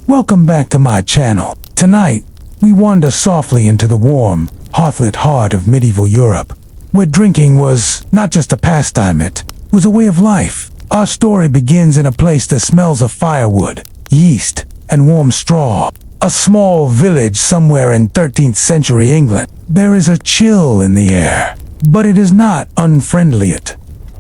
Welcome back to my channel. Tonight, we wander softly into the warm, hearthlit heart of medieval Europe, where drinking was not just a pastime, it was a way of life. Our story begins in a place that smells of firewood, yeast, and warm straw. A small village somewhere in 13th century England. There is a chill in the air, but it is not unfriendly. It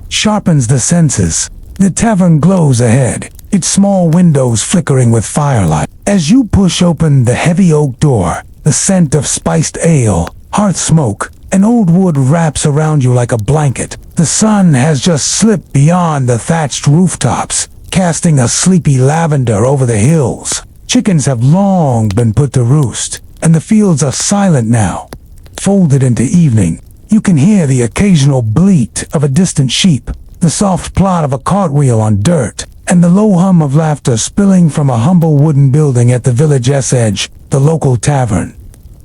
sharpens the senses. The tavern glows ahead, its small windows flickering with firelight. As you push open the heavy oak door, the scent of spiced ale, hearth smoke, and old wood wraps around you like a blanket. The sun has just slipped beyond the thatched rooftops, casting a sleepy lavender over the hills. Chickens have long been put to roost, and the fields are silent now. Folded into evening, you can hear the occasional bleat of a distant sheep, the soft plod of a cartwheel on dirt, and the low hum of laughter spilling from a humble wooden building at the village's edge, the local tavern.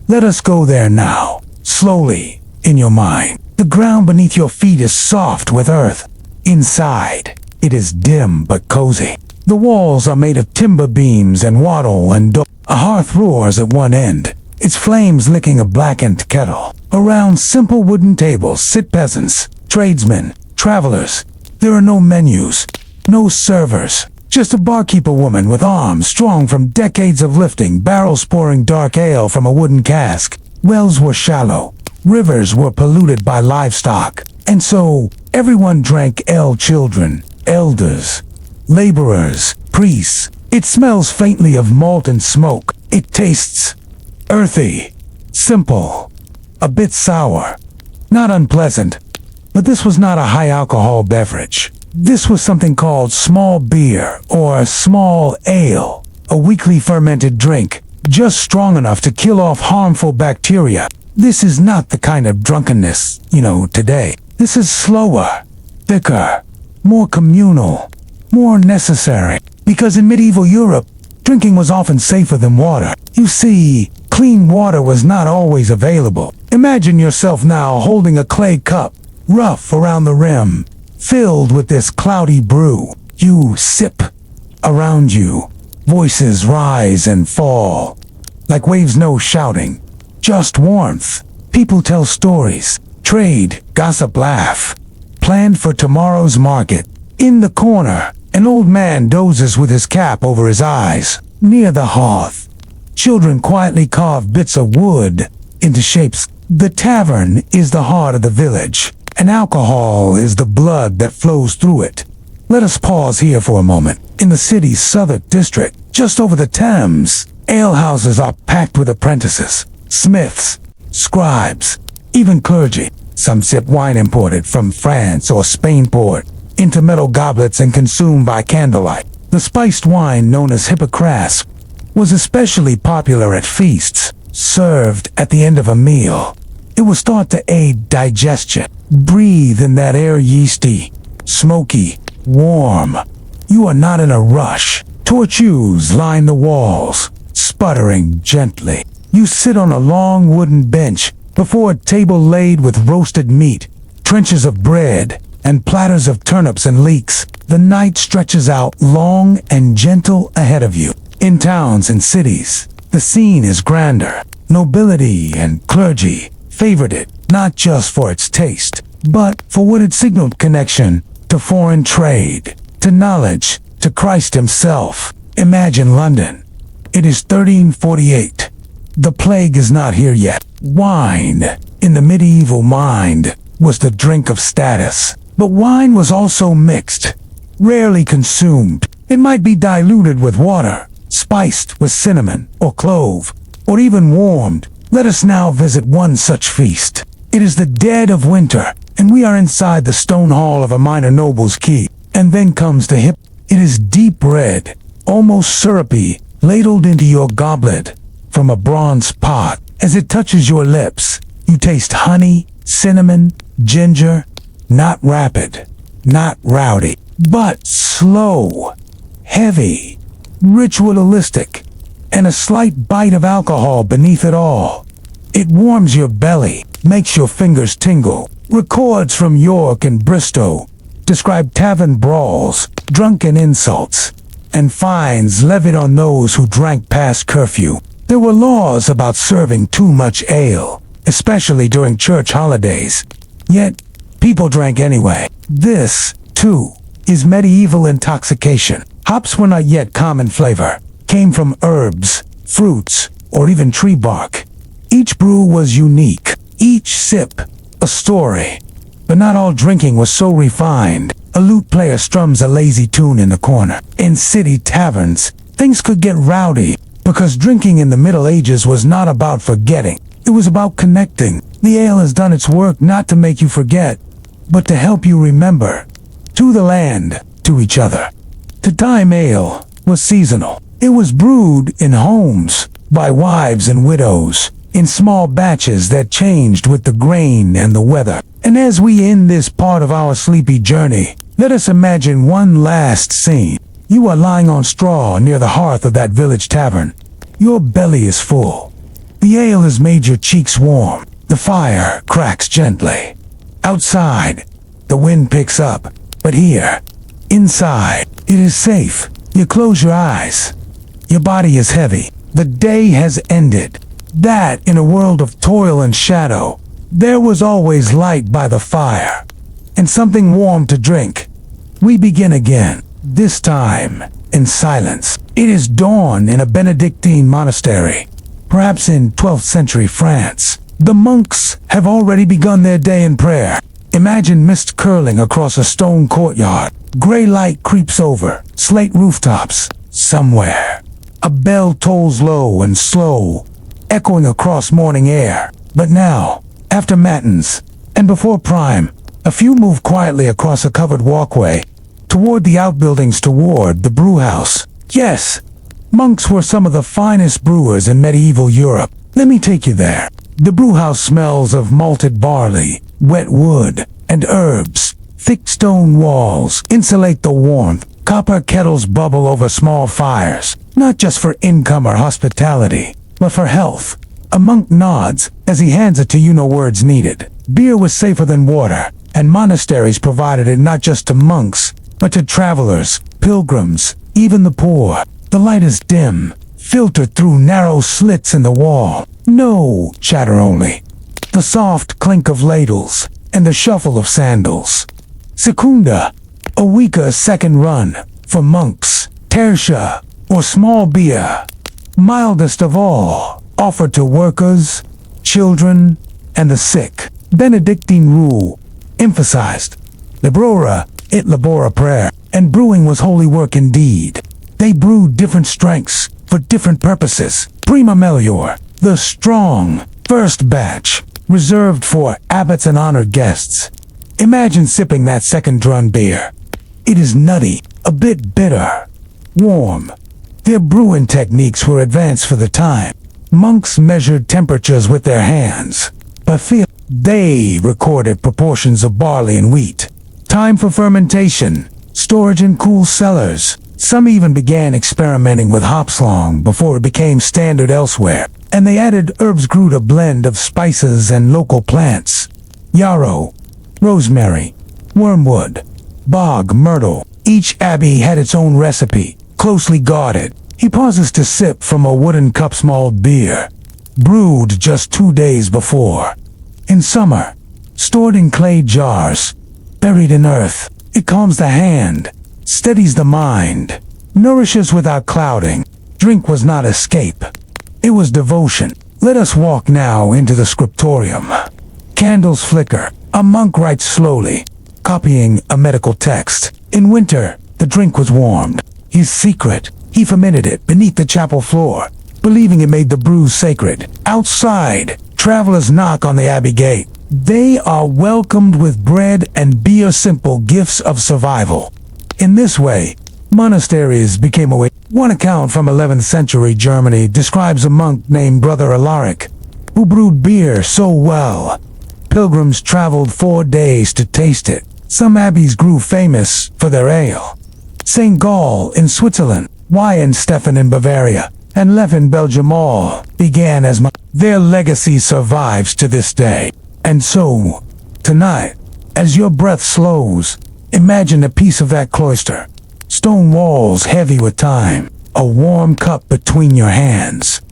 Let us go there now, slowly, in your mind. The ground beneath your feet is soft with earth. Inside, it is dim but cozy. The walls are made of timber beams and wattle and A hearth roars at one end, its flames licking a blackened kettle. Around simple wooden tables sit peasants, tradesmen, travelers. There are no menus, no servers, just a barkeeper woman with arms strong from decades of lifting, barrels pouring dark ale from a wooden cask. Wells were shallow, rivers were polluted by livestock, and so everyone drank ale. Children, elders, laborers, priests. It smells faintly of malt and smoke. It tastes earthy, simple, a bit sour, not unpleasant. But this was not a high-alcohol beverage. This was something called small beer or small ale, a weakly fermented drink, just strong enough to kill off harmful bacteria. This is not the kind of drunkenness, today. This is slower, thicker, more communal, more necessary. Because in medieval Europe, drinking was often safer than water. You see, clean water was not always available. Imagine yourself now holding a clay cup, rough around the rim, filled with this cloudy brew. You sip. Around you, voices rise and fall, like waves no shouting, just warmth. People tell stories, trade, gossip, laugh. Planned for tomorrow's market. In the corner, an old man dozes with his cap over his eyes. Near the hearth, children quietly carve bits of wood into shapes. The tavern is the heart of the village, and alcohol is the blood that flows through it. Let us pause here for a moment. In the city's Southwark district, just over the Thames, alehouses are packed with apprentices, smiths, scribes, even clergy. Some sip wine imported from France or Spain, poured into metal goblets and consumed by candlelight. The spiced wine known as hippocras was especially popular at feasts, served at the end of a meal. It was thought to aid digestion. Breathe in that air, yeasty, smoky, warm. You are not in a rush. Torches line the walls, sputtering gently. You sit on a long wooden bench before a table laid with roasted meat, trenchers of bread, and platters of turnips and leeks. The night stretches out long and gentle ahead of you. In towns and cities, the scene is grander. Nobility and clergy favored it, not just for its taste, but for what it signaled: connection to foreign trade, to knowledge, to Christ himself. Imagine London. It is 1348. The plague is not here yet. Wine, in the medieval mind, was the drink of status. But wine was also mixed, rarely consumed. It might be diluted with water, spiced with cinnamon or clove, or even warmed. Let us now visit one such feast. It is the dead of winter, and we are inside the stone hall of a minor noble's keep. And then comes the hip. It is deep red, almost syrupy, ladled into your goblet from a bronze pot. As it touches your lips, you taste honey, cinnamon, ginger. Not rapid, not rowdy, but slow, heavy, ritualistic, and a slight bite of alcohol beneath it all. It warms your belly, makes your fingers tingle. Records from York and Bristol describe tavern brawls, drunken insults, and fines levied on those who drank past curfew. There were laws about serving too much ale, especially during church holidays. Yet, people drank anyway. This, too, is medieval intoxication. Hops were not yet common flavor, came from herbs, fruits, or even tree bark. Each brew was unique, each sip a story. But not all drinking was so refined. A lute player strums a lazy tune in the corner. In city taverns, things could get rowdy, because drinking in the Middle Ages was not about forgetting. It was about connecting. The ale has done its work not to make you forget, but to help you remember. To the land, to each other. The time ale was seasonal. It was brewed in homes, by wives and widows, in small batches that changed with the grain and the weather. And as we end this part of our sleepy journey, let us imagine one last scene. You are lying on straw near the hearth of that village tavern. Your belly is full. The ale has made your cheeks warm. The fire cracks gently. Outside, the wind picks up. But here, inside, it is safe. You close your eyes. Your body is heavy. The day has ended. That, in a world of toil and shadow, there was always light by the fire, and something warm to drink. We begin again, this time in silence. It is dawn in a Benedictine monastery, perhaps in 12th century France. The monks have already begun their day in prayer. Imagine mist curling across a stone courtyard. Gray light creeps over slate rooftops. Somewhere, a bell tolls low and slow, echoing across morning air. But now, after matins, and before prime, a few move quietly across a covered walkway, toward the outbuildings toward the brewhouse. Yes, monks were some of the finest brewers in medieval Europe. Let me take you there. The brewhouse smells of malted barley, wet wood, and herbs. Thick stone walls insulate the warmth. Copper kettles bubble over small fires, not just for income or hospitality, but for health. A monk nods as he hands it to you, no words needed. Beer was safer than water, and monasteries provided it not just to monks, but to travelers, pilgrims, even the poor. The light is dim, filtered through narrow slits in the wall. No chatter only. The soft clink of ladles, and the shuffle of sandals. Secunda, a weaker second run, for monks. Tertia, or small beer, mildest of all, offered to workers, children, and the sick. Benedictine rule emphasized Labora et labora prayer, and brewing was holy work indeed. They brewed different strengths for different purposes. Prima melior, the strong first batch, reserved for abbots and honored guests. Imagine sipping that second run beer. It is nutty, a bit bitter, warm. Their brewing techniques were advanced for the time. Monks measured temperatures with their hands. They recorded proportions of barley and wheat. Time for fermentation, storage in cool cellars. Some even began experimenting with hops long before it became standard elsewhere. And they added herbs, brewed a blend of spices and local plants. Yarrow, rosemary, wormwood, bog myrtle. Each abbey had its own recipe, closely guarded. He pauses to sip from a wooden cup mulled beer, brewed just 2 days before. In summer, stored in clay jars, buried in earth. It calms the hand, steadies the mind, nourishes without clouding. Drink was not escape. It was devotion. Let us walk now into the scriptorium. Candles flicker. A monk writes slowly, copying a medical text. In winter, the drink was warmed. His secret, he fermented it beneath the chapel floor, believing it made the brew sacred. Outside, travelers knock on the abbey gate. They are welcomed with bread and beer, simple gifts of survival. In this way, monasteries became a way. One account from 11th century Germany describes a monk named Brother Alaric, who brewed beer so well, pilgrims traveled 4 days to taste it. Some abbeys grew famous for their ale. St. Gall in Switzerland, Weihenstephan in Bavaria, and Leff in Belgium all began as their legacy survives to this day. And so, tonight, as your breath slows, imagine a piece of that cloister, stone walls heavy with time, a warm cup between your hands,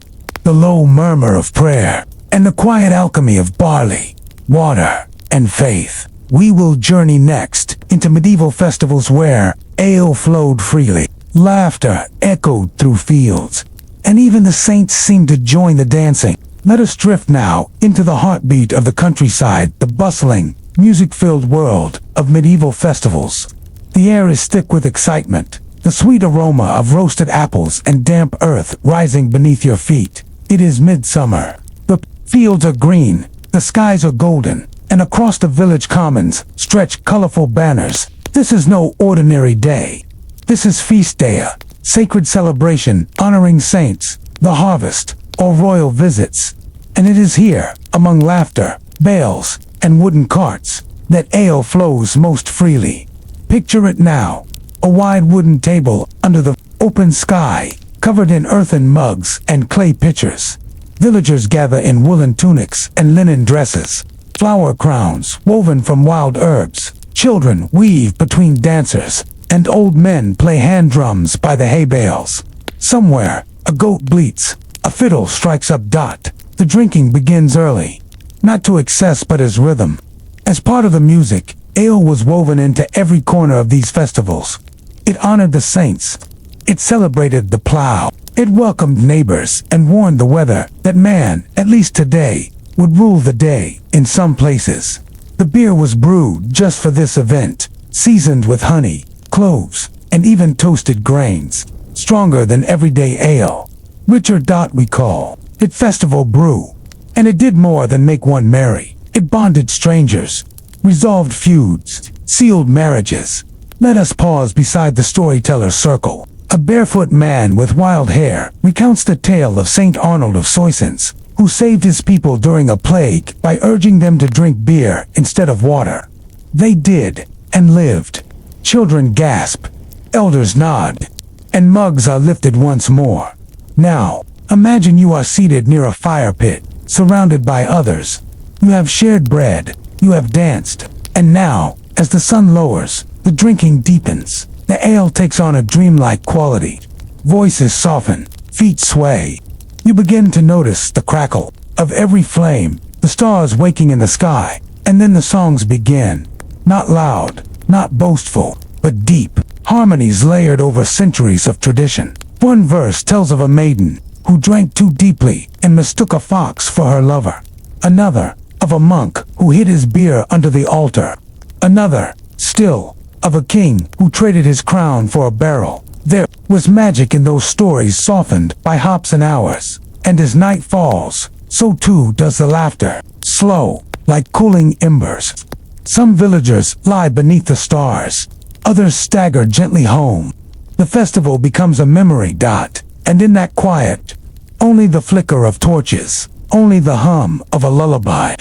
the low murmur of prayer, and the quiet alchemy of barley, water, and faith. We will journey next into medieval festivals where ale flowed freely, laughter echoed through fields, and even the saints seemed to join the dancing. Let us drift now into the heartbeat of the countryside, the bustling, music-filled world of medieval festivals. The air is thick with excitement, the sweet aroma of roasted apples and damp earth rising beneath your feet. It is midsummer. The fields are green, the skies are golden, and across the village commons stretch colorful banners. This is no ordinary day. This is feast day, a sacred celebration honoring saints, the harvest, or royal visits. And it is here, among laughter, bales, and wooden carts, that ale flows most freely. Picture it now, a wide wooden table under the open sky, covered in earthen mugs and clay pitchers. Villagers gather in woolen tunics and linen dresses, flower crowns woven from wild herbs. Children weave between dancers, and old men play hand drums by the hay bales. Somewhere, a goat bleats, a fiddle strikes up dot. The drinking begins early, not to excess but as rhythm. As part of the music, ale was woven into every corner of these festivals. It honored the saints. It celebrated the plow. It welcomed neighbors and warned the weather that man, at least today, would rule the day in some places. The beer was brewed just for this event, seasoned with honey, cloves, and even toasted grains, stronger than everyday ale. Richer dot we call it festival brew. And it did more than make one merry. It bonded strangers, resolved feuds, sealed marriages. Let us pause beside the storyteller's circle. A barefoot man with wild hair recounts the tale of Saint Arnold of Soissons, who saved his people during a plague by urging them to drink beer instead of water. They did, and lived. Children gasp, elders nod, and mugs are lifted once more. Now, imagine you are seated near a fire pit, surrounded by others. You have shared bread, you have danced, and now, as the sun lowers, the drinking deepens. The ale takes on a dreamlike quality. Voices soften, feet sway. You begin to notice the crackle of every flame, the stars waking in the sky, and then the songs begin. Not loud, not boastful, but deep. Harmonies layered over centuries of tradition. One verse tells of a maiden who drank too deeply and mistook a fox for her lover. Another, of a monk who hid his beer under the altar. Another, still, of a king who traded his crown for a barrel. There was magic in those stories, softened by hops and hours. And as night falls, so too does the laughter, slow, like cooling embers. Some villagers lie beneath the stars. Others stagger gently home. The festival becomes a memory dot, and in that quiet, only the flicker of torches, only the hum of a lullaby,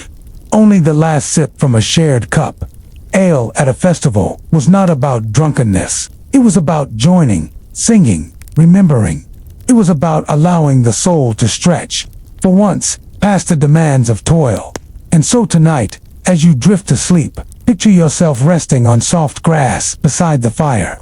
only the last sip from a shared cup. Ale at a festival was not about drunkenness. It was about joining, singing, remembering. It was about allowing the soul to stretch, for once, past the demands of toil. And so tonight, as you drift to sleep, picture yourself resting on soft grass beside the fire.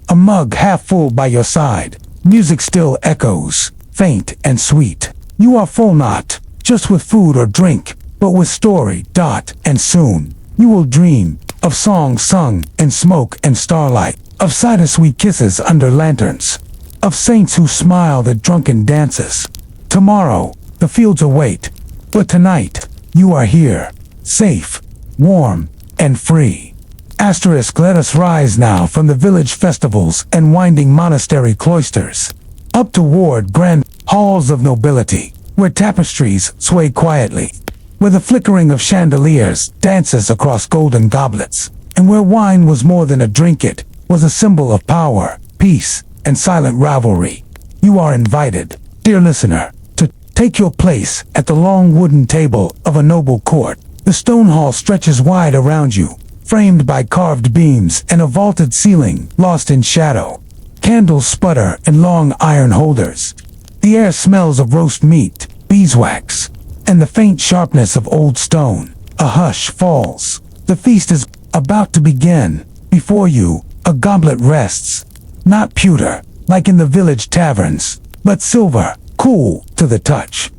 A mug half full by your side. Music still echoes, faint and sweet. You are full not just with food or drink, but with story, dot, and soon you will dream of songs sung in smoke and starlight, of cider-sweet kisses under lanterns, of saints who smiled at drunken dances. Tomorrow, the fields await, but tonight, you are here, safe, warm, and free. Asterisk, let us rise now from the village festivals and winding monastery cloisters, up toward grand halls of nobility, where tapestries sway quietly, where the flickering of chandeliers dances across golden goblets, and where wine was more than a drink, it was a symbol of power, peace, and silent rivalry. You are invited, dear listener, to take your place at the long wooden table of a noble court. The stone hall stretches wide around you, framed by carved beams and a vaulted ceiling lost in shadow. Candles sputter in long iron holders. The air smells of roast meat, beeswax, and the faint sharpness of old stone. A hush falls. The feast is about to begin. Before you, a goblet rests. not pewter, like in the village taverns, but silver, cool to the touch,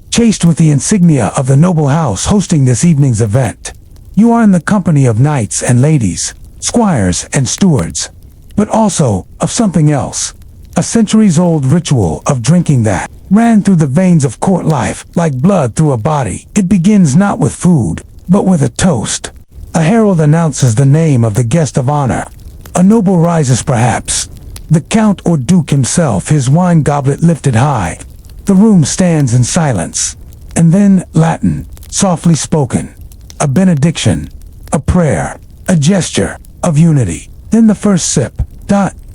chased with the insignia of the noble house hosting this evening's event. You are in the company of knights and ladies, squires and stewards, but also of something else, a centuries-old ritual of drinking that ran through the veins of court life like blood through a body. It begins not with food, but with a toast. A herald announces the name of the guest of honor. A noble rises perhaps, the count or duke himself, his wine goblet lifted high. The room stands in silence, and then Latin, softly spoken, a benediction, a prayer, a gesture of unity. Then the first sip,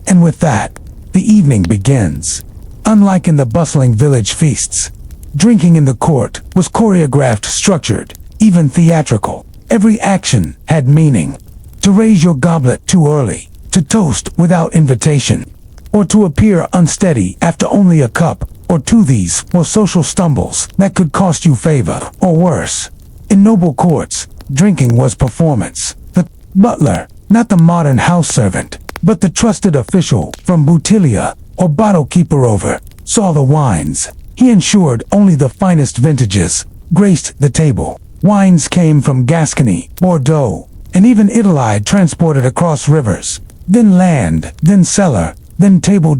and with that, the evening begins. Unlike in the bustling village feasts, drinking in the court was choreographed, structured, even theatrical. Every action had meaning. To raise your goblet too early, to toast without invitation, or to appear unsteady after only a cup or two. These were social stumbles that could cost you favor, or worse. In noble courts, drinking was performance. The butler, not the modern house servant, but the trusted official from Boutillia or bottle keeper over, saw the wines. He ensured only the finest vintages graced the table. Wines came from Gascony, Bordeaux, and even Italy, transported across rivers, then land, then cellar, then table.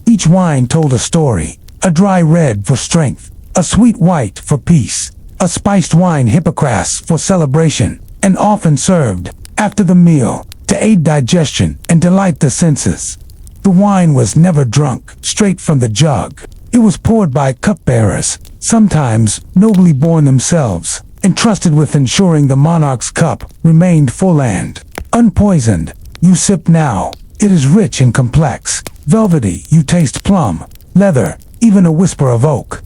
Each wine told a story, a dry red for strength, a sweet white for peace, a spiced wine Hippocras for celebration, and often served after the meal to aid digestion and delight the senses. The wine was never drunk straight from the jug. It was poured by cupbearers, sometimes nobly born themselves, entrusted with ensuring the monarch's cup remained full and unpoisoned. You sip now. It is rich and complex, velvety. You taste plum, leather, even a whisper of oak.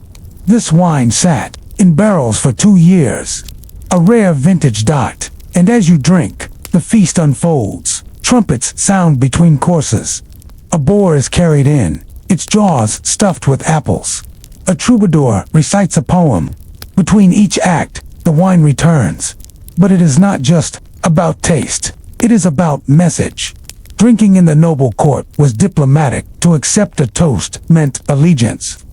This wine sat in barrels for 2 years, a rare vintage. And as you drink, the feast unfolds. Trumpets sound between courses. A boar is carried in, its jaws stuffed with apples. A troubadour recites a poem. Between each act, the wine returns. But it is not just about taste. It is about message. Drinking in the noble court was diplomatic. To accept a toast meant allegiance.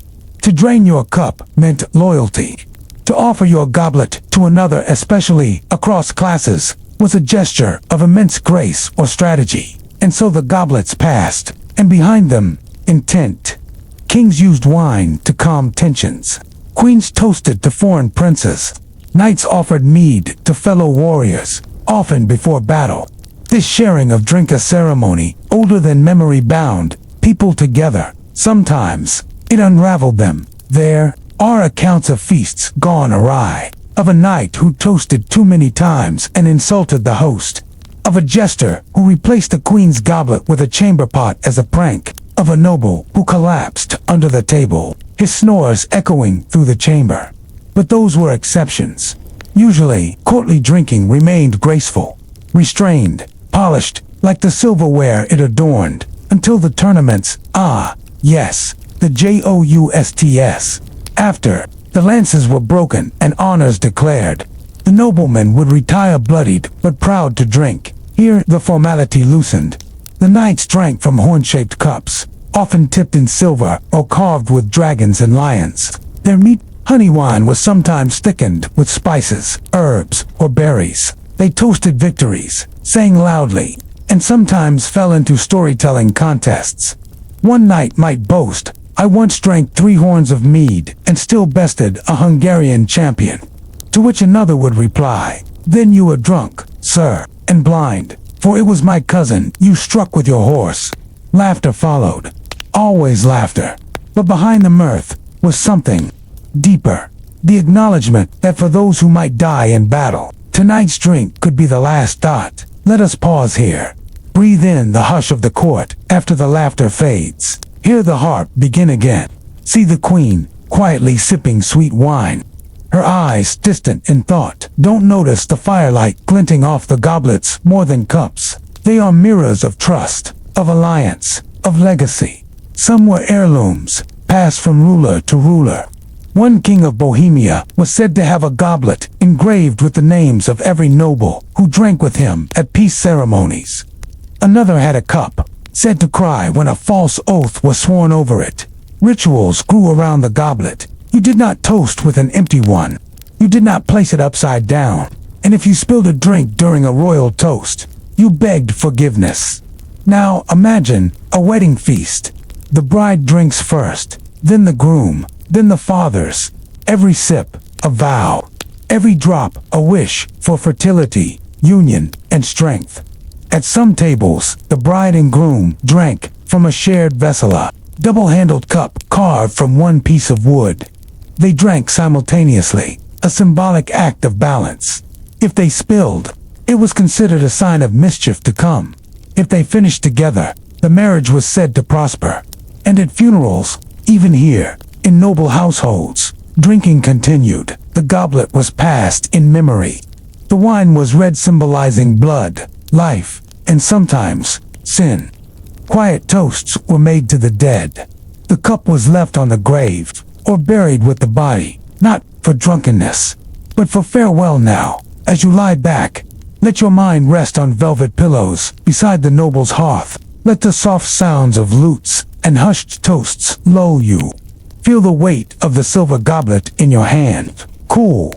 To drain your cup meant loyalty. To offer your goblet to another, especially across classes, was a gesture of immense grace or strategy. And so the goblets passed, and behind them, intent. Kings used wine to calm tensions. Queens toasted to foreign princes. Knights offered mead to fellow warriors, often before battle. This sharing of drink, a ceremony older than memory, bound people together. Sometimes it unraveled them. There are accounts of feasts gone awry, of a knight who toasted too many times and insulted the host, of a jester who replaced the queen's goblet with a chamber pot as a prank, of a noble who collapsed under the table, his snores echoing through the chamber. But those were exceptions. Usually, courtly drinking remained graceful, restrained, polished, like the silverware it adorned, until the tournaments, yes, the jousts. After, the lances were broken and honors declared. The noblemen would retire bloodied but proud to drink. Here the formality loosened. The knights drank from horn-shaped cups, often tipped in silver or carved with dragons and lions. Their meat, honey wine, was sometimes thickened with spices, herbs, or berries. They toasted victories, sang loudly, and sometimes fell into storytelling contests. One knight might boast, "I once drank 3 horns of mead and still bested a Hungarian champion." To which another would reply, "Then you were drunk, sir, and blind, for it was my cousin you struck with your horse." Laughter followed. Always laughter. But behind the mirth was something deeper. The acknowledgement that for those who might die in battle, tonight's drink could be the last. Let us pause here. Breathe in the hush of the court after the laughter fades. Hear the harp begin again. See the queen quietly sipping sweet wine, her eyes distant in thought. Don't notice the firelight glinting off the goblets more than cups. They are mirrors of trust, of alliance, of legacy. Some were heirlooms, passed from ruler to ruler. One king of Bohemia was said to have a goblet engraved with the names of every noble who drank with him at peace ceremonies. Another had a cup said to cry when a false oath was sworn over it. Rituals grew around the goblet. You did not toast with an empty one. You did not place it upside down. And if you spilled a drink during a royal toast, you begged forgiveness. Now imagine a wedding feast. The bride drinks first, then the groom, then the fathers. Every sip, a vow. Every drop, a wish for fertility, union, and strength. At some tables, the bride and groom drank from a shared vessel, a double-handled cup carved from one piece of wood. They drank simultaneously, a symbolic act of balance. If they spilled, it was considered a sign of mischief to come. If they finished together, the marriage was said to prosper. And at funerals, even here, in noble households, drinking continued. The goblet was passed in memory. The wine was red, symbolizing blood, life, and sometimes sin. Quiet toasts were made to the dead. The cup was left on the grave, or buried with the body, not for drunkenness, but for farewell. Now, as you lie back, let your mind rest on velvet pillows beside the noble's hearth. Let the soft sounds of lutes and hushed toasts lull you. Feel the weight of the silver goblet in your hand. Cool,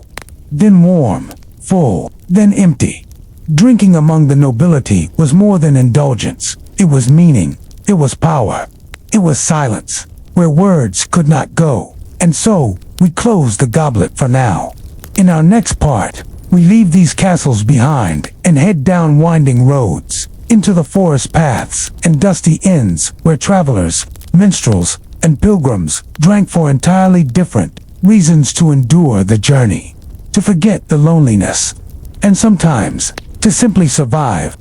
then warm, full, then empty. Drinking among the nobility was more than indulgence. It was meaning. It was power. It was silence, where words could not go. And so, we close the goblet for now. In our next part, we leave these castles behind and head down winding roads, into the forest paths and dusty inns where travelers, minstrels, and pilgrims drank for entirely different reasons: to endure the journey, to forget the loneliness, and sometimes to simply survive.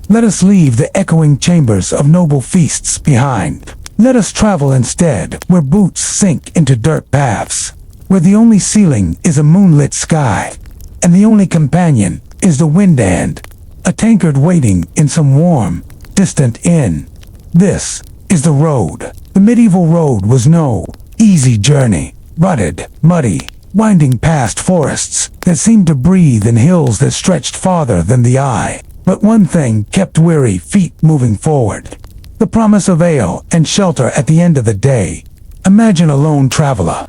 Let us leave the echoing chambers of noble feasts behind. Let us travel instead where boots sink into dirt paths, where the only ceiling is a moonlit sky, and the only companion is the wind and a tankard waiting in some warm, distant inn. This is the road. The medieval road was no easy journey. Rutted, muddy, winding past forests that seemed to breathe and hills that stretched farther than the eye. But one thing kept weary feet moving forward: the promise of ale and shelter at the end of the day. Imagine a lone traveler,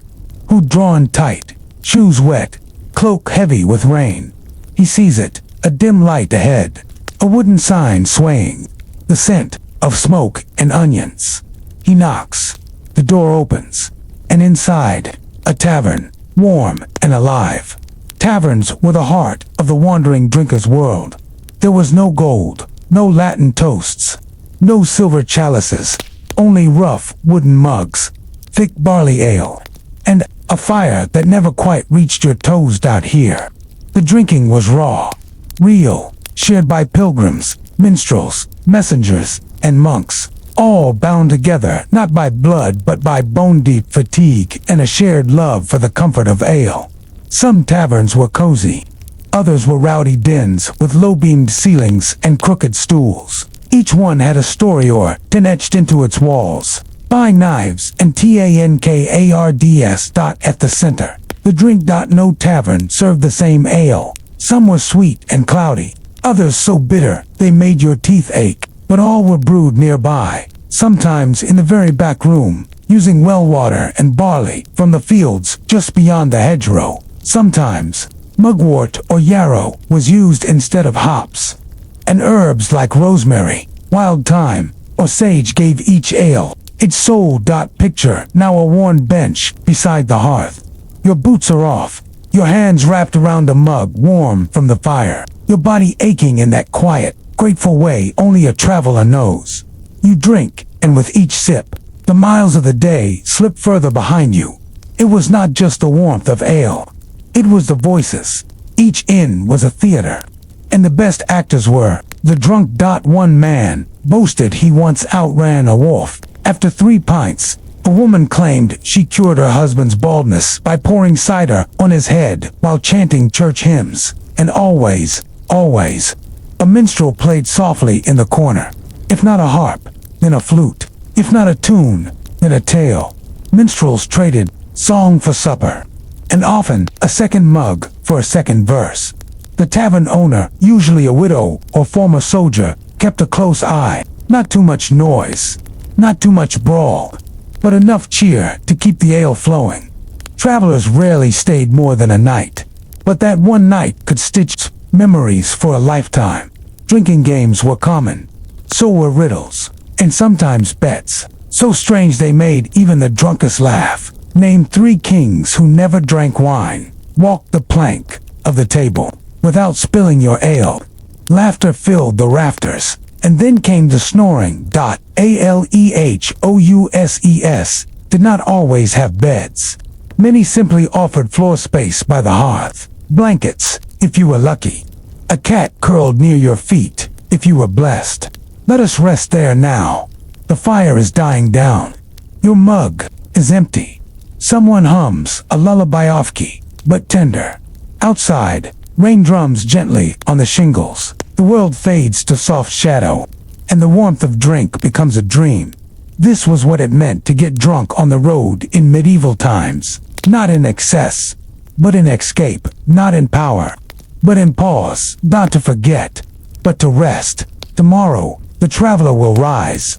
who, drawn tight, shoes wet, cloak heavy with rain. He sees it, a dim light ahead, a wooden sign swaying, the scent of smoke and onions. He knocks, the door opens, and inside, a tavern, warm and alive. Taverns were the heart of the wandering drinker's world. There was no gold, no Latin toasts, no silver chalices, only rough wooden mugs, thick barley ale, and a fire that never quite reached your toes out here. The drinking was raw, real, shared by pilgrims, minstrels, messengers, and monks, all bound together not by blood but by bone-deep fatigue and a shared love for the comfort of ale. Some taverns were cozy. Others were rowdy dens with low-beamed ceilings and crooked stools. Each one had a story or ten etched into its walls. Buying knives and tankards at the center. The drink. No tavern served the same ale. Some were sweet and cloudy, others so bitter they made your teeth ache. But all were brewed nearby, sometimes in the very back room, using well water and barley from the fields just beyond the hedgerow. Sometimes mugwort or yarrow was used instead of hops, and herbs like rosemary, wild thyme, or sage gave each ale its soul. Picture now a worn bench beside the hearth. Your boots are off, your hands wrapped around a mug warm from the fire, your body aching in that quiet, grateful way only a traveler knows. You drink, and with each sip, the miles of the day slip further behind you. It was not just the warmth of ale. It was the voices. Each inn was a theater, and the best actors were the drunk. One man boasted he once outran a wolf. After 3 pints, a woman claimed she cured her husband's baldness by pouring cider on his head while chanting church hymns. And always, always, a minstrel played softly in the corner. If not a harp, then a flute. If not a tune, then a tale. Minstrels traded song for supper, and often a second mug for a second verse. The tavern owner, usually a widow or former soldier, kept a close eye Not too much noise, not too much brawl, but enough cheer to keep the ale flowing. Travelers rarely stayed more than a night, but that one night could stitch memories for a lifetime. Drinking games were common, so were riddles, and sometimes bets, so strange they made even the drunkest laugh. Name 3 kings who never drank wine. Walked the plank of the table without spilling your ale. Laughter filled the rafters, and then came the snoring. Alehouses did not always have beds. Many simply offered floor space by the hearth. Blankets, if you were lucky. A cat curled near your feet, if you were blessed. Let us rest there now. The fire is dying down. Your mug is empty. Someone hums a lullaby off-key, but tender. Outside, rain drums gently on the shingles. The world fades to soft shadow, and the warmth of drink becomes a dream. This was what it meant to get drunk on the road in medieval times. Not in excess, but in escape. Not in power, but in pause. Not to forget, but to rest. Tomorrow, the traveler will rise,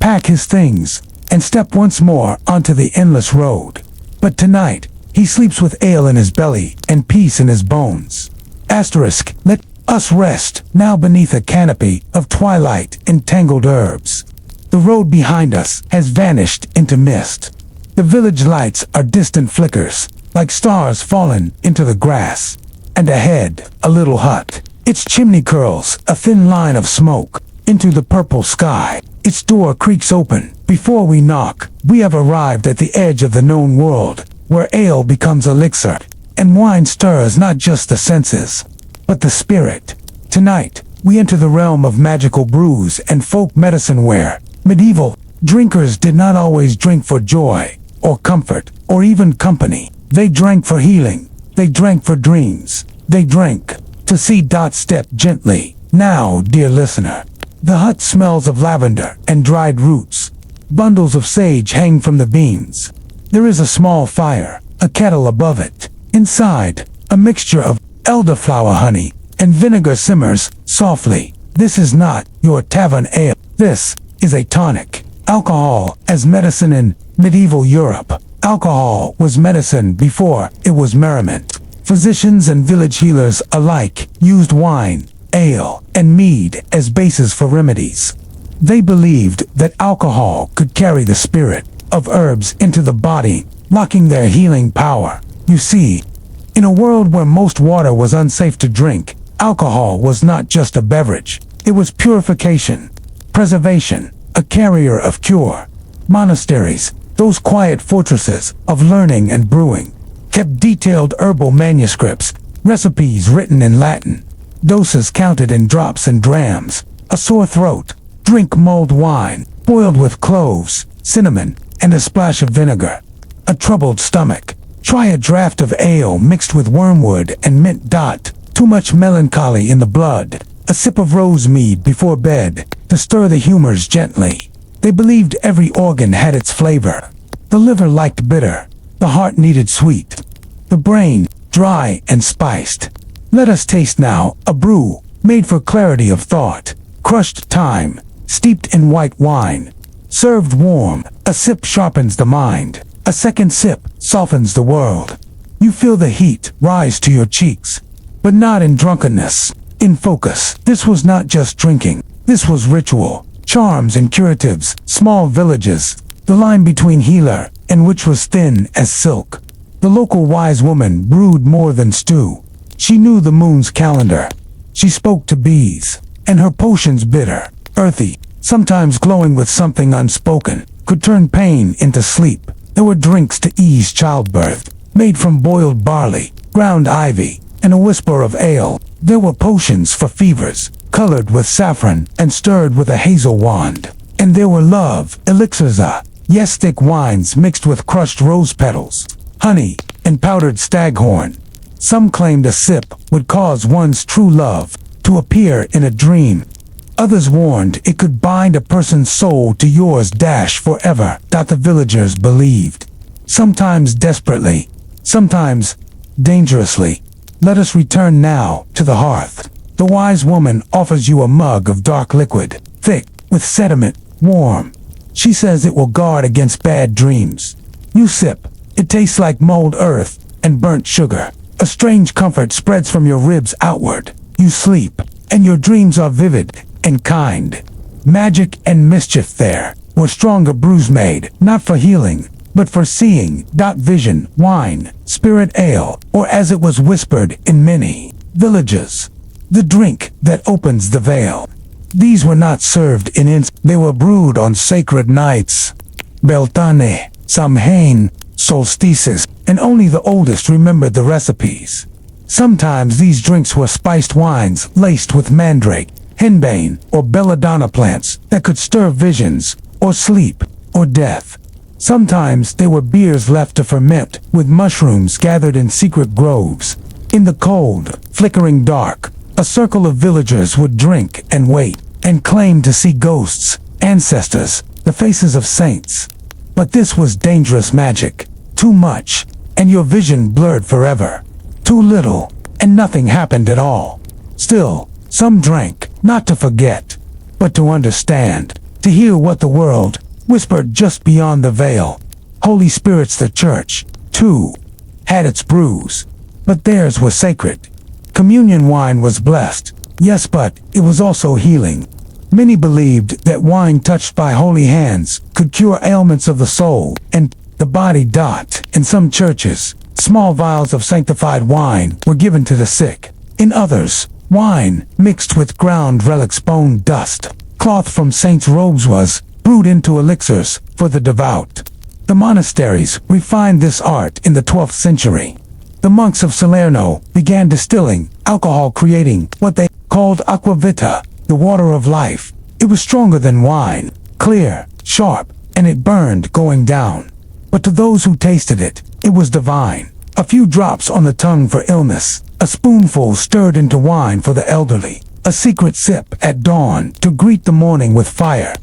pack his things, and step once more onto the endless road. But tonight, he sleeps with ale in his belly and peace in his bones. Asterisk, let us rest now beneath a canopy of twilight and tangled herbs. The road behind us has vanished into mist. The village lights are distant flickers, like stars fallen into the grass. And ahead, a little hut. Its chimney curls a thin line of smoke into the purple sky. Its door creaks open. Before we knock, we have arrived at the edge of the known world, where ale becomes elixir, and wine stirs not just the senses, but the spirit. Tonight, we enter the realm of magical brews and folk medicine where medieval drinkers did not always drink for joy, or comfort, or even company. They drank for healing. They drank for dreams. They drank to see. Step gently. Now, dear listener. The hut smells of lavender and dried roots. Bundles of sage hang from the beams. There is a small fire, a kettle above it. Inside, a mixture of elderflower honey and vinegar simmers softly. This is not your tavern ale. This is a tonic. Alcohol as medicine in medieval Europe. Alcohol was medicine before it was merriment. Physicians and village healers alike used wine, ale, and mead as bases for remedies. They believed that alcohol could carry the spirit of herbs into the body, locking their healing power. You see, in a world where most water was unsafe to drink, alcohol was not just a beverage. It was purification, preservation, a carrier of cure. Monasteries, those quiet fortresses of learning and brewing, kept detailed herbal manuscripts, recipes written in Latin, doses counted in drops and drams. A sore throat, drink mulled wine, boiled with cloves, cinnamon, and a splash of vinegar. A troubled stomach, try a draught of ale mixed with wormwood and mint. Too much melancholy in the blood. A sip of rose mead before bed, to stir the humors gently. They believed every organ had its flavor. The liver liked bitter, the heart needed sweet, the brain dry and spiced. Let us taste now a brew made for clarity of thought. Crushed thyme, steeped in white wine, served warm. A sip sharpens the mind. A second sip softens the world. You feel the heat rise to your cheeks, but not in drunkenness, in focus. This was not just drinking. This was ritual, charms and curatives, small villages, the line between healer and witch was thin as silk. The local wise woman brewed more than stew. She knew the moon's calendar. She spoke to bees, and her potions bitter, earthy, sometimes glowing with something unspoken, could turn pain into sleep. There were drinks to ease childbirth, made from boiled barley, ground ivy, and a whisper of ale. There were potions for fevers, colored with saffron and stirred with a hazel wand. And there were love elixirs, yes, thick wines mixed with crushed rose petals, honey, and powdered staghorn. Some claimed a sip would cause one's true love to appear in a dream. Others warned it could bind a person's soul to yours forever. The villagers believed, sometimes desperately, sometimes dangerously. Let us return now to the hearth. The wise woman offers you a mug of dark liquid, thick, with sediment, warm. She says it will guard against bad dreams. You sip. It tastes like mold earth and burnt sugar. A strange comfort spreads from your ribs outward. You sleep, and your dreams are vivid and kind. Magic and mischief there were stronger brews made, not for healing, but for seeing. Vision, wine, spirit ale, or as it was whispered in many villages, the drink that opens the veil. These were not served in inns, they were brewed on sacred nights. Beltane, Samhain, solstices, and only the oldest remembered the recipes. Sometimes these drinks were spiced wines laced with mandrake, henbane, or belladonna plants that could stir visions, or sleep, or death. Sometimes they were beers left to ferment with mushrooms gathered in secret groves. In the cold, flickering dark, a circle of villagers would drink and wait, and claim to see ghosts, ancestors, the faces of saints. But this was dangerous magic. Too much, and your vision blurred forever. Too little, and nothing happened at all. Still, some drank, not to forget, but to understand, to hear what the world whispered just beyond the veil. Holy Spirits, the church, too, had its brews, but theirs was sacred. Communion wine was blessed, yes, but it was also healing. Many believed that wine touched by holy hands could cure ailments of the soul and the body. In some churches, small vials of sanctified wine were given to the sick. In others, wine mixed with ground relics, bone dust, cloth from saints' robes was brewed into elixirs for the devout. The monasteries refined this art in the 12th century. The monks of Salerno began distilling alcohol, creating what they called aqua vita, the water of life. It was stronger than wine, clear, sharp, and it burned going down. But to those who tasted it, it was divine. A few drops on the tongue for illness, a spoonful stirred into wine for the elderly, a secret sip at dawn to greet the morning with fire.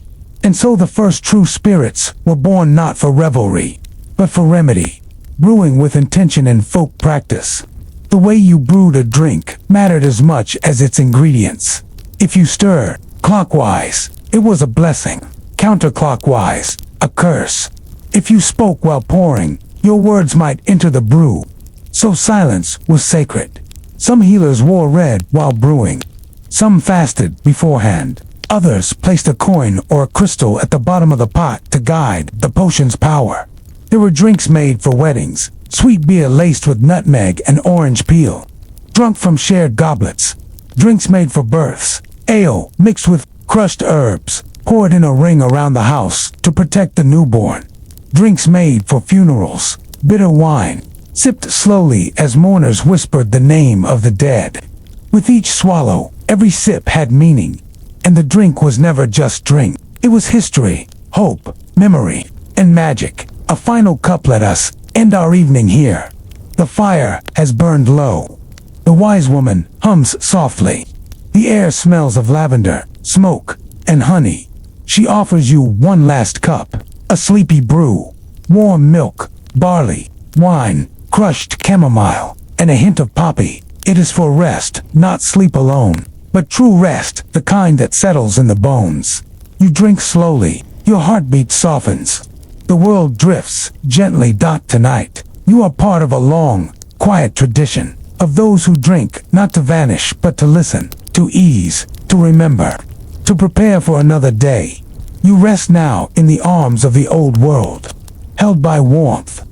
And so the first true spirits were born, not for revelry, but for remedy, brewing with intention and folk practice. The way you brewed a drink mattered as much as its ingredients. If you stirred clockwise, it was a blessing. Counterclockwise, a curse. If you spoke while pouring, your words might enter the brew. So silence was sacred. Some healers wore red while brewing. Some fasted beforehand. Others placed a coin or a crystal at the bottom of the pot to guide the potion's power. There were drinks made for weddings, sweet beer laced with nutmeg and orange peel, drunk from shared goblets. Drinks made for births, ale mixed with crushed herbs, poured in a ring around the house to protect the newborn. Drinks made for funerals, bitter wine, sipped slowly as mourners whispered the name of the dead. With each swallow, every sip had meaning, and the drink was never just drink. It was history, hope, memory, and magic. A final cup, let us end our evening here. The fire has burned low. The wise woman hums softly. The air smells of lavender, smoke, and honey. She offers you one last cup, a sleepy brew, warm milk, barley, wine, crushed chamomile, and a hint of poppy. It is for rest, not sleep alone, but true rest, the kind that settles in the bones. You drink slowly, your heartbeat softens. The world drifts gently. Tonight, you are part of a long, quiet tradition of those who drink not to vanish but to listen, to ease, to remember, to prepare for another day. You rest now in the arms of the old world, held by warmth,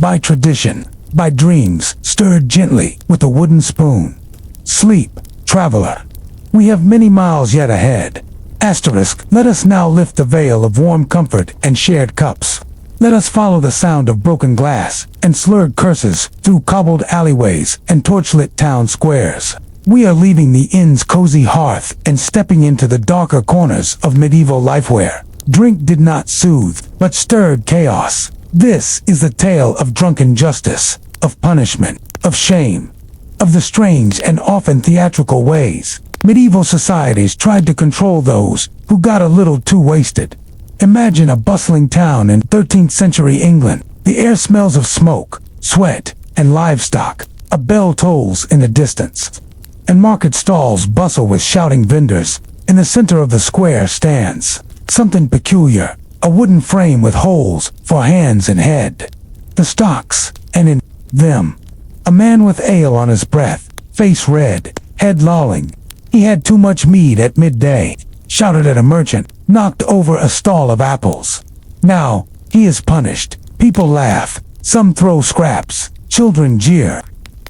by tradition, by dreams stirred gently with a wooden spoon. Sleep, traveler. We have many miles yet ahead. Let us now lift the veil of warm comfort and shared cups. Let us follow the sound of broken glass and slurred curses through cobbled alleyways and torchlit town squares. We are leaving the inn's cozy hearth and stepping into the darker corners of medieval life where drink did not soothe, but stirred chaos. This is the tale of drunken justice, of punishment, of shame, of the strange and often theatrical ways medieval societies tried to control those who got a little too wasted. Imagine a bustling town in 13th century England. The air smells of smoke, sweat, and livestock. A bell tolls in the distance, and market stalls bustle with shouting vendors, In the center of the square stands something peculiar, a wooden frame with holes for hands and head. The stocks, and in them, a man with ale on his breath, face red, head lolling. He had too much mead at midday, shouted at a merchant, knocked over a stall of apples. Now, he is punished. People laugh, some throw scraps, children jeer.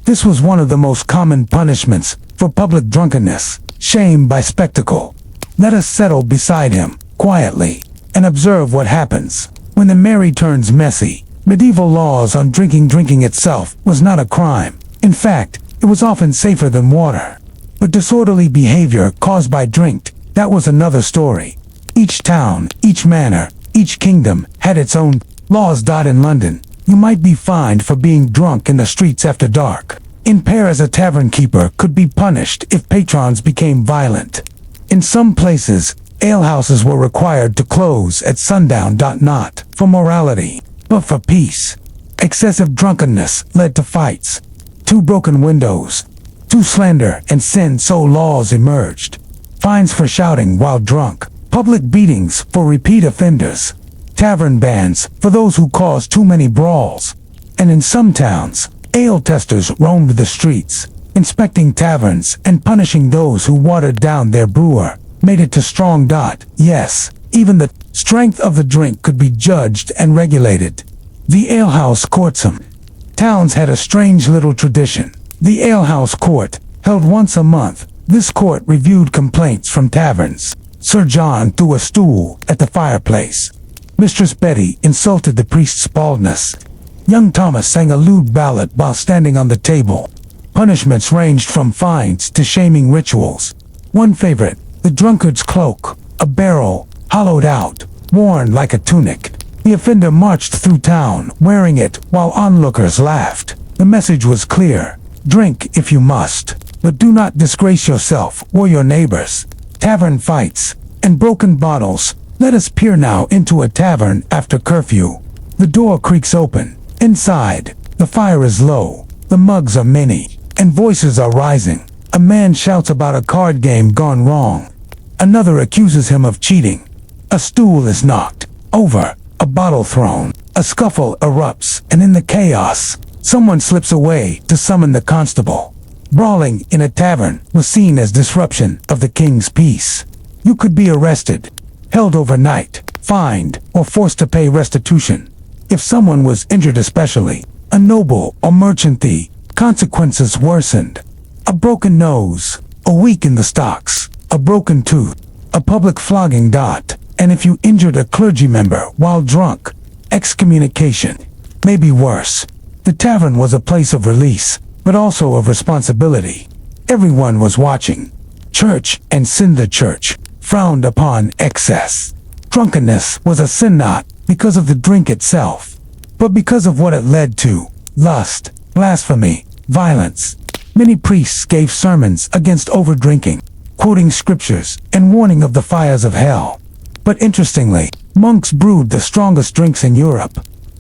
This was one of the most common punishments for public drunkenness, shame by spectacle. Let us settle beside him, quietly, and observe what happens. When the merry turns messy, medieval laws on drinking itself was not a crime. In fact, it was often safer than water. But disorderly behavior caused by drink, that was another story. Each town, each manor, each kingdom had its own laws. In London, you might be fined for being drunk in the streets after dark. In Paris, a tavern keeper could be punished if patrons became violent. In some places, alehouses were required to close at sundown. Not for morality, but for peace. Excessive drunkenness led to fights. Too broken windows, too slander and sin, so laws emerged. Fines for shouting while drunk, public beatings for repeat offenders, tavern bans for those who caused too many brawls. And in some towns, ale testers roamed the streets, inspecting taverns and punishing those who watered down their brewer, made it to strong. Yes, even the strength of the drink could be judged and regulated. The alehouse courtsome. Towns had a strange little tradition. The alehouse court, held once a month. This court reviewed complaints from taverns. Sir John threw a stool at the fireplace. Mistress Betty insulted the priest's baldness. Young Thomas sang a lewd ballad while standing on the table. Punishments ranged from fines to shaming rituals. One favorite, the drunkard's cloak, a barrel, hollowed out, worn like a tunic. The offender marched through town wearing it while onlookers laughed. The message was clear: drink if you must, but do not disgrace yourself or your neighbors. Tavern fights and broken bottles. Let us peer now into a tavern after curfew. The door creaks open. Inside, the fire is low, the mugs are many, and voices are rising. A man shouts about a card game gone wrong. Another accuses him of cheating. A stool is knocked over, a bottle thrown. A scuffle erupts, and in the chaos, someone slips away to summon the constable. Brawling in a tavern was seen as disruption of the king's peace. You could be arrested, held overnight, fined, or forced to pay restitution. If someone was injured, especially a noble or merchant, the consequences worsened. A broken nose, a week in the stocks, a broken tooth, a public flogging. And if you injured a clergy member while drunk, excommunication. Maybe worse. The tavern was a place of release, but also of responsibility. Everyone was watching. Church and sin. The church frowned upon excess. Drunkenness was a sin not because of the drink itself, but because of what it led to: lust, blasphemy, violence. Many priests gave sermons against overdrinking, quoting scriptures and warning of the fires of hell. But interestingly, monks brewed the strongest drinks in Europe.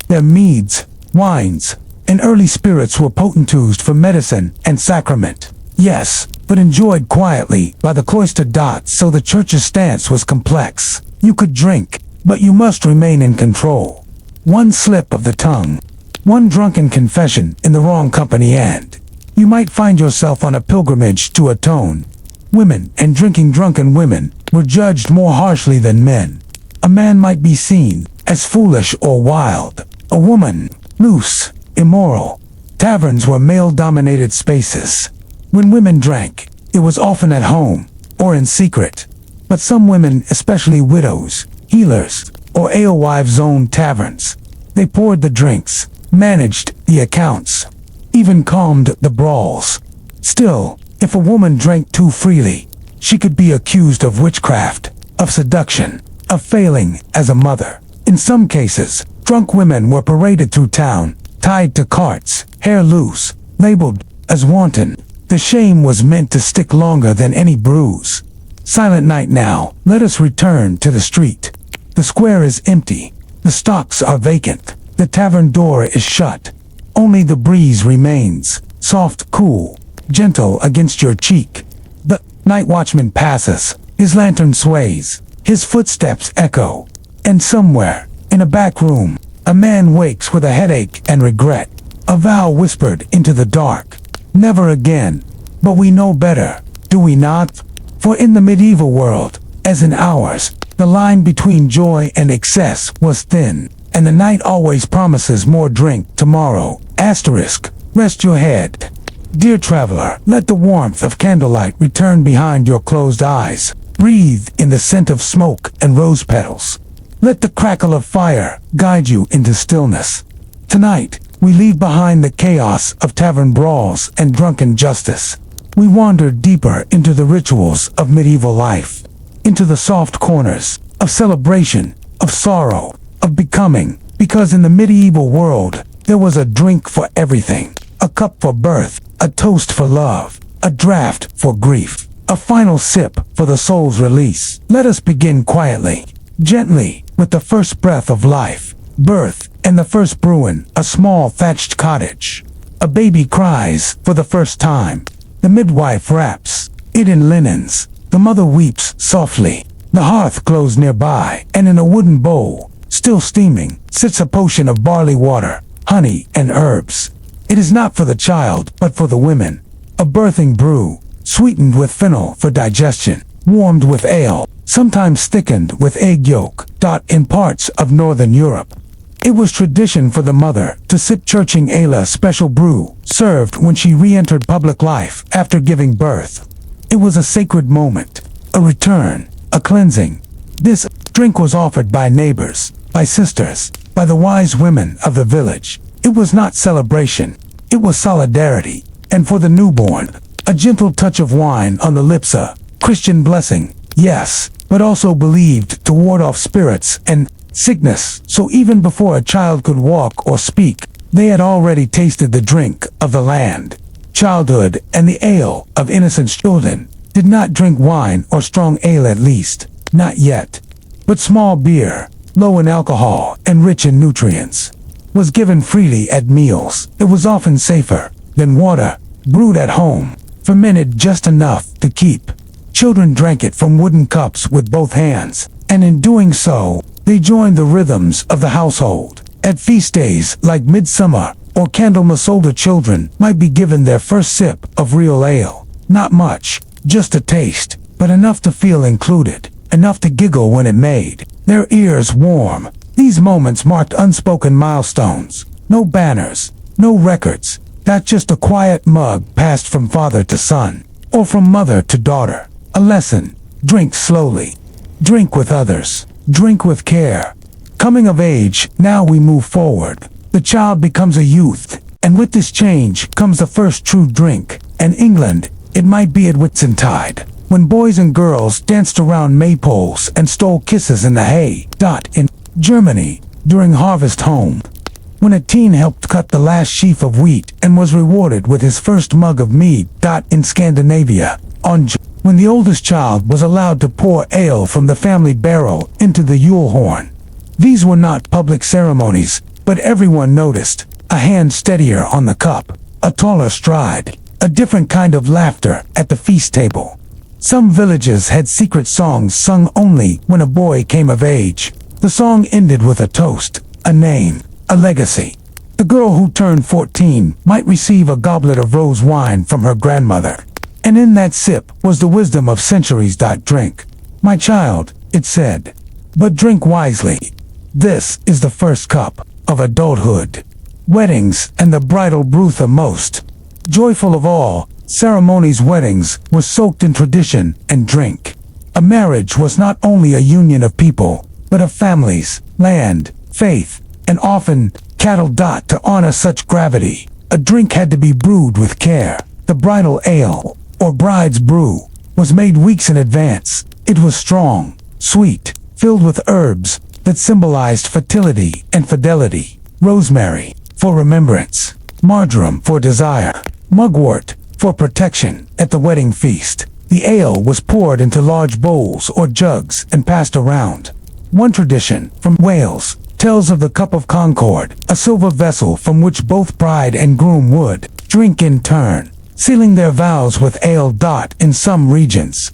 Their meads, wines, and early spirits were potent used for medicine and sacrament. Yes, but enjoyed quietly by the cloister. So the church's stance was complex. You could drink, but you must remain in control. One slip of the tongue, one drunken confession in the wrong company, and you might find yourself on a pilgrimage to atone. Women and drinking drunken women were judged more harshly than men. A man might be seen as foolish or wild, a woman loose, immoral. Taverns were male-dominated spaces. When women drank, it was often at home or in secret. But some women, especially widows, healers, or alewives, owned taverns. They poured the drinks, managed the accounts, even calmed the brawls. Still, if a woman drank too freely, she could be accused of witchcraft, of seduction, of failing as a mother. In some cases, drunk women were paraded through town, tied to carts, hair loose, labeled as wanton. The shame was meant to stick longer than any bruise. Silent night now. Let us return to the street. The square is empty. The stocks are vacant. The tavern door is shut. Only the breeze remains, soft, cool, gentle against your cheek. The night watchman passes, his lantern sways, his footsteps echo, and somewhere, in a back room, a man wakes with a headache and regret, a vow whispered into the dark. Never again. But we know better, do we not? For in the medieval world, as in ours, the line between joy and excess was thin, and the night always promises more drink tomorrow. Asterisk, rest your head. Dear traveler, let the warmth of candlelight return behind your closed eyes. Breathe in the scent of smoke and rose petals. Let the crackle of fire guide you into stillness. Tonight, we leave behind the chaos of tavern brawls and drunken justice. We wander deeper into the rituals of medieval life, into the soft corners of celebration, of sorrow, of becoming, because in the medieval world, there was a drink for everything, a cup for birth, a toast for love, a draught for grief, a final sip for the soul's release. Let us begin quietly, gently, with the first breath of life, birth, and the first bruin, a small thatched cottage. A baby cries for the first time. The midwife wraps it in linens. The mother weeps softly. The hearth glows nearby, and in a wooden bowl, still steaming, sits a potion of barley water, honey, and herbs. It is not for the child, but for the women. A birthing brew, sweetened with fennel for digestion, warmed with ale, sometimes thickened with egg yolk. In parts of northern Europe, it was tradition for the mother to sip churching ale, special brew, served when she re-entered public life after giving birth. It was a sacred moment, a return, a cleansing. This drink was offered by neighbors, by sisters, by the wise women of the village. It was not celebration, it was solidarity, and for the newborn, a gentle touch of wine on the lips, a Christian blessing, yes, but also believed to ward off spirits and sickness. So even before a child could walk or speak, they had already tasted the drink of the land. Childhood and the ale of innocent children did not drink wine or strong ale, at least, not yet. But small beer, low in alcohol and rich in nutrients, was given freely at meals. It was often safer than water, brewed at home, fermented just enough to keep. Children drank it from wooden cups with both hands, and in doing so, they joined the rhythms of the household. At feast days like midsummer or Candlemas, older children might be given their first sip of real ale. Not much, just a taste, but enough to feel included, enough to giggle when it made their ears warm. These moments marked unspoken milestones. No banners, no records, not just a quiet mug passed from father to son, or from mother to daughter. A lesson: drink slowly, drink with others, drink with care. Coming of age, now we move forward. The child becomes a youth, and with this change comes the first true drink. In England, it might be at Whitsuntide, when boys and girls danced around maypoles and stole kisses in the hay. In Germany, during harvest home, when a teen helped cut the last sheaf of wheat and was rewarded with his first mug of mead. In Scandinavia, when the oldest child was allowed to pour ale from the family barrel into the Yule horn. These were not public ceremonies, but everyone noticed. A hand steadier on the cup, a taller stride, a different kind of laughter at the feast table. Some villages had secret songs sung only when a boy came of age. The song ended with a toast, a name, a legacy. The girl who turned 14 might receive a goblet of rose wine from her grandmother. And in that sip was the wisdom of centuries. Drink, my child, it said, but drink wisely. This is the first cup of adulthood. Weddings and the bridal brew the most joyful of all ceremonies. Weddings were soaked in tradition and drink. A marriage was not only a union of people, but of families, land, faith, and often cattle. To honor such gravity, a drink had to be brewed with care. The bridal ale, or bride's brew, was made weeks in advance. It was strong, sweet, filled with herbs that symbolized fertility and fidelity. Rosemary, for remembrance. Marjoram, for desire. Mugwort, for protection. At the wedding feast, the ale was poured into large bowls or jugs and passed around. One tradition, from Wales, tells of the cup of concord, a silver vessel from which both bride and groom would drink in turn, sealing their vows with ale. In some regions,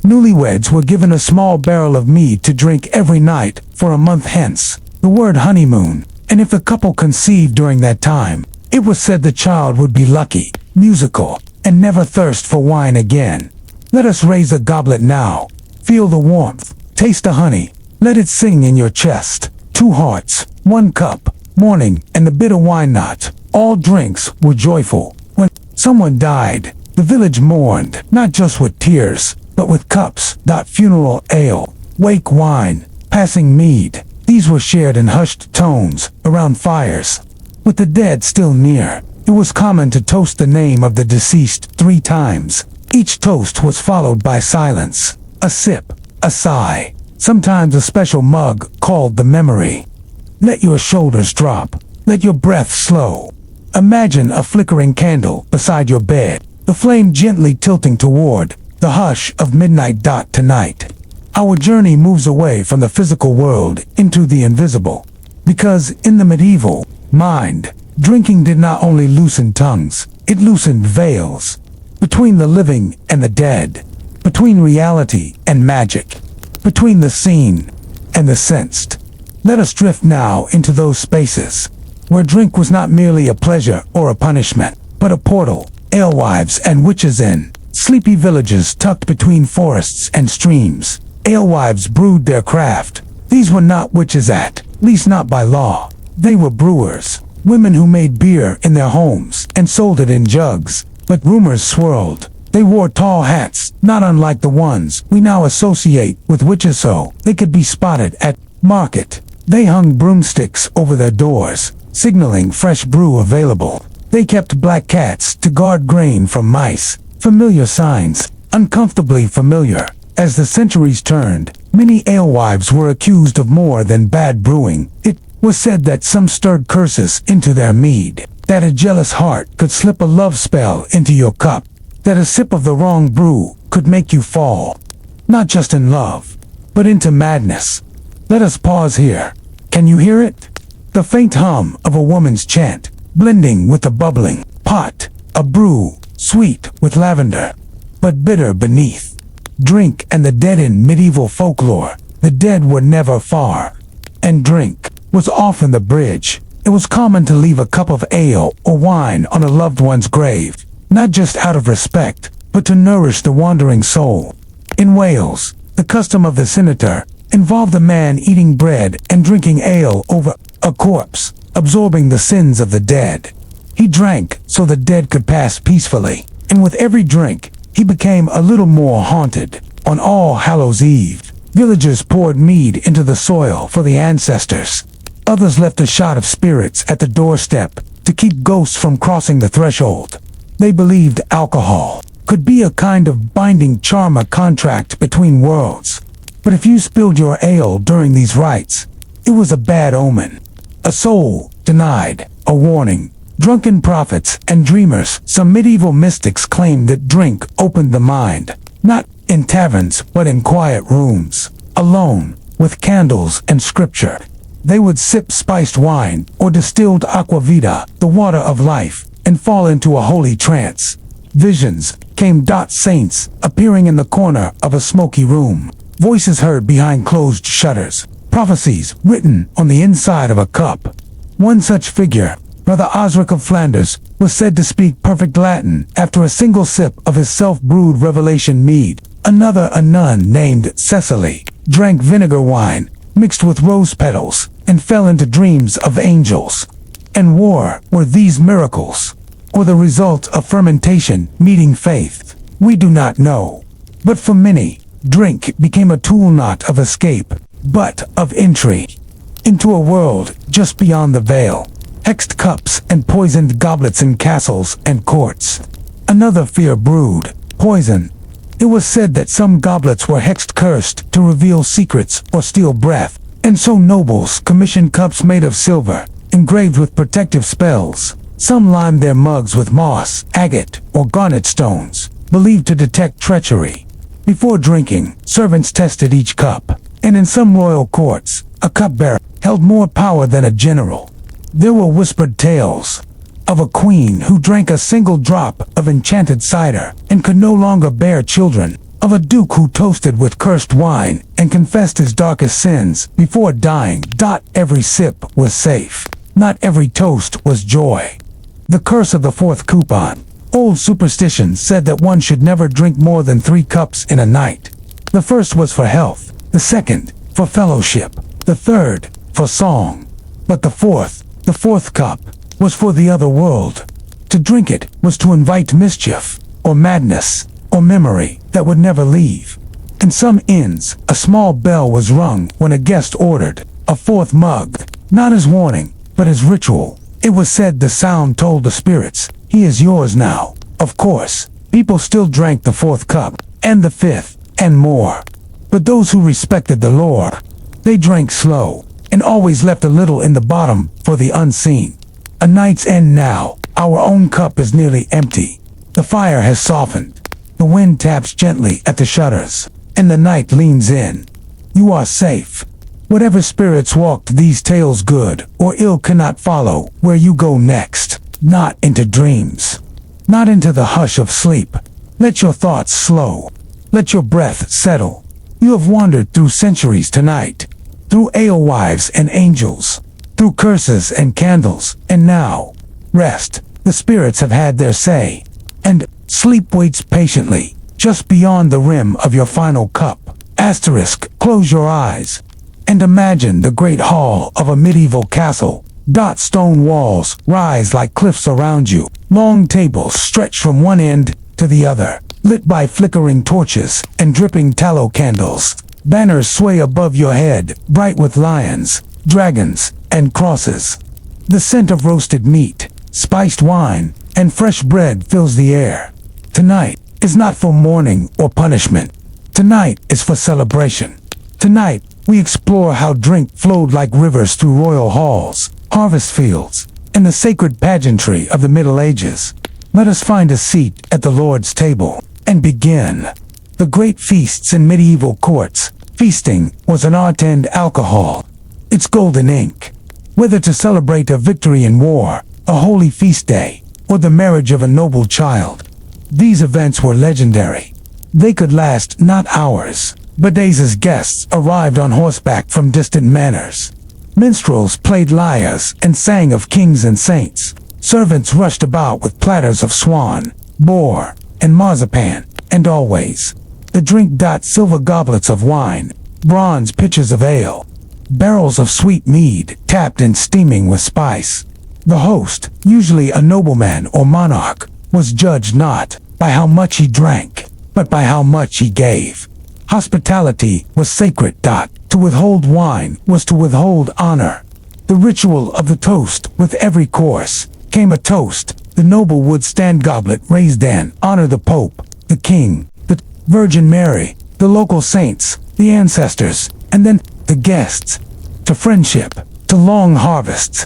Newlyweds were given a small barrel of mead to drink every night for a month hence, the word honeymoon, and if the couple conceived during that time, it was said the child would be lucky, musical, and never thirst for wine again. Let us raise a goblet now. Feel the warmth, taste the honey, let it sing in your chest. 2 hearts, 1 cup, mourning, and the bitter wine knot. All drinks were joyful. When someone died, the village mourned, not just with tears, but with cups. Funeral ale, wake wine, passing mead. These were shared in hushed tones, around fires. With the dead still near, it was common to toast the name of the deceased 3 times. Each toast was followed by silence, a sip, a sigh, sometimes a special mug called the memory. Let your shoulders drop, let your breath slow. Imagine a flickering candle beside your bed, the flame gently tilting toward the hush of midnight. Tonight, our journey moves away from the physical world into the invisible. Because in the medieval mind, drinking did not only loosen tongues, it loosened veils. Between the living and the dead, between reality and magic, between the seen and the sensed. Let us drift now into those spaces, where drink was not merely a pleasure or a punishment, but a portal. Alewives and witches in sleepy villages tucked between forests and streams. Alewives brewed their craft. These were not witches at least not by law. They were brewers, women who made beer in their homes and sold it in jugs. But rumors swirled. They wore tall hats, not unlike the ones we now associate with witches, so they could be spotted at market. They hung broomsticks over their doors, signaling fresh brew available. They kept black cats to guard grain from mice. Familiar signs, uncomfortably familiar. As the centuries turned, many alewives were accused of more than bad brewing. It was said that some stirred curses into their mead, that a jealous heart could slip a love spell into your cup, that a sip of the wrong brew could make you fall, not just in love, but into madness. Let us pause here. Can you hear it? The faint hum of a woman's chant, blending with the bubbling pot, a brew, sweet with lavender, but bitter beneath. Drink and the dead. In medieval folklore, the dead were never far, and drink was often the bridge. It was common to leave a cup of ale or wine on a loved one's grave, not just out of respect, but to nourish the wandering soul. In Wales, the custom of the cimeter involved a man eating bread and drinking ale over a corpse, absorbing the sins of the dead. He drank so the dead could pass peacefully, and with every drink, he became a little more haunted. On All Hallows Eve, villagers poured mead into the soil for the ancestors. Others left a shot of spirits at the doorstep to keep ghosts from crossing the threshold. They believed alcohol could be a kind of binding charm, a contract between worlds. But if you spilled your ale during these rites, it was a bad omen. A soul denied, a warning. Drunken prophets and dreamers. Some medieval mystics claimed that drink opened the mind, not in taverns but in quiet rooms, alone, with candles and scripture. They would sip spiced wine or distilled aqua vita, the water of life, and fall into a holy trance. Visions came. Saints appearing in the corner of a smoky room, voices heard behind closed shutters, prophecies written on the inside of a cup. One such figure, Brother Osric of Flanders, was said to speak perfect Latin after a single sip of his self-brewed revelation mead. Another, a nun named Cecily, drank vinegar wine mixed with rose petals and fell into dreams of angels. And were these miracles, or the result of fermentation meeting faith? We do not know. But for many, drink became a tool not of escape, but of entry into a world just beyond the veil. Hexed cups and poisoned goblets in castles and courts. Another fear brewed, poison. It was said that some goblets were hexed, cursed to reveal secrets or steal breath, and so nobles commissioned cups made of silver, engraved with protective spells. Some lined their mugs with moss, agate, or garnet stones, believed to detect treachery. Before drinking, servants tested each cup, and in some royal courts, a cupbearer held more power than a general. There were whispered tales of a queen who drank a single drop of enchanted cider and could no longer bear children, of a duke who toasted with cursed wine and confessed his darkest sins before dying. Every sip was safe. Not every toast was joy. The curse of the fourth coupon. Old superstition said that one should never drink more than 3 cups in a night. The first was for health, the second for fellowship, the third for song. But the fourth cup was for the other world. To drink it was to invite mischief, or madness, or memory that would never leave. In some inns, a small bell was rung when a guest ordered a 4th mug, not as warning, but as ritual. It was said the sound told the spirits, "He is yours now." Of course, people still drank the 4th cup, and the 5th, and more. But those who respected the lore, they drank slow, and always left a little in the bottom for the unseen. A night's end now, our own cup is nearly empty. The fire has softened. The wind taps gently at the shutters, and the night leans in. You are safe. Whatever spirits walked these tales, good or ill, cannot follow where you go next. Not into dreams. Not into the hush of sleep. Let your thoughts slow. Let your breath settle. You have wandered through centuries tonight. Through alewives and angels. Through curses and candles. And now, rest. The spirits have had their say. And sleep waits patiently, just beyond the rim of your final cup. Close your eyes. And imagine the great hall of a medieval castle. Stone walls rise like cliffs around you. Long tables stretch from one end to the other, lit by flickering torches and dripping tallow candles. Banners sway above your head, bright with lions, dragons, and crosses. The scent of roasted meat, spiced wine, and fresh bread fills the air. Tonight is not for mourning or punishment. Tonight is for celebration. Tonight, we explore how drink flowed like rivers through royal halls, harvest fields, and the sacred pageantry of the Middle Ages. Let us find a seat at the Lord's table and begin. The great feasts in medieval courts. Feasting was an art and alcohol. Its golden ink. Whether to celebrate a victory in war, a holy feast day, or the marriage of a noble child. These events were legendary. They could last not hours, but days as guests arrived on horseback from distant manors. Minstrels played lyres and sang of kings and saints. Servants rushed about with platters of swan, boar, and marzipan, and always the drink. Silver goblets of wine, bronze pitchers of ale, barrels of sweet mead, tapped and steaming with spice. The host, usually a nobleman or monarch, was judged not by how much he drank, but by how much he gave. Hospitality was sacred. To withhold wine was to withhold honor. The ritual of the toast. With every course came a toast. The noble would stand goblet raised and honor the Pope, the King, the Virgin Mary, the local saints, the ancestors, and then the guests. To friendship, to long harvests,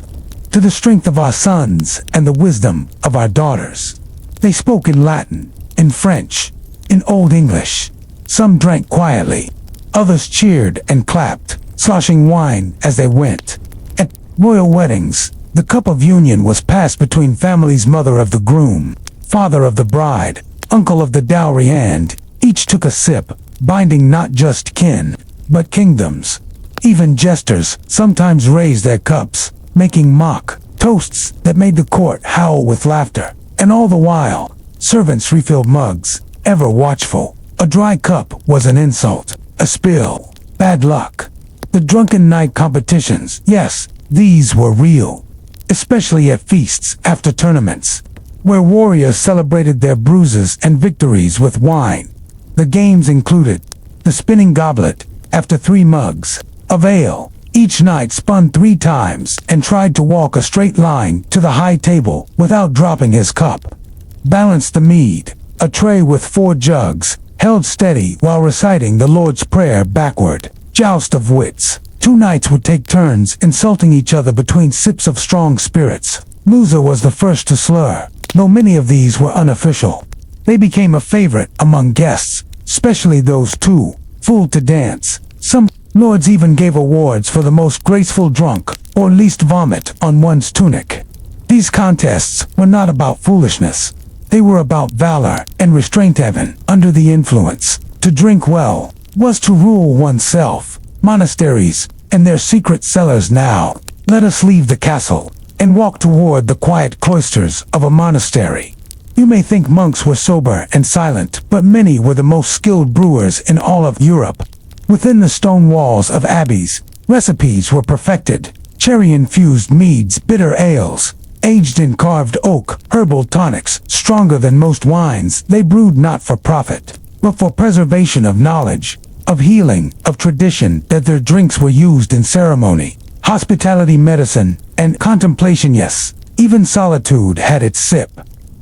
to the strength of our sons and the wisdom of our daughters. They spoke in Latin, in French, in Old English. Some drank quietly. Others cheered and clapped, sloshing wine as they went. At royal weddings, the cup of union was passed between families. Mother of the groom, father of the bride, uncle of the dowry, and each took a sip, binding not just kin, but kingdoms. Even jesters sometimes raised their cups, making mock toasts that made the court howl with laughter. And all the while, servants refilled mugs, ever watchful. A dry cup was an insult, a spill, bad luck. The drunken night competitions, yes, these were real. Especially at feasts after tournaments, where warriors celebrated their bruises and victories with wine. The games included the spinning goblet, after 3 mugs of ale. Each knight spun 3 times and tried to walk a straight line to the high table without dropping his cup. Balance the mead, a tray with 4 jugs, held steady while reciting the Lord's Prayer backward. Joust of wits. 2 knights would take turns insulting each other between sips of strong spirits. Loser was the first to slur, though many of these were unofficial. They became a favorite among guests, especially those too full to dance. Some lords even gave awards for the most graceful drunk, or least vomit on one's tunic. These contests were not about foolishness. They were about valor and restraint. Even under the influence, To drink well was to rule oneself. Monasteries and their secret cellars now. Let us leave the castle and walk toward the quiet cloisters of a monastery. You may think monks were sober and silent, but many were the most skilled brewers in all of Europe. Within the stone walls of abbeys, recipes were perfected. Cherry-infused meads, bitter ales, aged in carved oak, herbal tonics, stronger than most wines. They brewed not for profit, but for preservation of knowledge, of healing, of tradition. That their drinks were used in ceremony, hospitality, medicine, and contemplation. Yes, even solitude had its sip.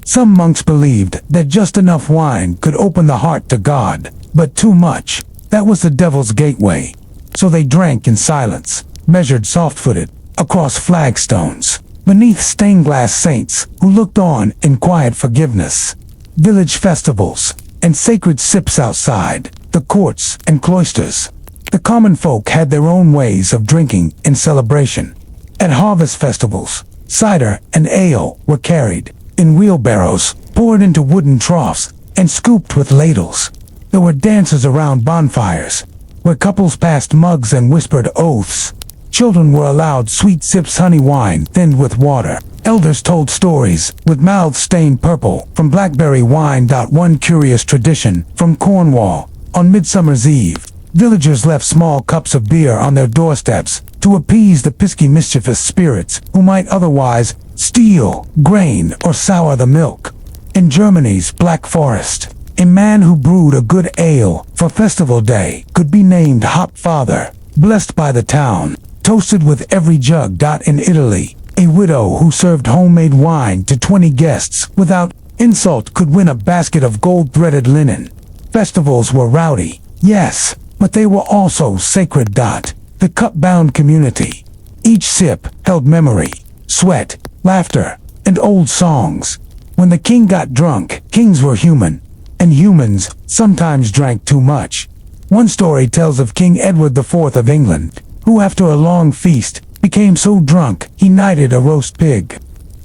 Some monks believed that just enough wine could open the heart to God, but too much, that was the devil's gateway. So they drank in silence, measured soft-footed, across flagstones, beneath stained-glass saints who looked on in quiet forgiveness. Village festivals and sacred sips outside the courts and cloisters. The common folk had their own ways of drinking in celebration. At harvest festivals, cider and ale were carried in wheelbarrows, poured into wooden troughs, and scooped with ladles. There were dances around bonfires, where couples passed mugs and whispered oaths. Children were allowed sweet sips, honey wine thinned with water. Elders told stories, with mouths stained purple, from blackberry wine. One curious tradition, from Cornwall, on Midsummer's Eve, villagers left small cups of beer on their doorsteps to appease the pesky, mischievous spirits who might otherwise steal grain or sour the milk. In Germany's Black Forest, a man who brewed a good ale for festival day could be named Hop Father, blessed by the town, toasted with every jug. In Italy, a widow who served homemade wine to 20 guests without insult could win a basket of gold-threaded linen. Festivals were rowdy, yes, but they were also sacred. The cup-bound community. Each sip held memory, sweat, laughter, and old songs. When the king got drunk, kings were human, and humans sometimes drank too much. One story tells of King Edward IV of England, who after a long feast became so drunk he knighted a roast pig.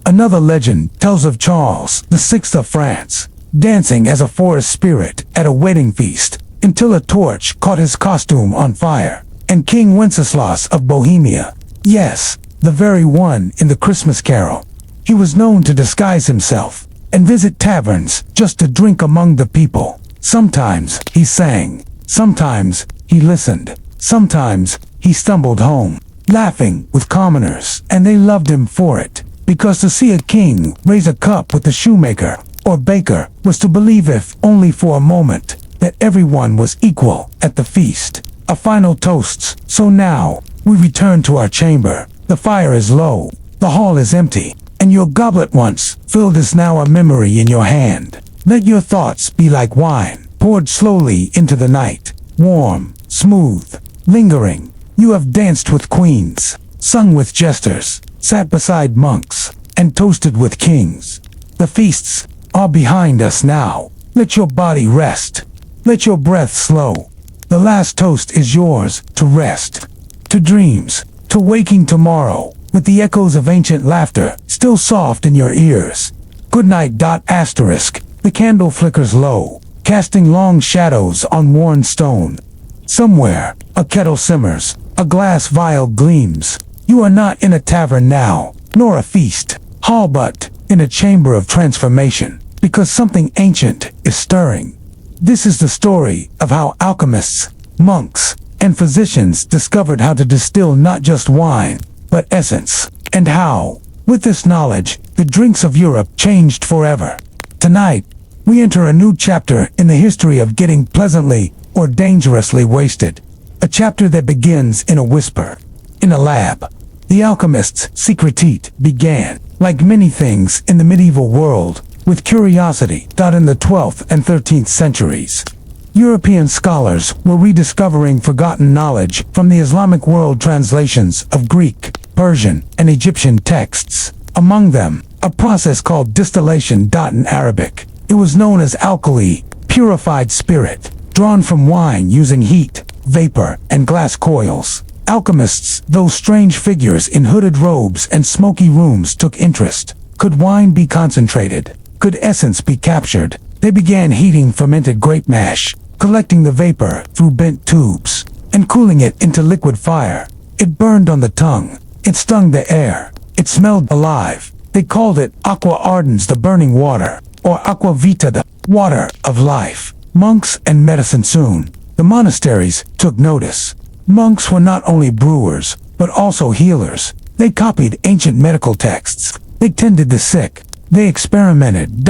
Another legend tells of Charles VI of France, dancing as a forest spirit at a wedding feast, until a torch caught his costume on fire. And King Wenceslas of Bohemia, yes, the very one in the Christmas Carol, he was known to disguise himself and visit taverns just to drink among the people. Sometimes he sang, sometimes he listened, sometimes he stumbled home, laughing with commoners, and they loved him for it, because to see a king raise a cup with the shoemaker or baker was to believe, if only for a moment, that everyone was equal at the feast. A final toasts. So now, we return to our chamber. The fire is low, the hall is empty, and your goblet once filled is now a memory in your hand. Let your thoughts be like wine, poured slowly into the night, warm, smooth, lingering. You have danced with queens, sung with jesters, sat beside monks, and toasted with kings. The feasts are behind us now. Let your body rest. Let your breath slow. The last toast is yours to rest, to dreams, to waking tomorrow, with the echoes of ancient laughter still soft in your ears. Good night. Asterisk. The candle flickers low, casting long shadows on worn stone. Somewhere, a kettle simmers, a glass vial gleams. You are not in a tavern now, nor a feast hall, but in a chamber of transformation, because something ancient is stirring. This is the story of how alchemists, monks, and physicians discovered how to distill not just wine, but essence, and how, with this knowledge, the drinks of Europe changed forever. Tonight, we enter a new chapter in the history of getting pleasantly or dangerously wasted. A chapter that begins in a whisper. In a lab, the alchemist's secret began, like many things in the medieval world, with curiosity. In the 12th and 13th centuries, European scholars were rediscovering forgotten knowledge from the Islamic world, translations of Greek, Persian, and Egyptian texts. Among them, a process called distillation. In Arabic, it was known as alkali, purified spirit, drawn from wine using heat, vapor, and glass coils. Alchemists, those strange figures in hooded robes and smoky rooms, took interest. Could wine be concentrated? Could essence be captured? They began heating fermented grape mash, collecting the vapor through bent tubes and cooling it into liquid fire. It burned on the tongue. It stung the air. It smelled alive. They called it aqua ardens, the burning water, or aqua vita, the water of life. Monks and medicine. Soon, the monasteries took notice. Monks were not only brewers, but also healers. They copied ancient medical texts. They tended the sick. They experimented.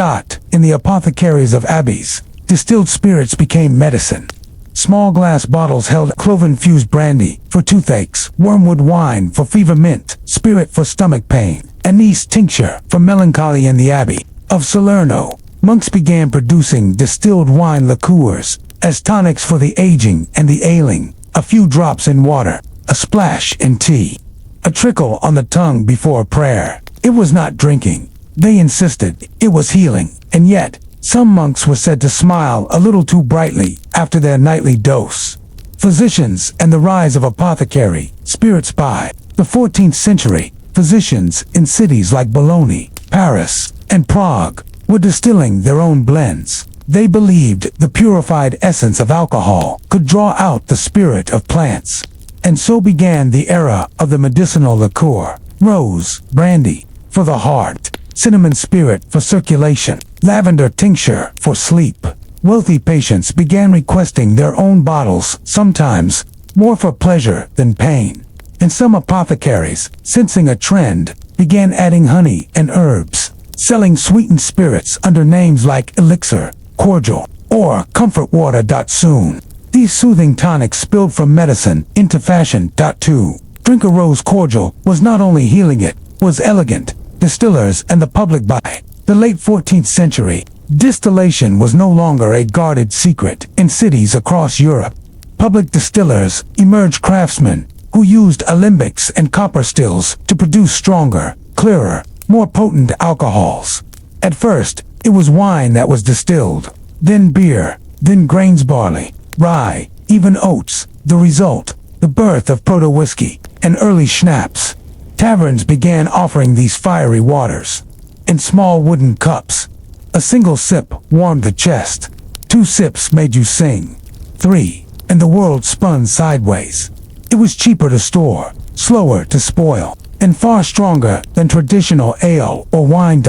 In the apothecaries of abbeys, distilled spirits became medicine. Small glass bottles held cloven-fused brandy for toothaches, wormwood wine for fever, mint spirit for stomach pain, anise tincture for melancholy. In the abbey of Salerno, monks began producing distilled wine liqueurs as tonics for the aging and the ailing. A few drops in water, a splash in tea, a trickle on the tongue before prayer. It was not drinking. They insisted it was healing, and yet some monks were said to smile a little too brightly after their nightly dose. Physicians and the rise of apothecary spirits. By the 14th century, physicians in cities like Bologna, Paris, and Prague were distilling their own blends. They believed the purified essence of alcohol could draw out the spirit of plants. And so began the era of the medicinal liqueur. Rose, brandy, for the heart. Cinnamon spirit for circulation. Lavender tincture for sleep. Wealthy patients began requesting their own bottles, sometimes more for pleasure than pain. And some apothecaries, sensing a trend, began adding honey and herbs, selling sweetened spirits under names like elixir, cordial, or comfort water. Soon, these soothing tonics spilled from medicine into fashion. Drink a rose cordial was not only healing, it was elegant. Distillers and the public. By the late 14th century, distillation was no longer a guarded secret. In cities across Europe, public distillers emerged, craftsmen who used alembics and copper stills to produce stronger, clearer, more potent alcohols. At first, it was wine that was distilled, then beer, then grains, barley, rye, even oats. The result, the birth of proto-whiskey and early schnapps. Taverns began offering these fiery waters in small wooden cups. A single sip warmed the chest. 2 sips made you sing. 3, and the world spun sideways. It was cheaper to store, slower to spoil, and far stronger than traditional ale or wine.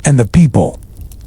And the people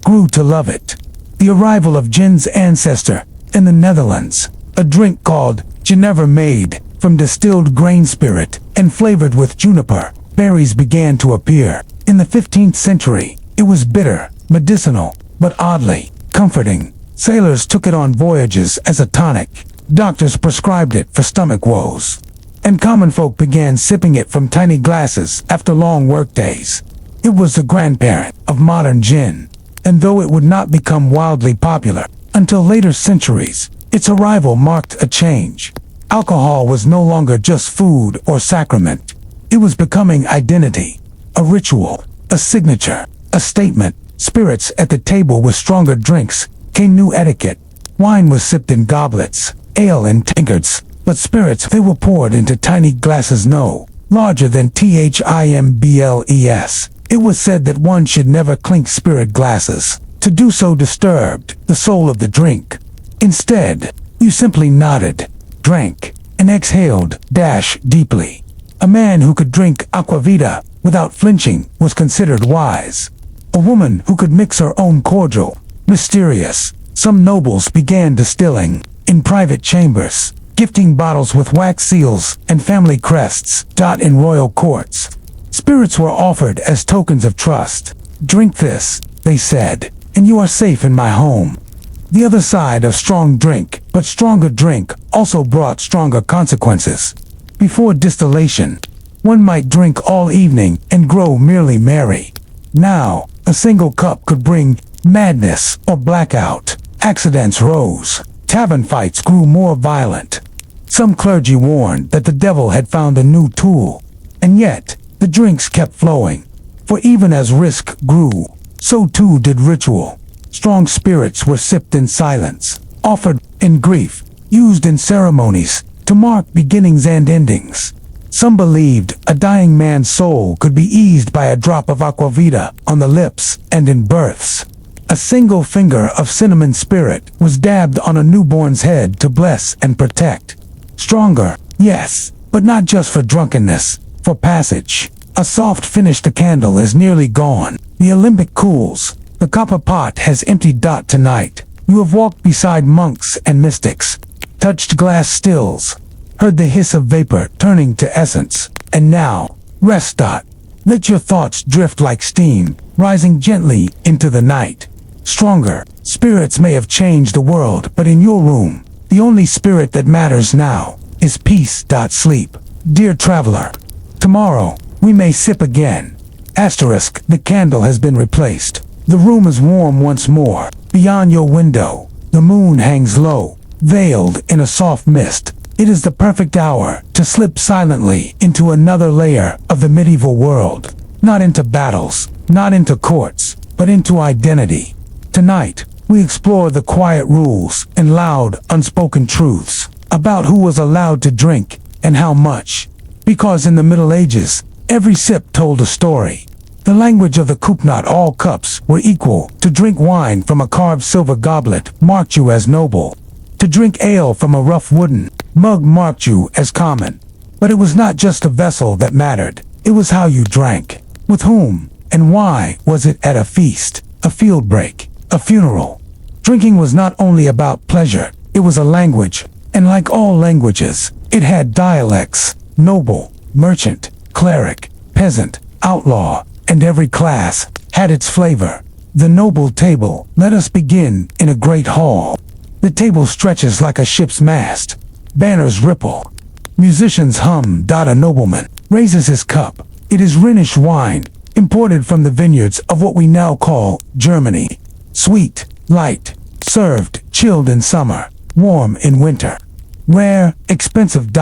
grew to love it. The arrival of gin's ancestor in the Netherlands, a drink called Genever made from distilled grain spirit and flavored with juniper berries, began to appear. In the 15th century, it was bitter, medicinal, but oddly comforting. Sailors took it on voyages as a tonic. Doctors prescribed it for stomach woes. And common folk began sipping it from tiny glasses after long workdays. It was the grandparent of modern gin. And though it would not become wildly popular until later centuries, its arrival marked a change. Alcohol was no longer just food or sacrament. It was becoming identity, a ritual, a signature, a statement. Spirits at the table with stronger drinks came new etiquette. Wine was sipped in goblets, ale in tankards, but spirits, they were poured into tiny glasses no larger than timbles. It was said that one should never clink spirit glasses. To do so disturbed the soul of the drink. Instead, you simply nodded, drank, and exhaled deeply. A man who could drink aquavita without flinching was considered wise. A woman who could mix her own cordial, mysterious. Some nobles began distilling in private chambers, gifting bottles with wax seals and family crests. In royal courts, spirits were offered as tokens of trust. Drink this, they said, and you are safe in my home. The other side of strong drink, but stronger drink, also brought stronger consequences. Before distillation, one might drink all evening and grow merely merry. Now, a single cup could bring madness or blackout. Accidents rose. Tavern fights grew more violent. Some clergy warned that the devil had found a new tool. And yet, the drinks kept flowing. For even as risk grew, so too did ritual. Strong spirits were sipped in silence, offered in grief, used in ceremonies to mark beginnings and endings. Some believed a dying man's soul could be eased by a drop of aquavita on the lips and in births. A single finger of cinnamon spirit was dabbed on a newborn's head to bless and protect. Stronger, yes, but not just for drunkenness, for passage. A soft finish the candle is nearly gone. The Olympic cools. The copper pot has emptied. Tonight, you have walked beside monks and mystics, touched glass stills, heard the hiss of vapor turning to essence, and now, rest. Let your thoughts drift like steam, rising gently into the night. Stronger, spirits may have changed the world, but in your room, the only spirit that matters now is peace. Sleep. Dear traveler, tomorrow, we may sip again. Asterisk, the candle has been replaced. The room is warm once more. Beyond your window, the moon hangs low, veiled in a soft mist. It is the perfect hour to slip silently into another layer of the medieval world. Not into battles, not into courts, but into identity. Tonight, we explore the quiet rules and loud, unspoken truths about who was allowed to drink and how much. Because in the Middle Ages, every sip told a story. The language of the coop. Not all cups were equal. To drink wine from a carved silver goblet marked you as noble. To drink ale from a rough wooden mug marked you as common. But it was not just the vessel that mattered. It was how you drank. With whom and why. Was it at a feast, a field break, a funeral? Drinking was not only about pleasure, it was a language. And like all languages, it had dialects: noble, merchant, cleric, peasant, outlaw, and every class had its flavor. The noble table. Let us begin in a great hall. The table stretches like a ship's mast. Banners ripple. Musicians hum. A nobleman raises his cup. It is Rhenish wine, imported from the vineyards of what we now call Germany. Sweet, light, served, chilled in summer, warm in winter. Rare, expensive.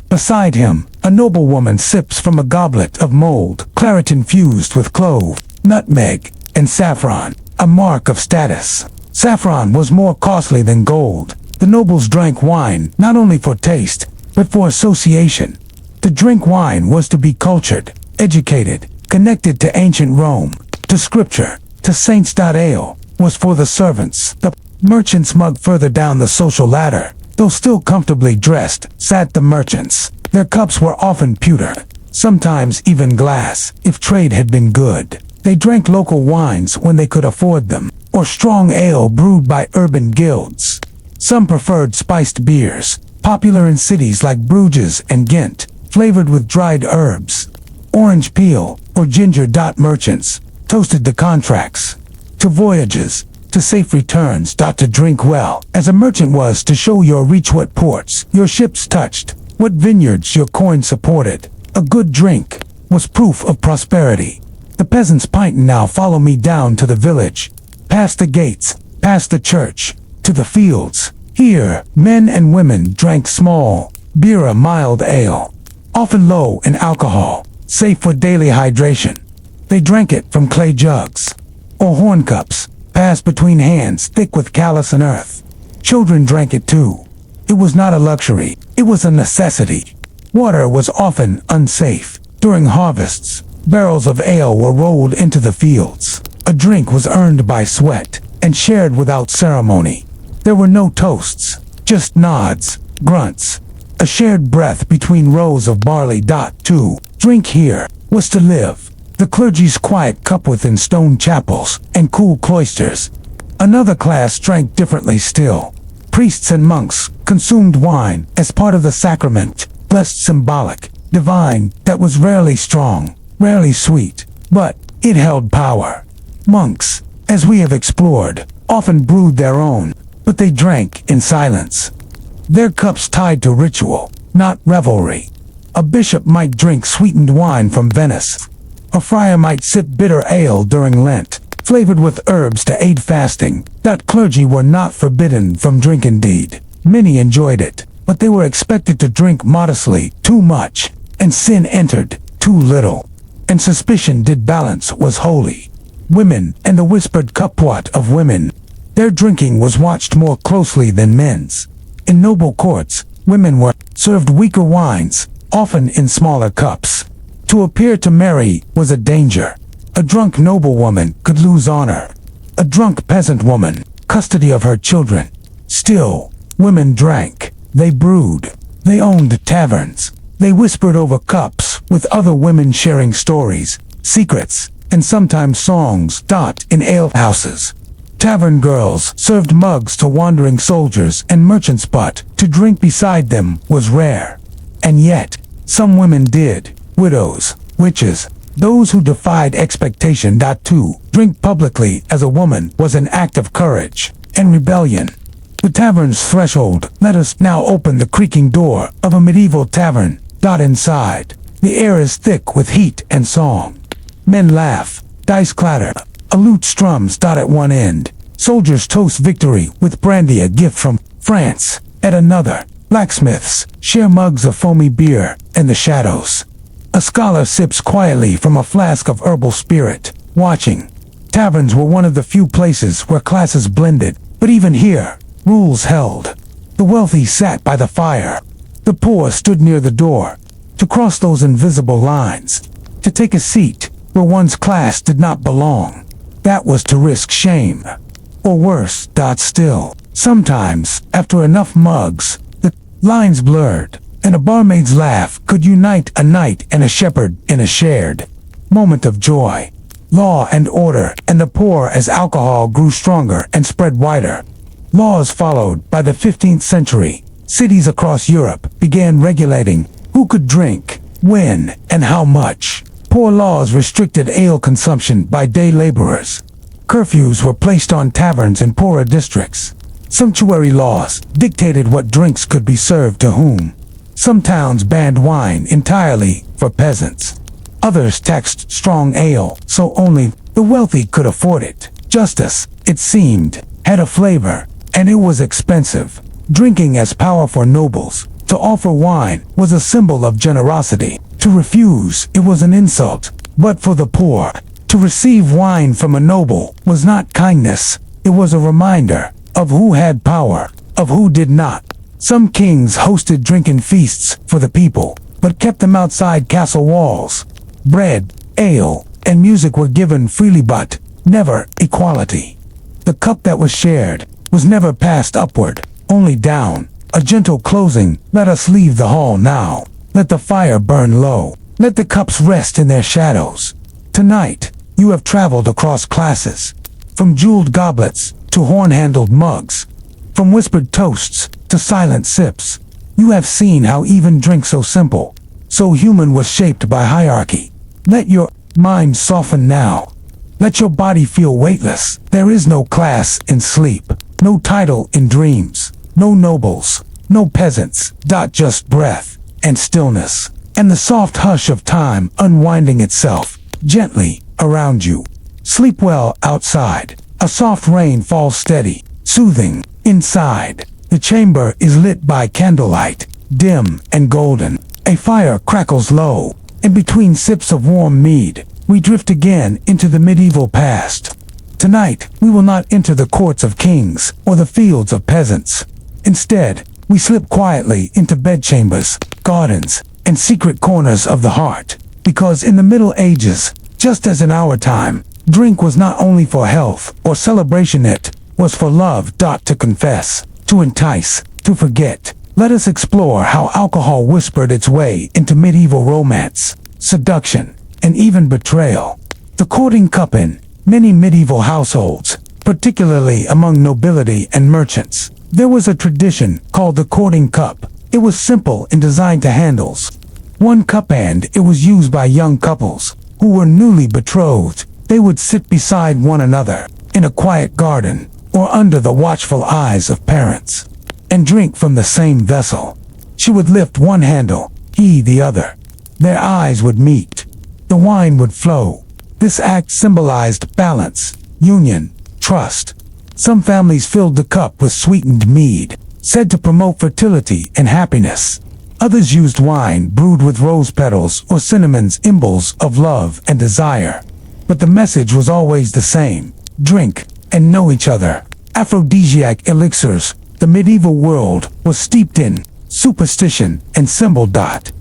Beside him, a noblewoman sips from a goblet of mold, claret infused with clove, nutmeg, and saffron, a mark of status. Saffron was more costly than gold. The nobles drank wine not only for taste, but for association. To drink wine was to be cultured, educated, connected to ancient Rome, to scripture, to saints. Ale was for the servants. The merchant's mug. Further down the social ladder, though still comfortably dressed, sat the merchants. Their cups were often pewter, sometimes even glass, if trade had been good. They drank local wines when they could afford them, or strong ale brewed by urban guilds. Some preferred spiced beers, popular in cities like Bruges and Ghent, flavored with dried herbs, orange peel, or ginger. Merchants toasted the contracts, to voyages, to safe returns. To drink well, as a merchant was to show your reach, what ports your ships touched, what vineyards your coin supported. A good drink was proof of prosperity. The peasant's pint. Now follow me down to the village, past the gates, past the church, to the fields. Here, men and women drank small, beer, a mild ale, often low in alcohol, safe for daily hydration. They drank it from clay jugs, or horn cups, passed between hands thick with callus and earth. Children drank it too. It was not a luxury, it was a necessity. Water was often unsafe. During harvests, barrels of ale were rolled into the fields. A drink was earned by sweat and shared without ceremony. There were no toasts, just nods, grunts, a shared breath between rows of barley. To drink here was to live. The clergy's quiet cup within stone chapels and cool cloisters. Another class drank differently still. Priests and monks consumed wine as part of the sacrament, blessed, symbolic, divine, that was rarely strong, rarely sweet, but it held power. Monks, as we have explored, often brewed their own, but they drank in silence. Their cups tied to ritual, not revelry. A bishop might drink sweetened wine from Venice. A friar might sip bitter ale during Lent, flavored with herbs to aid fasting. Clergy were not forbidden from drink indeed. Many enjoyed it, but they were expected to drink modestly. Too much, and sin entered. Too little, and suspicion did. Balance was holy. Women and the whispered cupwat of women. Their drinking was watched more closely than men's. In noble courts, women were served weaker wines, often in smaller cups. To appear to marry was a danger. A drunk noblewoman could lose honor. a drunk peasant woman, custody of her children. Still, women drank, they brewed, they owned taverns, they whispered over cups, with other women sharing stories, secrets, and sometimes songs. In alehouses, tavern girls served mugs to wandering soldiers and merchants, but to drink beside them was rare. And yet, some women did. Widows, witches, those who defied expectation. To drink publicly as a woman was an act of courage and rebellion. The tavern's threshold. Let us now open the creaking door of a medieval tavern. Inside, the air is thick with heat and song. Men laugh, dice clatter, a lute strums. At one end, soldiers toast victory with brandy, a gift from France. At another, blacksmiths share mugs of foamy beer. In the shadows, a scholar sips quietly from a flask of herbal spirit, watching. Taverns were one of the few places where classes blended, but even here, rules held. The wealthy sat by the fire. The poor stood near the door, to cross those invisible lines, to take a seat where one's class did not belong. That was to risk shame. Or worse. Still, sometimes, after enough mugs, the lines blurred, and a barmaid's laugh could unite a knight and a shepherd in a shared moment of joy. Law and order, and the poor as alcohol grew stronger and spread wider. Laws followed by the 15th century. Cities across Europe began regulating who could drink, when, and how much. Poor laws restricted ale consumption by day laborers. Curfews were placed on taverns in poorer districts. Sumptuary laws dictated what drinks could be served to whom. Some towns banned wine entirely for peasants. Others taxed strong ale, so only the wealthy could afford it. Justice, it seemed, had a flavor, and it was expensive. Drinking as power for nobles. To offer wine was a symbol of generosity. To refuse, it was an insult. But for the poor, to receive wine from a noble was not kindness. It was a reminder of who had power, of who did not. Some kings hosted drinking feasts for the people, but kept them outside castle walls. Bread, ale, and music were given freely, but never equality. The cup that was shared was never passed upward, only down. A gentle closing. Let us leave the hall now. Let the fire burn low. Let the cups rest in their shadows. Tonight, you have traveled across classes, from jeweled goblets to horn-handled mugs, from whispered toasts to silent sips. You have seen how even drink so simple, so human was shaped by hierarchy. Let your mind soften now. Let your body feel weightless. There is no class in sleep, no title in dreams. No nobles, no peasants. Just breath and stillness, and the soft hush of time unwinding itself gently around you. Sleep well outside. A soft rain falls steady, soothing. Inside, the chamber is lit by candlelight, dim and golden. A fire crackles low, and between sips of warm mead, we drift again into the medieval past. Tonight, we will not enter the courts of kings or the fields of peasants. Instead, we slip quietly into bedchambers, gardens, and secret corners of the heart. Because in the Middle Ages, just as in our time, drink was not only for health or celebration, it was for love. To confess, to entice, to forget. Let us explore how alcohol whispered its way into medieval romance, seduction, and even betrayal. The courting cup in many medieval households, particularly among nobility and merchants. There was a tradition called the courting cup. It was simple and designed to handles. One cup, and it was used by young couples who were newly betrothed. They would sit beside one another in a quiet garden or under the watchful eyes of parents and drink from the same vessel. She would lift one handle, he the other. Their eyes would meet. The wine would flow. This act symbolized balance, union, trust. Some families filled the cup with sweetened mead, said to promote fertility and happiness. Others used wine brewed with rose petals or cinnamons, symbols of love and desire. But the message was always the same: drink and know each other. Aphrodisiac elixirs. The medieval world was steeped in superstition and symbol.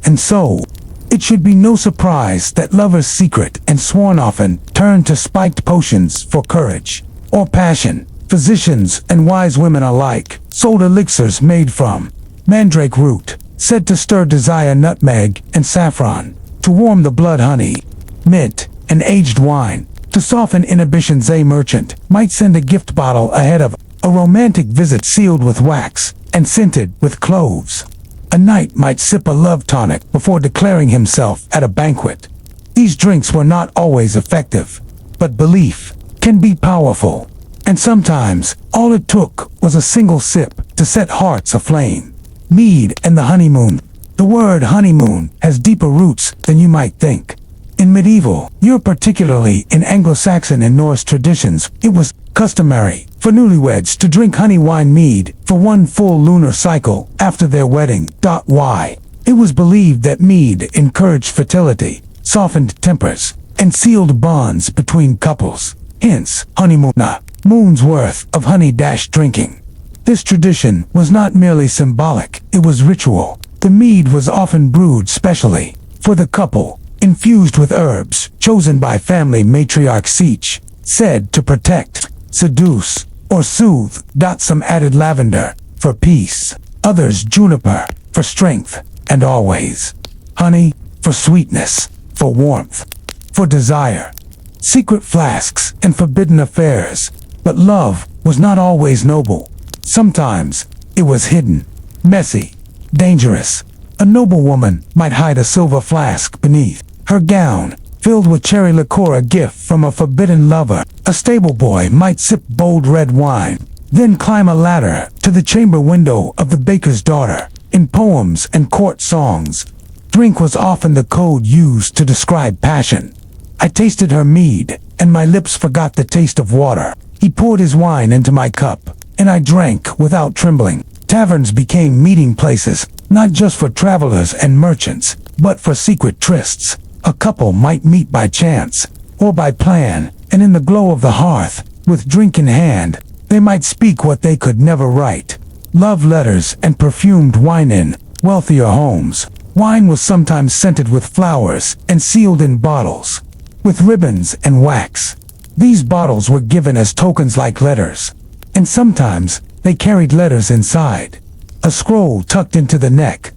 And so, it should be no surprise that lovers' secret and sworn often turned to spiked potions for courage, or passion. Physicians and wise women alike sold elixirs made from mandrake root, said to stir desire, nutmeg and saffron, to warm the blood, honey, mint, and aged wine, to soften inhibitions. A merchant might send a gift bottle ahead of a romantic visit, sealed with wax and scented with cloves. A knight might sip a love tonic before declaring himself at a banquet. These drinks were not always effective, but belief can be powerful, and sometimes all it took was a single sip to set hearts aflame. Mead and the honeymoon. The word honeymoon has deeper roots than you might think. In medieval Europe, particularly in Anglo-Saxon and Norse traditions, it was customary for newlyweds to drink honey wine mead for one full lunar cycle after their wedding. Why? It was believed that mead encouraged fertility, softened tempers, and sealed bonds between couples. Hence, honeymoon, a moon's worth of honey-drinking. This tradition was not merely symbolic, it was ritual. The mead was often brewed specially for the couple, infused with herbs chosen by family matriarchs, each said to protect, seduce, or soothe. Some added lavender for peace, others juniper for strength, and always honey for sweetness, for warmth, for desire. Secret flasks and forbidden affairs. But love was not always noble. Sometimes it was hidden, messy, dangerous. A noblewoman might hide a silver flask beneath her gown, filled with cherry liqueur, a gift from a forbidden lover. A stable boy might sip bold red wine, then climb a ladder to the chamber window of the baker's daughter. In poems and court songs, drink was often the code used to describe passion. I tasted her mead, and my lips forgot the taste of water. He poured his wine into my cup, and I drank without trembling. Taverns became meeting places, not just for travelers and merchants, but for secret trysts. A couple might meet by chance, or by plan, and in the glow of the hearth, with drink in hand, they might speak what they could never write. Love letters and perfumed wine. In wealthier homes, wine was sometimes scented with flowers and sealed in bottles with ribbons and wax. These bottles were given as tokens, like letters, and sometimes they carried letters inside. A scroll tucked into the neck,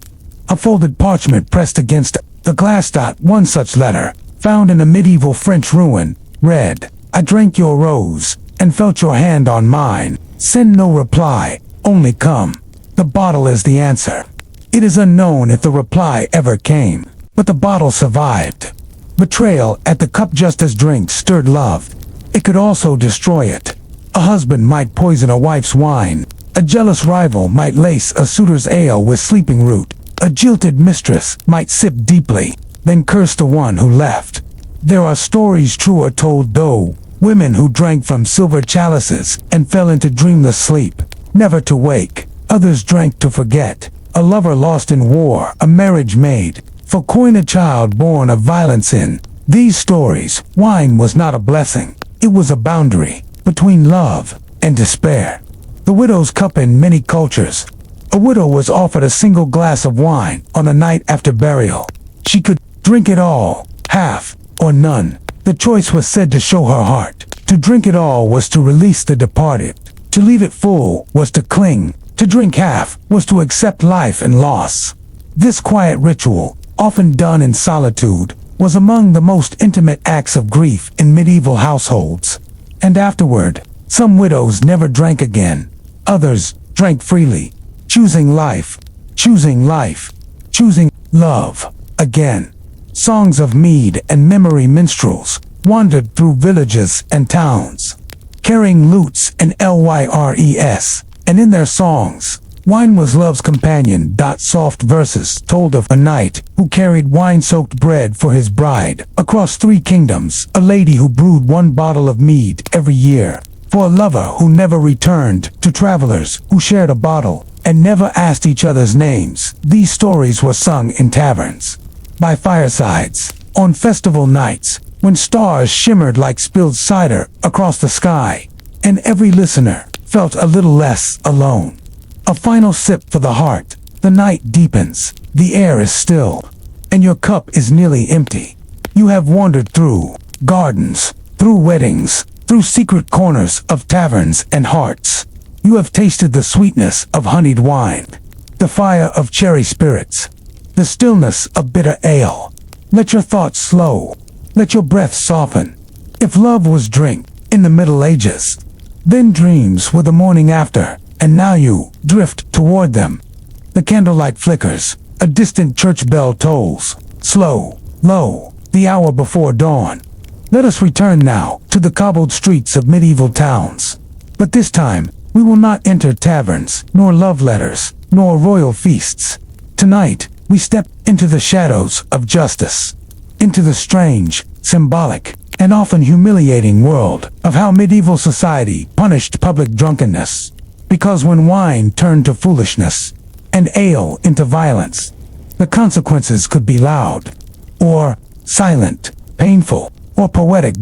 a folded parchment pressed against the glass. One such letter, found in a medieval French ruin, read, "I drank your rose and felt your hand on mine. Send no reply, only come." The bottle is the answer. It is unknown if the reply ever came, but the bottle survived. Betrayal at the cup. Just as drink stirred love, it could also destroy it. A husband might poison a wife's wine. A jealous rival might lace a suitor's ale with sleeping root. A jilted mistress might sip deeply, then curse the one who left. There are stories truer told, though, women who drank from silver chalices and fell into dreamless sleep, never to wake. Others drank to forget. A lover lost in war, a marriage made for coin, a child born of violence. In these stories, wine was not a blessing, it was a boundary between love and despair. The widow's cup. In many cultures, a widow was offered a single glass of wine on the night after burial. She could drink it all, half, or none. The choice was said to show her heart. To drink it all was to release the departed. To leave it full was to cling. To drink half was to accept life and loss. This quiet ritual, often done in solitude, was among the most intimate acts of grief in medieval households. And afterward, some widows never drank again. Others drank freely, choosing life, choosing love again. Songs of mead and memory minstrels wandered through villages and towns, carrying lutes and lyres, and in their songs, wine was love's companion. Soft verses told of a knight who carried wine-soaked bread for his bride across 3 kingdoms, a lady who brewed 1 bottle of mead every year for a lover who never returned, to travelers who shared a bottle and never asked each other's names. These stories were sung in taverns, by firesides, on festival nights, when stars shimmered like spilled cider across the sky, and every listener felt a little less alone. A final sip for the heart. The night deepens, the air is still, and your cup is nearly empty. You have wandered through gardens, through weddings, through secret corners of taverns and hearts. You have tasted the sweetness of honeyed wine, the fire of cherry spirits, the stillness of bitter ale. Let your thoughts slow, let your breath soften. If love was drink in the Middle Ages, then dreams were the morning after, and now you drift toward them. The candlelight flickers, a distant church bell tolls, slow, low, the hour before dawn. Let us return now to the cobbled streets of medieval towns. But this time, we will not enter taverns, nor love letters, nor royal feasts. Tonight, we step into the shadows of justice, into the strange, symbolic, and often humiliating world of how medieval society punished public drunkenness. Because when wine turned to foolishness, and ale into violence, the consequences could be loud, or silent, painful, or poetic.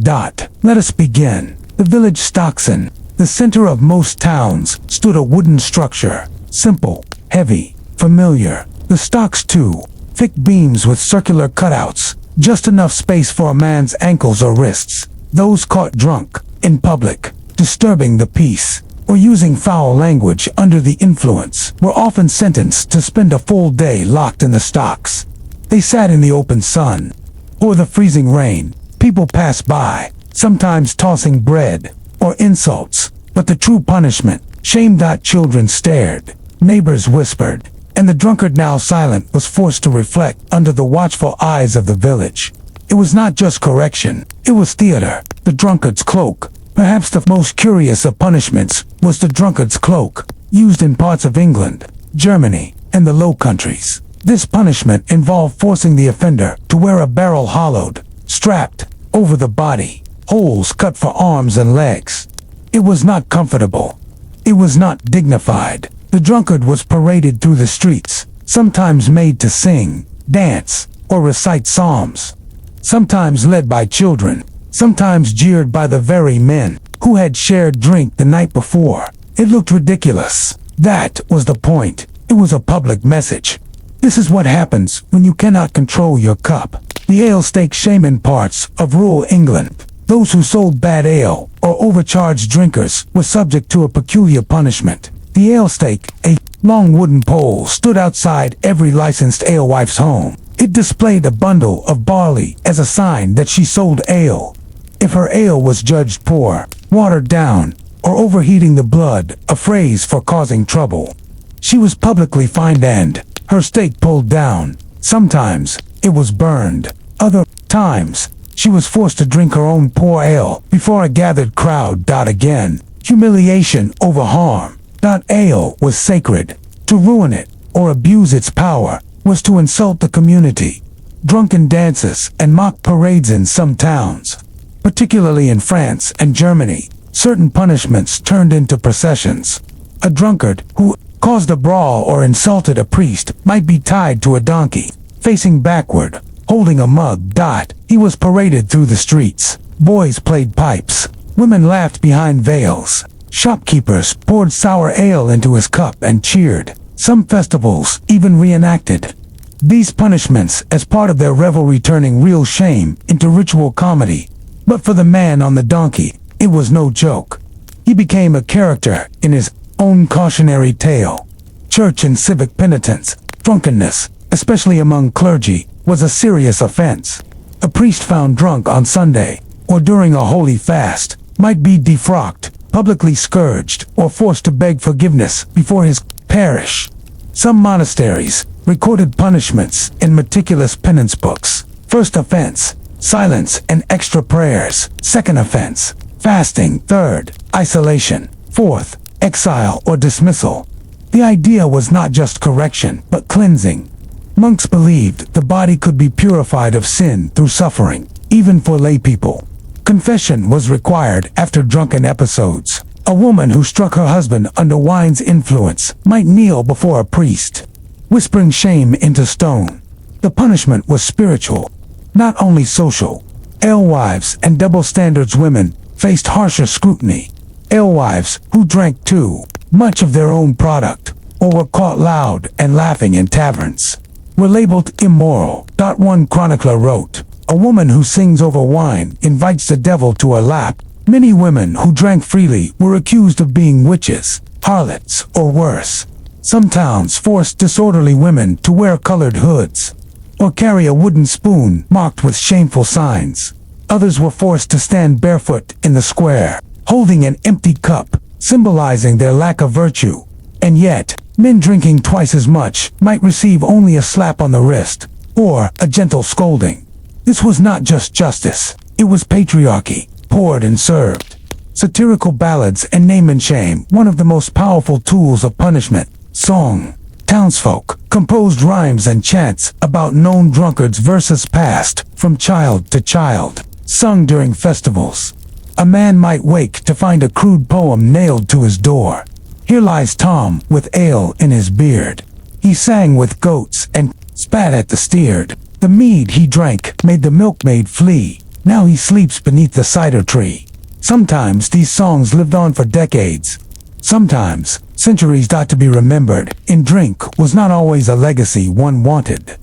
Let us begin. The village Stockton, the center of most towns, stood a wooden structure, simple, heavy, familiar. The stocks too, thick beams with circular cutouts, just enough space for a man's ankles or wrists. Those caught drunk, in public, disturbing the peace, or using foul language under the influence, were often sentenced to spend a full day locked in the stocks. They sat in the open sun, or the freezing rain. People passed by, sometimes tossing bread, or insults, but the true punishment, shame. Children stared, neighbors whispered, and the drunkard, now silent, was forced to reflect under the watchful eyes of the village. It was not just correction, it was theater. The drunkard's cloak. Perhaps the most curious of punishments was the drunkard's cloak, used in parts of England, Germany, and the Low Countries. This punishment involved forcing the offender to wear a barrel hollowed, strapped over the body, holes cut for arms and legs. It was not comfortable. It was not dignified. The drunkard was paraded through the streets, sometimes made to sing, dance, or recite psalms. Sometimes led by children, sometimes jeered by the very men who had shared drink the night before. It looked ridiculous. That was the point. It was a public message. This is what happens when you cannot control your cup. The ale stake shaman parts of rural England. Those who sold bad ale or overcharged drinkers were subject to a peculiar punishment. The ale stake, a long wooden pole, stood outside every licensed alewife's home. It displayed a bundle of barley as a sign that she sold ale. If her ale was judged poor, watered down, or overheating the blood, a phrase for causing trouble, she was publicly fined and her stake pulled down. Sometimes it was burned. Other times she was forced to drink her own poor ale before a gathered crowd. Again, humiliation over harm. Ale was sacred. To ruin it or abuse its power was to insult the community. Drunken dances and mock parades in some towns, particularly in France and Germany, certain punishments turned into processions. A drunkard who caused a brawl or insulted a priest might be tied to a donkey, facing backward, holding a mug. He was paraded through the streets. Boys played pipes. Women laughed behind veils. Shopkeepers poured sour ale into his cup and cheered. Some festivals even reenacted these punishments as part of their revelry, turning real shame into ritual comedy. But for the man on the donkey, it was no joke. He became a character in his own cautionary tale. Church and civic penitence. Drunkenness, especially among clergy, was a serious offense. A priest found drunk on Sunday, or during a holy fast, might be defrocked, publicly scourged, or forced to beg forgiveness before his parish. Some monasteries recorded punishments in meticulous penance books. First offense, silence and extra prayers. Second offense, fasting. Third, isolation. Fourth, exile or dismissal. The idea was not just correction, but cleansing. Monks believed the body could be purified of sin through suffering, even for lay people. Confession was required after drunken episodes. A woman who struck her husband under wine's influence might kneel before a priest, whispering shame into stone. The punishment was spiritual, not only social. Alewives and double standards women faced harsher scrutiny. Alewives who drank too much of their own product, or were caught loud and laughing in taverns, were labeled immoral. One chronicler wrote, "A woman who sings over wine invites the devil to her lap." Many women who drank freely were accused of being witches, harlots, or worse. Some towns forced disorderly women to wear colored hoods or carry a wooden spoon marked with shameful signs. Others were forced to stand barefoot in the square, holding an empty cup, symbolizing their lack of virtue. And yet, men drinking twice as much might receive only a slap on the wrist or a gentle scolding. This was not just justice, it was patriarchy, poured and served. Satirical ballads and name and shame, one of the most powerful tools of punishment. Song. Townsfolk composed rhymes and chants about known drunkards verses passed from child to child, sung during festivals. A man might wake to find a crude poem nailed to his door. Here lies Tom with ale in his beard. He sang with goats and spat at the steered. The mead he drank made the milkmaid flee. Now he sleeps beneath the cider tree. Sometimes these songs lived on for decades. Sometimes centuries to be remembered. In drink was not always a legacy one wanted.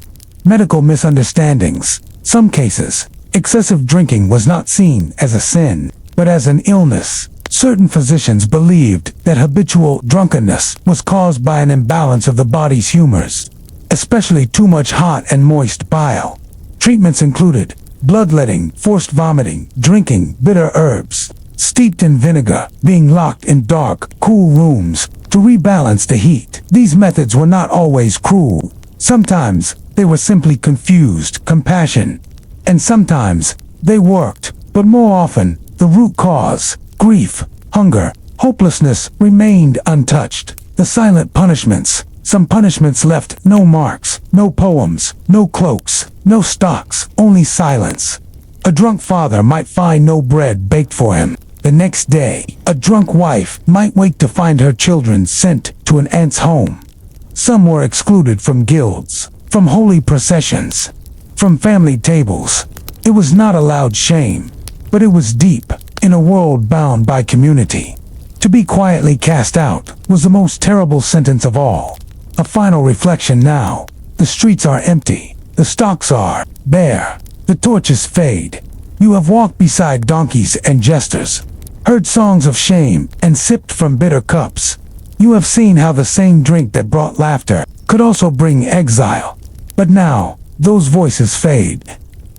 Medical misunderstandings. Some cases, excessive drinking was not seen as a sin, but as an illness. Certain physicians believed that habitual drunkenness was caused by an imbalance of the body's humors, especially too much hot and moist bile. Treatments included bloodletting, forced vomiting, drinking bitter herbs, steeped in vinegar, being locked in dark, cool rooms to rebalance the heat. These methods were not always cruel. Sometimes they were simply confused compassion, and sometimes they worked, but more often the root cause, grief, hunger, hopelessness, remained untouched. The silent punishments. Some punishments left no marks, no poems, no cloaks, no stocks, only silence. A drunk father might find no bread baked for him. The next day, a drunk wife might wake to find her children sent to an aunt's home. Some were excluded from guilds, from holy processions, from family tables. It was not a loud shame, but it was deep, in a world bound by community. To be quietly cast out was the most terrible sentence of all. A final reflection now. The streets are empty. The stocks are bare. The torches fade. You have walked beside donkeys and jesters, heard songs of shame, and sipped from bitter cups. You have seen how the same drink that brought laughter could also bring exile. But now, those voices fade.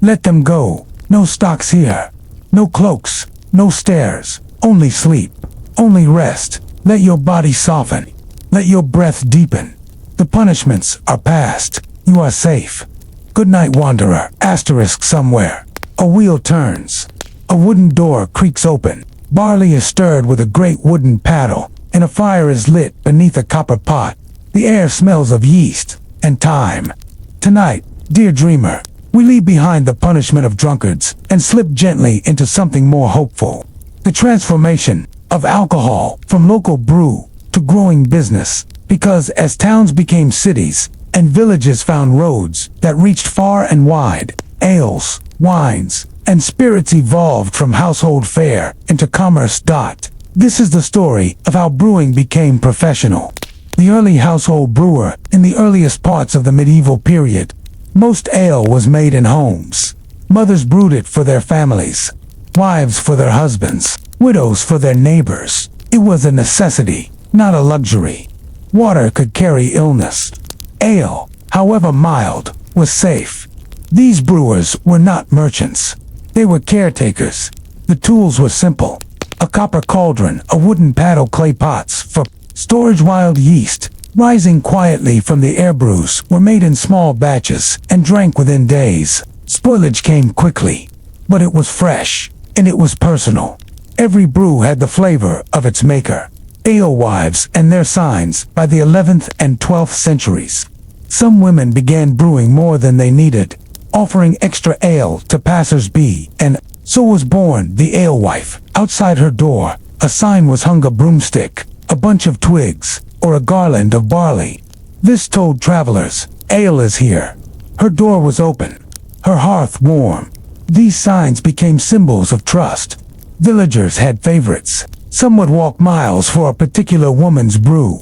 Let them go. No stocks here. No cloaks. No stairs. Only sleep. Only rest. Let your body soften. Let your breath deepen. The punishments are past. You are safe. Good night, wanderer. Asterisk somewhere. A wheel turns. A wooden door creaks open. Barley is stirred with a great wooden paddle, and a fire is lit beneath a copper pot. The air smells of yeast and time. Tonight, dear dreamer, we leave behind the punishment of drunkards and slip gently into something more hopeful. The transformation of alcohol from local brew to growing business. Because as towns became cities and villages found roads that reached far and wide, ales, wines, and spirits evolved from household fare into commerce. This is the story of how brewing became professional. The early household brewer in the earliest parts of the medieval period. Most ale was made in homes. Mothers brewed it for their families, wives for their husbands, widows for their neighbors. It was a necessity, not a luxury. Water could carry illness. Ale, however mild, was safe. These brewers were not merchants. They were caretakers. The tools were simple. A copper cauldron, a wooden paddle, clay pots for storage. Wild yeast, rising quietly from the air brews, were made in small batches and drank within days. Spoilage came quickly, but it was fresh, and it was personal. Every brew had the flavor of its maker. Alewives and their signs by the 11th and 12th centuries. Some women began brewing more than they needed, offering extra ale to passers-by, and so was born the alewife. Outside her door, a sign was hung, a broomstick, a bunch of twigs, or a garland of barley. This told travelers, ale is here. Her door was open, her hearth warm. These signs became symbols of trust. Villagers had favorites. Some would walk miles for a particular woman's brew.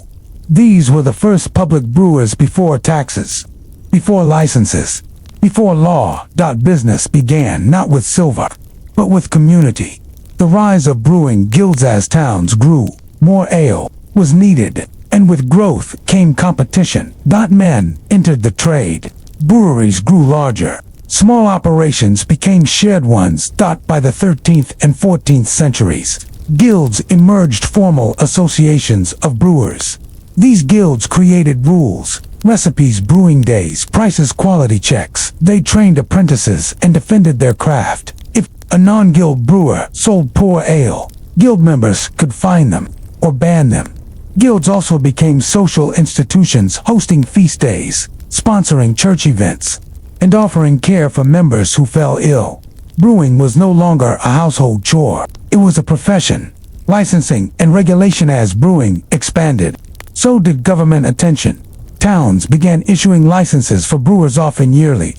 These were the first public brewers before taxes, before licenses, before law. Business began not with silver, but with community. the rise of brewing guilds as towns grew. More ale was needed, and with growth came competition. Men entered the trade. Breweries grew larger. Small operations became shared ones. By the 13th and 14th centuries, guilds emerged, formal associations of brewers. These guilds created rules, recipes, brewing days, prices, quality checks. They trained apprentices and defended their craft. If a non-guild brewer sold poor ale, guild members could fine them or ban them. Guilds also became social institutions, hosting feast days, sponsoring church events, and offering care for members who fell ill. Brewing was no longer a household chore. It was a profession. Licensing and regulation. As brewing expanded, so did government attention. Towns began issuing licenses for brewers, often yearly.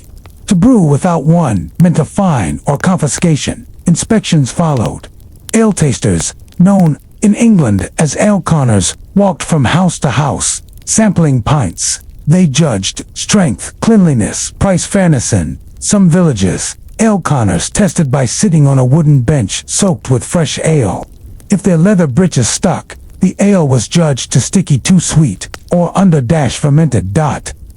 To brew without one meant a fine or confiscation. Inspections followed. Ale tasters, known in England as ale conners, walked from house to house, sampling pints. They judged strength, cleanliness, price, fairness. In some villages, ale conners tested by sitting on a wooden bench soaked with fresh ale. If their leather breeches stuck, the ale was judged too sticky, too sweet, or under-fermented.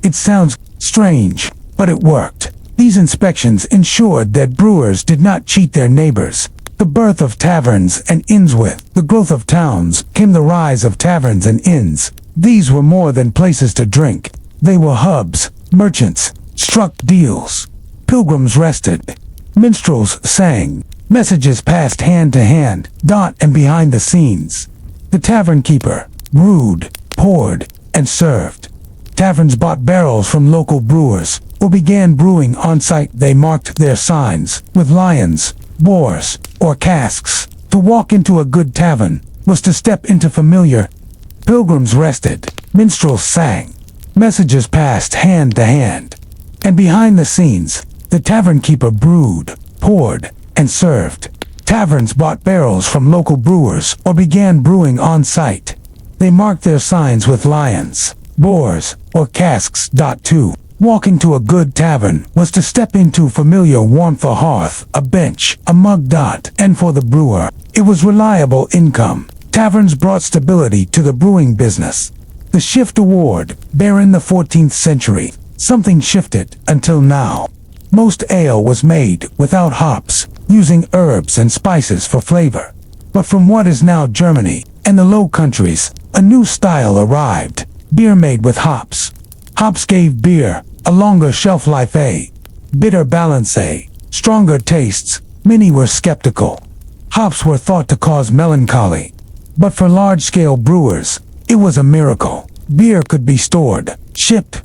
It sounds strange, but it worked. These inspections ensured that brewers did not cheat their neighbors. The birth of taverns and inns. With the growth of towns came the rise of taverns and inns. These were more than places to drink. They were hubs. Merchants struck deals. Pilgrims rested. Minstrels sang. Messages passed hand to hand. And behind the scenes, the tavern keeper brewed, poured, and served. Taverns bought barrels from local brewers or began brewing on site. They marked their signs with lions, boars, or casks. To walk into a good tavern was to step into familiar. Pilgrims rested. Minstrels sang. Messages passed hand to hand. And behind the scenes, the tavern keeper brewed, poured, and served. Taverns bought barrels from local brewers or began brewing on site. They marked their signs with lions, boars, or casks. To walk into a good tavern was to step into familiar warmth, a hearth, a bench, a mug. And for the brewer, it was reliable income. Taverns brought stability to the brewing business. The Shift Award, bare in the 14th century. Something shifted until now. Most ale was made without hops, using herbs and spices for flavor. But from what is now Germany and the Low Countries, a new style arrived. Beer made with hops. Hops gave beer a longer shelf life, a bitter balance, a stronger tastes. Many were skeptical. Hops were thought to cause melancholy. But for large-scale brewers, it was a miracle. Beer could be stored, shipped,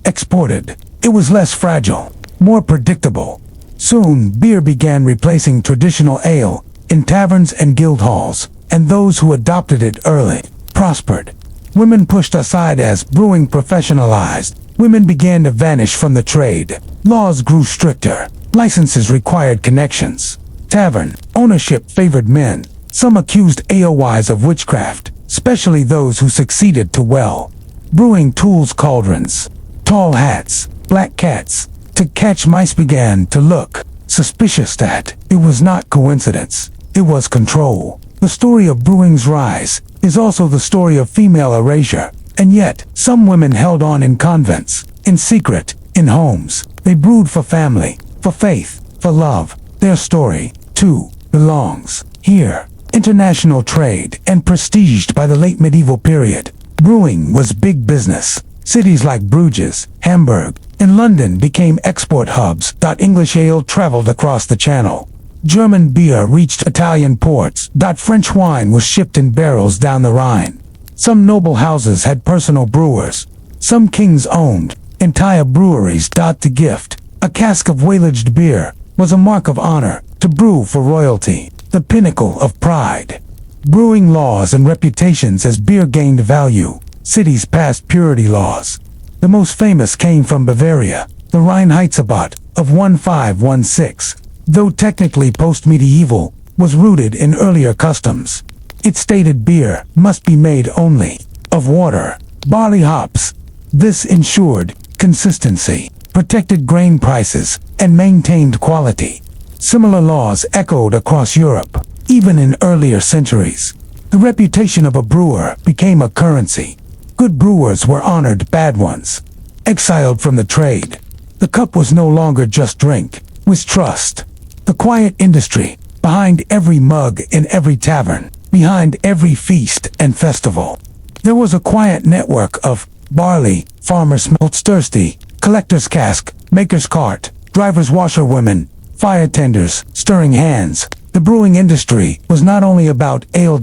exported. It was less fragile, more predictable. Soon, beer began replacing traditional ale in taverns and guild halls, and those who adopted it early prospered. Women pushed aside as brewing professionalized. Women began to vanish from the trade. Laws grew stricter. Licenses required connections. Tavern ownership favored men. Some accused alewives of witchcraft, especially those who succeeded too well. Brewing tools, cauldrons, tall hats, black cats to catch mice began to look suspicious. That it was not coincidence. It was control. The story of brewing's rise is also the story of female erasure. And yet, some women held on in convents, in secret, in homes. They brewed for family, for faith, for love. Their story, too, belongs here. International trade and prestiged by the late medieval period. Brewing was big business. Cities like Bruges, Hamburg, and London became export hubs. English ale traveled across the Channel. German beer reached Italian ports. French wine was shipped in barrels down the Rhine. Some noble houses had personal brewers. Some kings owned entire breweries. To gift a cask of whale-aged beer was a mark of honor. To brew for royalty, the pinnacle of pride. Brewing laws and reputations. As beer gained value, cities passed purity laws. The most famous came from Bavaria, the Reinheitsgebot of 1516. Though technically post-medieval, was rooted in earlier customs. It stated beer must be made only of water, barley, hops. This ensured consistency, protected grain prices, and maintained quality. Similar laws echoed across Europe, even in earlier centuries. The reputation of a brewer became a currency. Good brewers were honored, bad ones exiled from the trade. The cup was no longer just drink, it was trust. The quiet industry, behind every mug in every tavern, behind every feast and festival. There was a quiet network of barley, farmers' malts thirsty, collector's cask, maker's cart, driver's washerwomen, fire tenders, stirring hands. The brewing industry was not only about ale.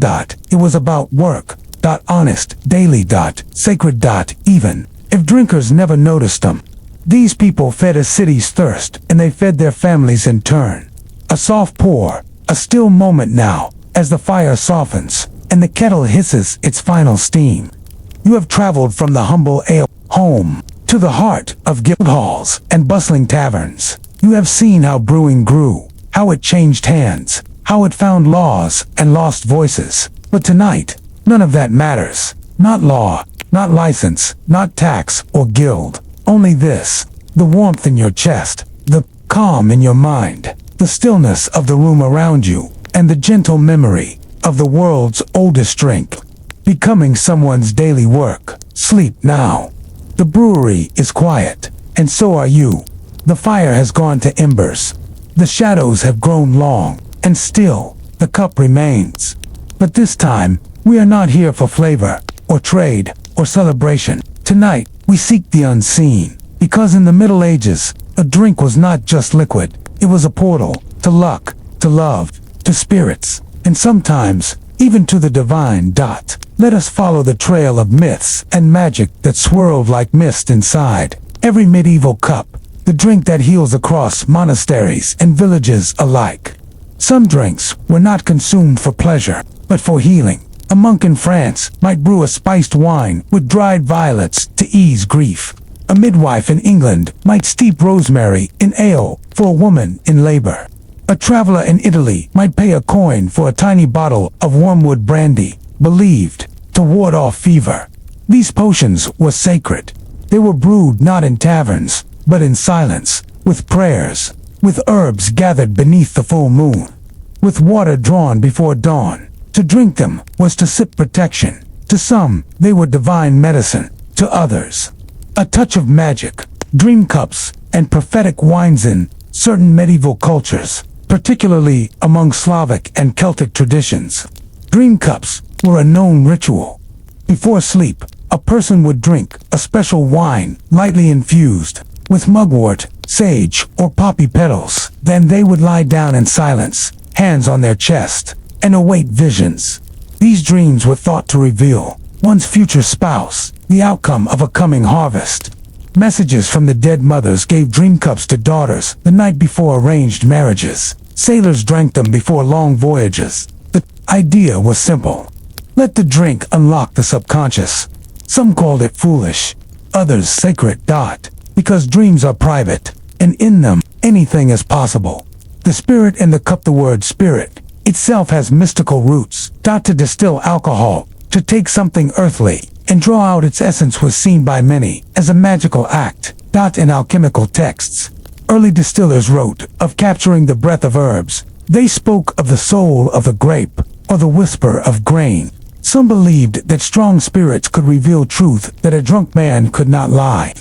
It was about work. Honest, daily. Sacred. Even if drinkers never noticed them. These people fed a city's thirst, and they fed their families in turn. A soft pour, a still moment now, as the fire softens, and the kettle hisses its final steam. You have traveled from the humble ale home to the heart of guild halls and bustling taverns. You have seen how brewing grew, how it changed hands, how it found laws and lost voices. But tonight, none of that matters. Not law, not license, not tax or guild. Only this, the warmth in your chest, the calm in your mind, the stillness of the room around you, and the gentle memory of the world's oldest drink, becoming someone's daily work. Sleep now. The brewery is quiet, and so are you. The fire has gone to embers. The shadows have grown long, and still, the cup remains. But this time, we are not here for flavor, or trade, or celebration. Tonight, we seek the unseen, because in the Middle Ages, a drink was not just liquid, it was a portal to luck, to love, to spirits, and sometimes, even to the divine. Let us follow the trail of myths and magic that swirled like mist inside every medieval cup, the drink that heals across monasteries and villages alike. Some drinks were not consumed for pleasure, but for healing. A monk in France might brew a spiced wine with dried violets to ease grief. A midwife in England might steep rosemary in ale for a woman in labor. A traveler in Italy might pay a coin for a tiny bottle of wormwood brandy, believed to ward off fever. These potions were sacred. They were brewed not in taverns, but in silence, with prayers, with herbs gathered beneath the full moon, with water drawn before dawn. To drink them was to sip protection. To some, they were divine medicine. To others, a touch of magic. Dream cups and prophetic wines in certain medieval cultures, particularly among Slavic and Celtic traditions. Dream cups were a known ritual. Before sleep, a person would drink a special wine, lightly infused, with mugwort, sage, or poppy petals. Then they would lie down in silence, hands on their chest, and await visions. These dreams were thought to reveal one's future spouse, the outcome of a coming harvest. Messages from the dead mothers gave dream cups to daughters the night before arranged marriages. Sailors drank them before long voyages. The idea was simple. Let the drink unlock the subconscious. Some called it foolish, others sacred. Because dreams are private, and in them, anything is possible. The spirit in the cup, the word spirit, itself has mystical roots. To distill alcohol, to take something earthly, and draw out its essence was seen by many as a magical act. In alchemical texts, early distillers wrote of capturing the breath of herbs. They spoke of the soul of the grape, or the whisper of grain. Some believed that strong spirits could reveal truth that a drunk man could not lie.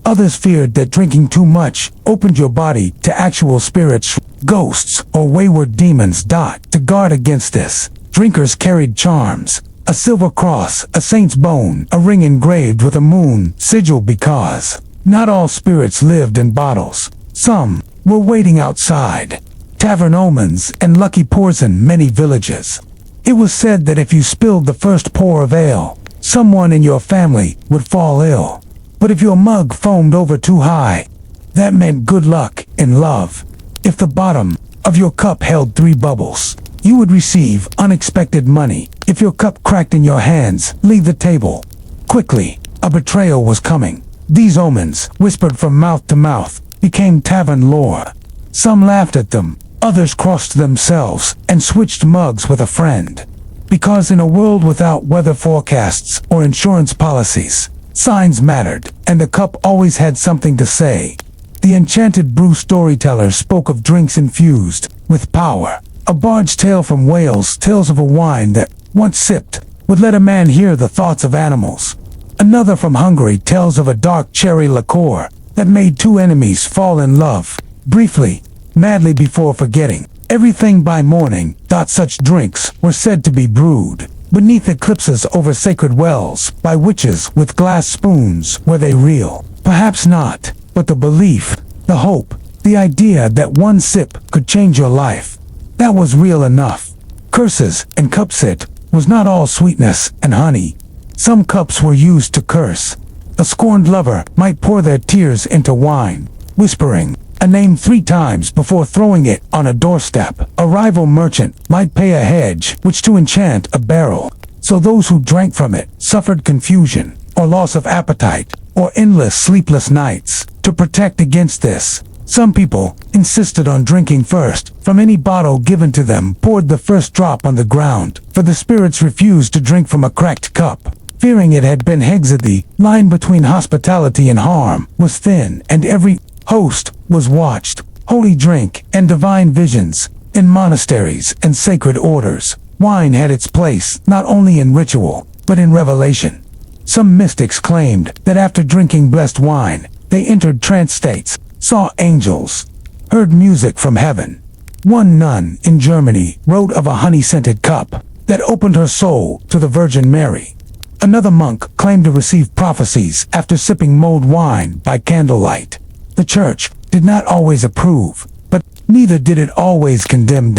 Others feared that drinking too much opened your body to actual spirits, ghosts, or wayward demons. To guard against this, drinkers carried charms, a silver cross, a saint's bone, a ring engraved with a moon sigil, because not all spirits lived in bottles. Some were waiting outside tavern omens and lucky pours in many villages. It was said that if you spilled the first pour of ale, someone in your family would fall ill. But if your mug foamed over too high, that meant good luck in love. If the bottom of your cup held 3 bubbles, you would receive unexpected money. If your cup cracked in your hands, leave the table quickly. A betrayal was coming. These omens, whispered from mouth to mouth, became tavern lore. Some laughed at them, others crossed themselves and switched mugs with a friend. Because in a world without weather forecasts or insurance policies, signs mattered, and the cup always had something to say. The enchanted brew storyteller spoke of drinks infused with power. A bard's tale from Wales tells of a wine that, once sipped, would let a man hear the thoughts of animals. Another from Hungary tells of a dark cherry liqueur that made two enemies fall in love, briefly, madly before forgetting everything by morning. Such drinks were said to be brewed beneath eclipses over sacred wells by witches with glass spoons. Were they real? Perhaps not, but the belief, the hope, the idea that one sip could change your life, that was real enough. Curses and cupsit was not all sweetness and honey. Some cups were used to curse. A scorned lover might pour their tears into wine, whispering a name 3 times before throwing it on a doorstep. A rival merchant might pay a hedge which to enchant a barrel, so those who drank from it suffered confusion, or loss of appetite, or endless sleepless nights. To protect against this, some people insisted on drinking first from any bottle given to them, poured the first drop on the ground, for the spirits refused to drink from a cracked cup, fearing it had been hexed. The line between hospitality and harm was thin, and every host was watched. Holy drink and divine visions. In monasteries and sacred orders, wine had its place not only in ritual, but in revelation. Some mystics claimed that after drinking blessed wine, they entered trance states, saw angels, heard music from heaven. One nun in Germany wrote of a honey-scented cup that opened her soul to the Virgin Mary. Another monk claimed to receive prophecies after sipping mulled wine by candlelight. The church did not always approve, but neither did it always condemn.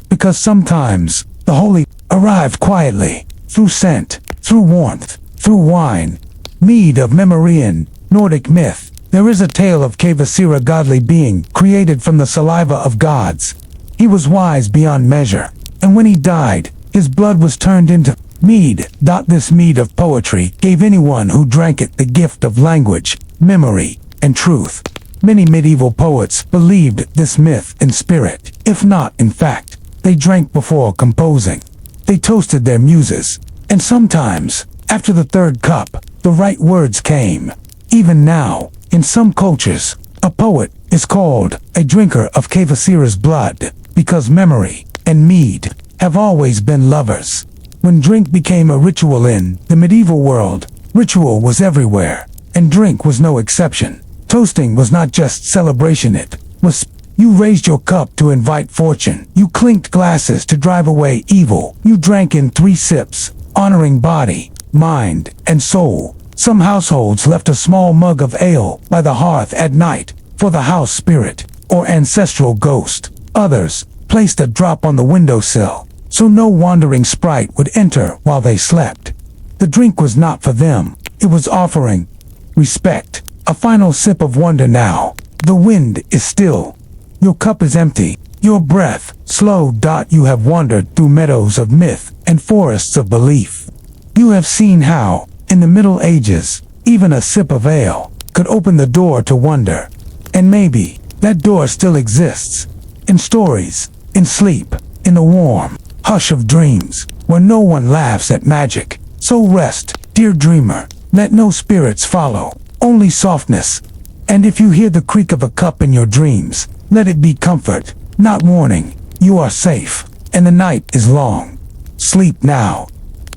Because sometimes the holy arrived quietly, through scent, through warmth, through wine. Mead of Memorian, Nordic myth. There is a tale of Kvasir, a godly being created from the saliva of gods. He was wise beyond measure, and when he died, his blood was turned into mead. This mead of poetry gave anyone who drank it the gift of language, memory, and truth. Many medieval poets believed this myth in spirit, if not in fact. They drank before composing. They toasted their muses, and sometimes, after the third cup, the right words came. Even now, in some cultures, a poet is called a drinker of Kvasir's blood, because memory and mead have always been lovers. When drink became a ritual in the medieval world, ritual was everywhere, and drink was no exception. Toasting was not just celebration, it was you raised your cup to invite fortune. You clinked glasses to drive away evil. You drank in 3 sips, honoring body, mind, and soul. Some households left a small mug of ale by the hearth at night for the house spirit or ancestral ghost. Others placed a drop on the windowsill so no wandering sprite would enter while they slept. The drink was not for them. It was offering respect. A final sip of wonder now. The wind is still. Your cup is empty. Your breath slow. You have wandered through meadows of myth and forests of belief. You have seen how, in the Middle Ages, even a sip of ale could open the door to wonder. And maybe that door still exists. In stories, in sleep, in the warm hush of dreams, where no one laughs at magic. So rest, dear dreamer. Let no spirits follow. Only softness. And if you hear the creak of a cup in your dreams, let it be comfort, not warning. You are safe, and the night is long. Sleep now.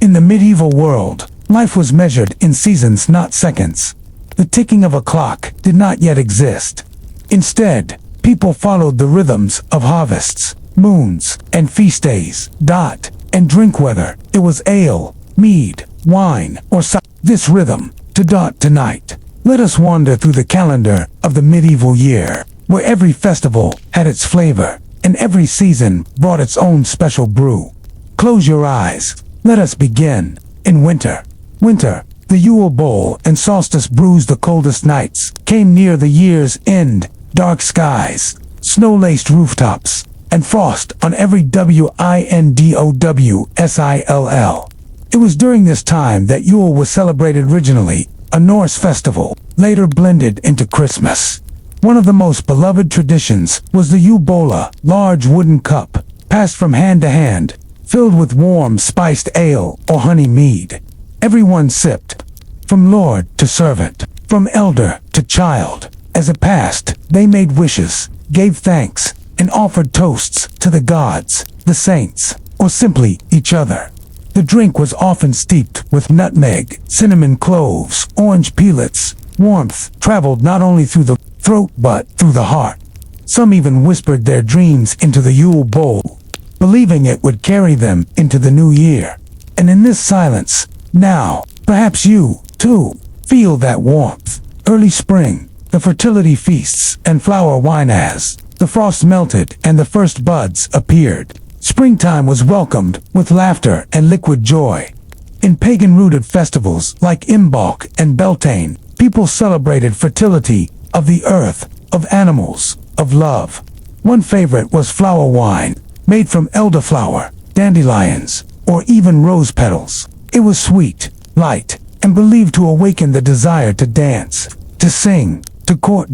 In the medieval world, life was measured in seasons, not seconds. The ticking of a clock did not yet exist. Instead, people followed the rhythms of harvests, moons, and feast days. And drink, whether it was ale, mead, wine, or this rhythm, tonight. Let us wander through the calendar of the medieval year, where every festival had its flavor, and every season brought its own special brew. Close your eyes. Let us begin. In winter. The Yule bowl and solstice brews. The coldest nights came near the year's end. Dark skies, snow-laced rooftops, and frost on every windowsill. It was during this time that Yule was celebrated originally, a Norse festival, later blended into Christmas. One of the most beloved traditions was the Yule, large wooden cup, passed from hand to hand, filled with warm spiced ale or honey mead. Everyone sipped, from lord to servant, from elder to child, As it passed, they made wishes, gave thanks, and offered toasts to the gods, the saints, or simply each other. The drink was often steeped with nutmeg, cinnamon cloves, orange peelets. Warmth traveled not only through the throat but through the heart. Some even whispered their dreams into the Yule bowl, believing it would carry them into the new year. And in this silence, now, perhaps you, too, feel that warmth. Early spring, the fertility feasts and flower wine as the frost melted and the first buds appeared. Springtime was welcomed with laughter and liquid joy. In pagan-rooted festivals like Imbolc and Beltane, people celebrated fertility of the earth, of animals, of love. One favorite was flower wine, made from elderflower, dandelions, or even rose petals. It was sweet, light, and believed to awaken the desire to dance, to sing, to court.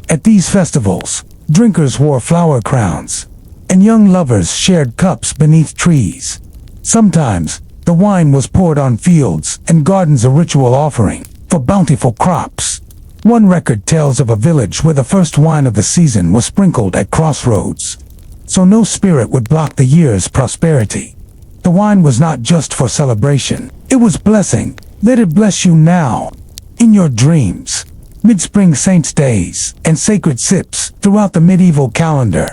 At these festivals, drinkers wore flower crowns, and young lovers shared cups beneath trees. Sometimes, the wine was poured on fields and gardens, a ritual offering for bountiful crops. One record tells of a village where the first wine of the season was sprinkled at crossroads, so no spirit would block the year's prosperity. The wine was not just for celebration, it was blessing. Let it bless you now, in your dreams. Mid-spring saints' days and sacred sips throughout the medieval calendar.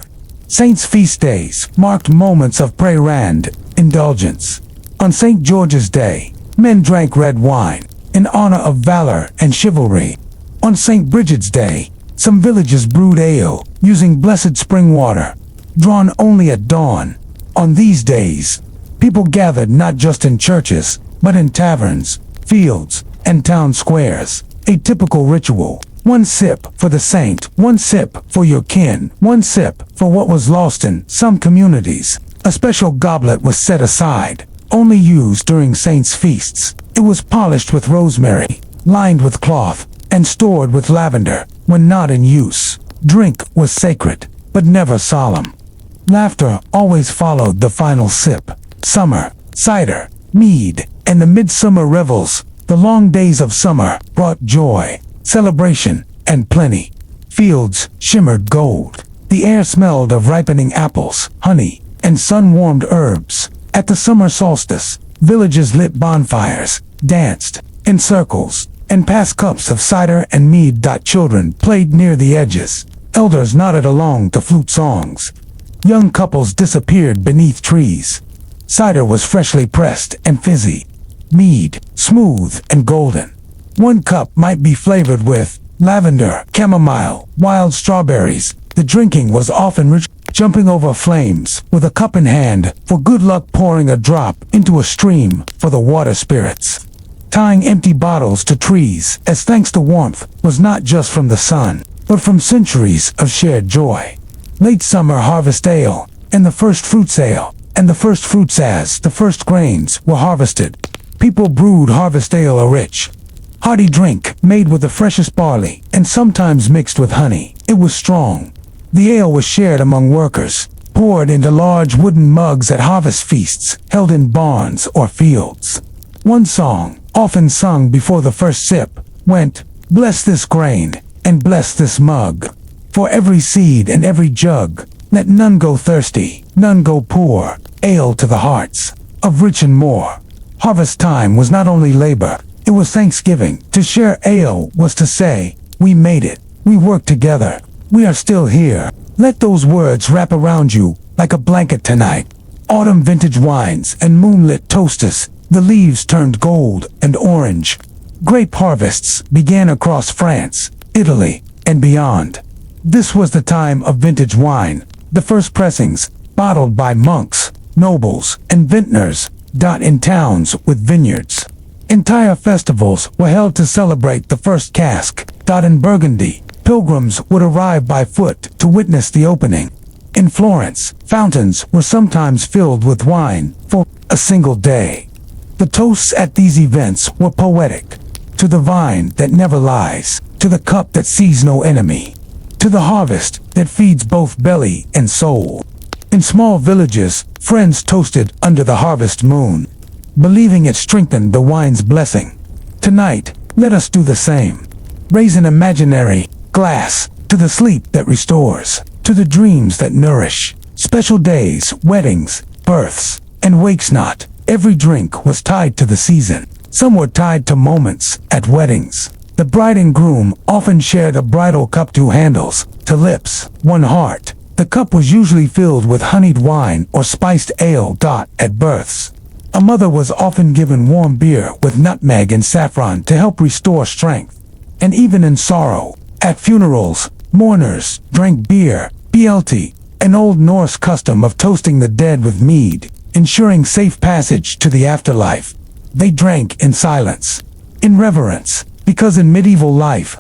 Saints' feast days marked moments of prayer and indulgence. On St. George's Day, men drank red wine in honor of valor and chivalry. On St. Bridget's Day, some villages brewed ale using blessed spring water, drawn only at dawn. On these days, people gathered not just in churches, but in taverns, fields, and town squares. A typical ritual: one sip for the saint, one sip for your kin, one sip for what was lost. In some communities, a special goblet was set aside, only used during saints' feasts. It was polished with rosemary, lined with cloth, and stored with lavender. When not in use, drink was sacred, but never solemn. Laughter always followed the final sip. Summer, cider, mead, and the midsummer revels, the long days of summer, brought joy, celebration, and plenty. Fields shimmered gold. The air smelled of ripening apples, honey, and sun-warmed herbs. At the summer solstice, villages lit bonfires, danced in circles, and passed cups of cider and mead. Children played near the edges. Elders nodded along to flute songs. Young couples disappeared beneath trees. Cider was freshly pressed and fizzy. Mead, smooth and golden. One cup might be flavored with lavender, chamomile, wild strawberries. The drinking was often rich, jumping over flames, with a cup in hand, for good luck, pouring a drop into a stream for the water spirits. Tying empty bottles to trees, as thanks to warmth, was not just from the sun, but from centuries of shared joy. Late summer harvest ale, and the first fruits ale, and the first fruits as the first grains were harvested. People brewed harvest ale, a rich, hearty drink made with the freshest barley and sometimes mixed with honey. It was strong. The ale was shared among workers, poured into large wooden mugs at harvest feasts held in barns or fields. One song, often sung before the first sip, went, "Bless this grain, and bless this mug. For every seed and every jug, let none go thirsty, none go poor. Ale to the hearts of rich and more." Harvest time was not only labor, it was thanksgiving. To share ale was to say, we made it, we worked together, we are still here. Let those words wrap around you like a blanket tonight. Autumn vintage wines and moonlit toasters, the leaves turned gold and orange. Grape harvests began across France, Italy, and beyond. This was the time of vintage wine, the first pressings, bottled by monks, nobles, and vintners, in towns with vineyards. Entire festivals were held to celebrate the first cask. In Burgundy, pilgrims would arrive by foot to witness the opening. In Florence, fountains were sometimes filled with wine for a single day. The toasts at these events were poetic. To the vine that never lies, to the cup that sees no enemy, to the harvest that feeds both belly and soul. In small villages, friends toasted under the harvest moon, believing it strengthened the wine's blessing. Tonight, let us do the same. Raise an imaginary glass, to the sleep that restores, to the dreams that nourish. Special days, weddings, births, and wakes not. Every drink was tied to the season. Some were tied to moments at weddings. The bride and groom often shared a bridal cup, two handles, to lips, one heart. The cup was usually filled with honeyed wine or spiced ale. At births, a mother was often given warm beer with nutmeg and saffron to help restore strength. And even in sorrow, at funerals, mourners drank beer, BLT, an old Norse custom of toasting the dead with mead, ensuring safe passage to the afterlife. They drank in silence, in reverence, because in medieval life,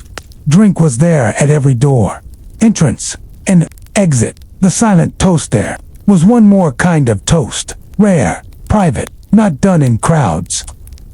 drink was there at every door, entrance, and exit. The silent toast there was one more kind of toast, rare, private, not done in crowds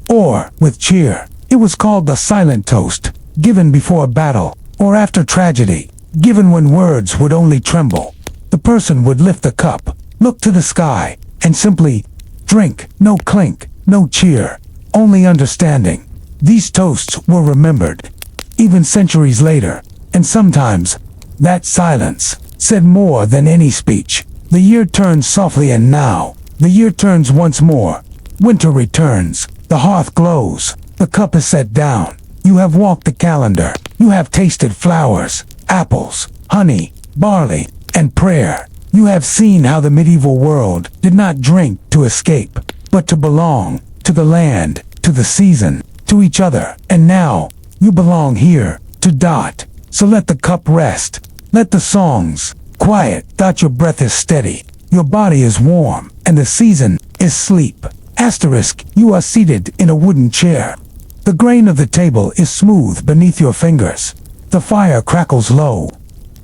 or with cheer. It was called the silent toast, given before a battle or after tragedy, given when words would only tremble. The person would lift the cup, look to the sky, and simply drink. No clink, no cheer, only understanding. These toasts were remembered, even centuries later, and sometimes that silence said more than any speech. The year turns softly, and now the year turns once more. Winter returns, the hearth glows, the cup is set down. You have walked the calendar, you have tasted flowers, apples, honey, barley, and prayer. You have seen how the medieval world did not drink to escape, but to belong, to the land, to the season, to each other. And now, you belong here, to Dot. So let the cup rest, let the songs quiet. Your breath is steady, your body is warm, and the season is sleep. Asterisk, you are seated in a wooden chair. The grain of the table is smooth beneath your fingers. The fire crackles low.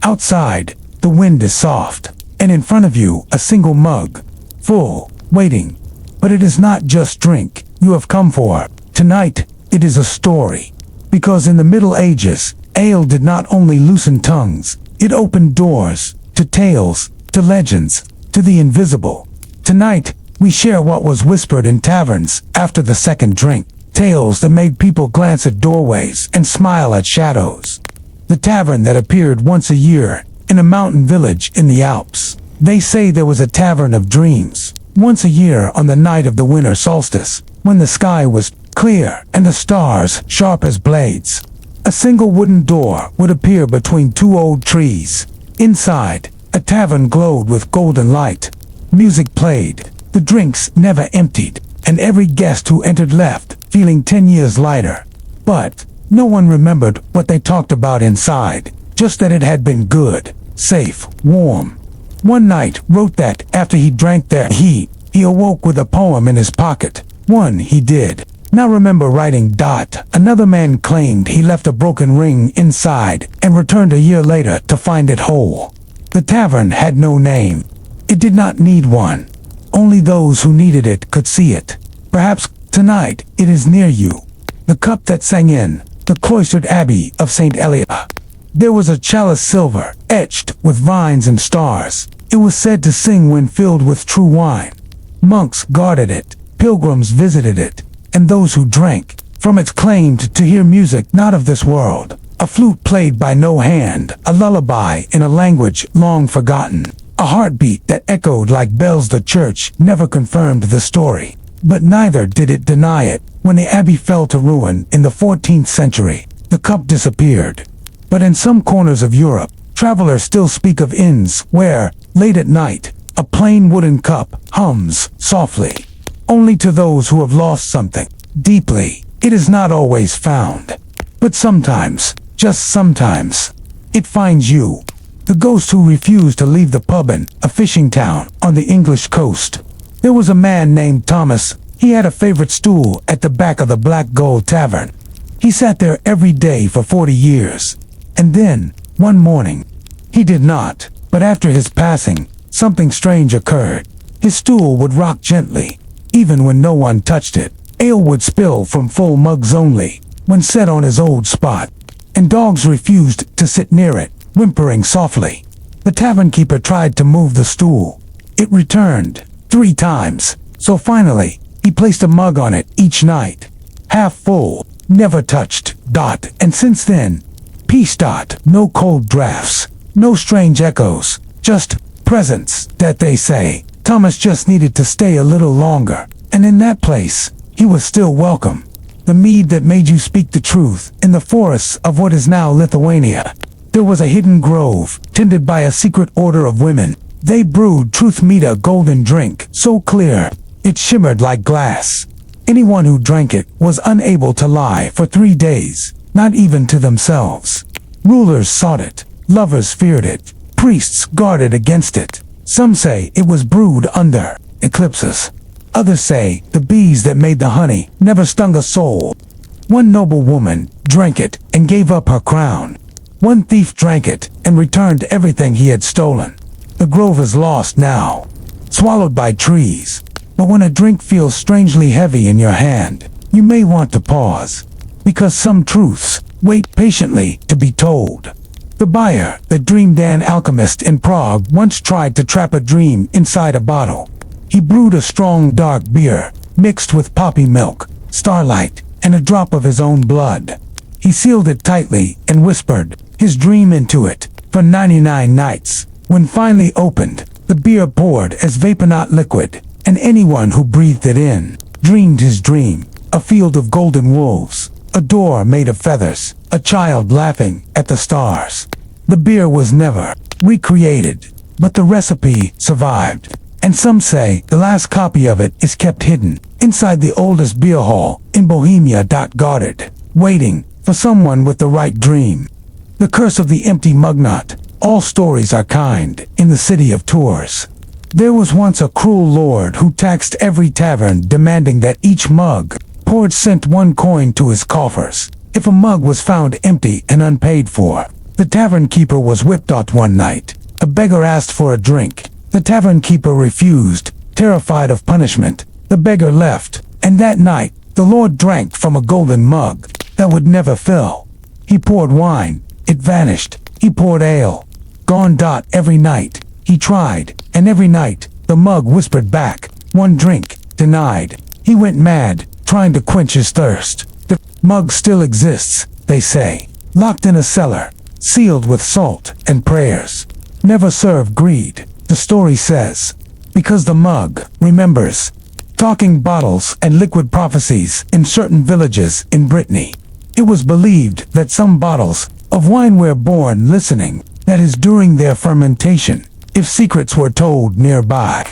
Outside, the wind is soft, and in front of you, a single mug, full, waiting. But it is not just drink you have come for. Tonight, it is a story. Because in the Middle Ages, ale did not only loosen tongues, it opened doors to tales, to legends, to the invisible. Tonight, we share what was whispered in taverns after the second drink. Tales that made people glance at doorways and smile at shadows. The tavern that appeared once a year in a mountain village in the Alps. They say there was a tavern of dreams once a year on the night of the winter solstice, when the sky was clear and the stars sharp as blades. A single wooden door would appear between two old trees. Inside, a tavern glowed with golden light. Music played, the drinks never emptied, and every guest who entered left feeling 10 years lighter. But no one remembered what they talked about inside, just that it had been good, safe, warm. One night wrote that after he drank there, he awoke with a poem in his pocket. One he did. Now remember writing. Another man claimed he left a broken ring inside and returned a year later to find it whole. The tavern had no name. It did not need one. Only those who needed it could see it. Perhaps tonight it is near you. The cup that sang in the cloistered abbey of St. Elia. There was a chalice silver, etched with vines and stars. It was said to sing when filled with true wine. Monks guarded it, pilgrims visited it, and those who drank from it claimed to hear music not of this world. A flute played by no hand, a lullaby in a language long forgotten. A heartbeat that echoed like bells. The church never confirmed the story, but neither did it deny it. When the abbey fell to ruin in the 14th century, the cup disappeared. But in some corners of Europe, travelers still speak of inns where, late at night, a plain wooden cup hums softly. Only to those who have lost something deeply, it is not always found. But sometimes, just sometimes, it finds you. The ghost who refused to leave the pub in a fishing town on the English coast. There was a man named Thomas. He had a favorite stool at the back of the Black Gold Tavern. He sat there every day for 40 years. And then, one morning, he did not. But after his passing, something strange occurred. His stool would rock gently, even when no one touched it. Ale would spill from full mugs only, when set on his old spot. And dogs refused to sit near it, whimpering softly. The tavern keeper tried to move the stool. It returned 3 times. So finally, he placed a mug on it each night. Half full, never touched. And since then, Peace. No cold drafts, no strange echoes, just presence, that they say. Thomas just needed to stay a little longer, and in that place, he was still welcome. The mead that made you speak the truth in the forests of what is now Lithuania. There was a hidden grove, tended by a secret order of women. They brewed truth mead, a golden drink, so clear, it shimmered like glass. Anyone who drank it was unable to lie for 3 days, not even to themselves. Rulers sought it, lovers feared it, priests guarded against it. Some say it was brewed under eclipses. Others say the bees that made the honey never stung a soul. One noble woman drank it and gave up her crown. One thief drank it and returned everything he had stolen. The grove is lost now, swallowed by trees. But when a drink feels strangely heavy in your hand, you may want to pause, because some truths wait patiently to be told. The buyer, the dreamed an alchemist in Prague, once tried to trap a dream inside a bottle. He brewed a strong dark beer, mixed with poppy milk, starlight, and a drop of his own blood. He sealed it tightly and whispered his dream into it for 99 nights. When finally opened, the beer poured as vapor, not liquid, and anyone who breathed it in dreamed his dream. A field of golden wolves, a door made of feathers, a child laughing at the stars. The beer was never recreated, but the recipe survived. And some say the last copy of it is kept hidden inside the oldest beer hall in Bohemia. Guarded, waiting for someone with the right dream. The curse of the empty mug. Not all stories are kind in the city of Tours. There was once a cruel lord who taxed every tavern, demanding that each mug poured sent 1 coin to his coffers. If a mug was found empty and unpaid for, the tavern keeper was whipped out. One night, a beggar asked for a drink. The tavern keeper refused. Terrified of punishment, the beggar left, and that night, the lord drank from a golden mug that would never fill. He poured wine, it vanished. He poured ale, gone. Every night, he tried, and every night, the mug whispered back, 1 drink, denied. He went mad, trying to quench his thirst. The mug still exists, they say, locked in a cellar, sealed with salt and prayers. Never serve greed, the story says, because the mug remembers talking bottles and liquid prophecies in certain villages in Brittany. It was believed that some bottles of wine were born listening, that is, during their fermentation, if secrets were told nearby.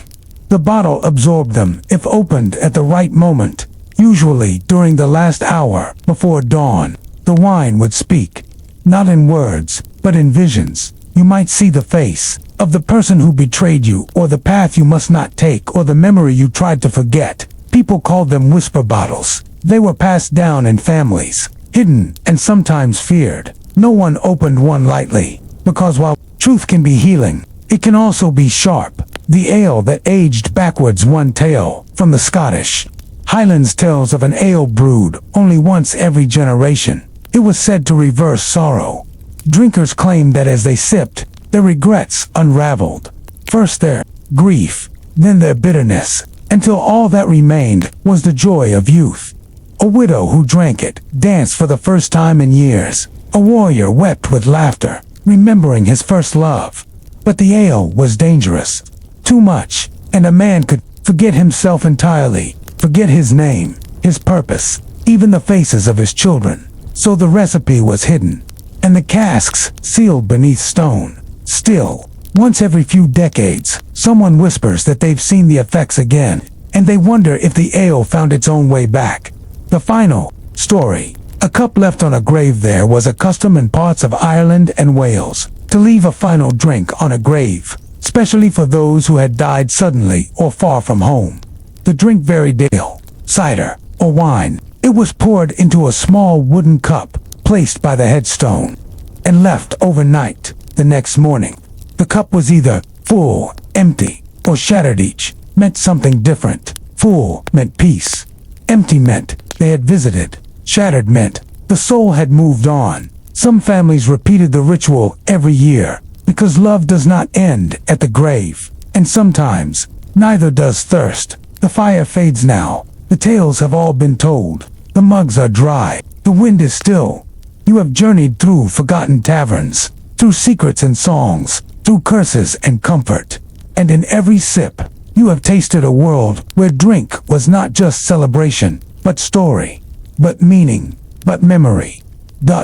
The bottle absorbed them if opened at the right moment, usually during the last hour before dawn. The wine would speak, not in words, but in visions. You might see the face of the person who betrayed you, or the path you must not take, or the memory you tried to forget. People called them whisper bottles. They were passed down in families, hidden and sometimes feared. No one opened one lightly, because while truth can be healing, it can also be sharp. The ale that aged backwards. One tale from the Scottish Highlands tells of an ale brewed only once every generation. It was said to reverse sorrow. Drinkers claimed that as they sipped, their regrets unraveled. First their grief, then their bitterness, until all that remained was the joy of youth. A widow who drank it danced for the first time in years. A warrior wept with laughter, remembering his first love. But the ale was dangerous. Too much, and a man could forget himself entirely, forget his name, his purpose, even the faces of his children. So the recipe was hidden, and the casks sealed beneath stone. Still, once every few decades, someone whispers that they've seen the effects again, and they wonder if the ale found its own way back. The final story. A cup left on a grave. There was a custom in parts of Ireland and Wales to leave a final drink on a grave, especially for those who had died suddenly or far from home. The drink varied: ale, cider, or wine. It was poured into a small wooden cup, placed by the headstone, and left overnight. The next morning, the cup was either full, empty, or shattered. Each meant something different. Full meant peace. Empty meant they had visited. Shattered meant the soul had moved on. Some families repeated the ritual every year, because love does not end at the grave, and sometimes neither does thirst. The fire fades now. The tales have all been told. The mugs are dry. The wind is still. You have journeyed through forgotten taverns, through secrets and songs, through curses and comfort. And in every sip, you have tasted a world where drink was not just celebration, but story, but meaning, but memory.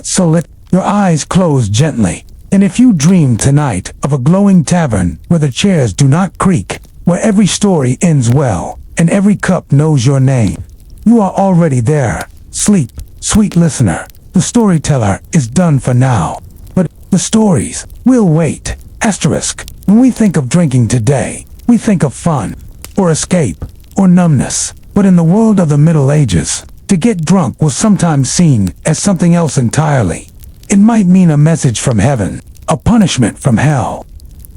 So let your eyes close gently. And if you dream tonight of a glowing tavern where the chairs do not creak, where every story ends well, and every cup knows your name, you are already there. Sleep, sweet listener. The storyteller is done for now. But the stories will wait. Asterisk. When we think of drinking today, we think of fun, or escape, or numbness. But in the world of the Middle Ages, to get drunk was sometimes seen as something else entirely. It might mean a message from heaven, a punishment from hell,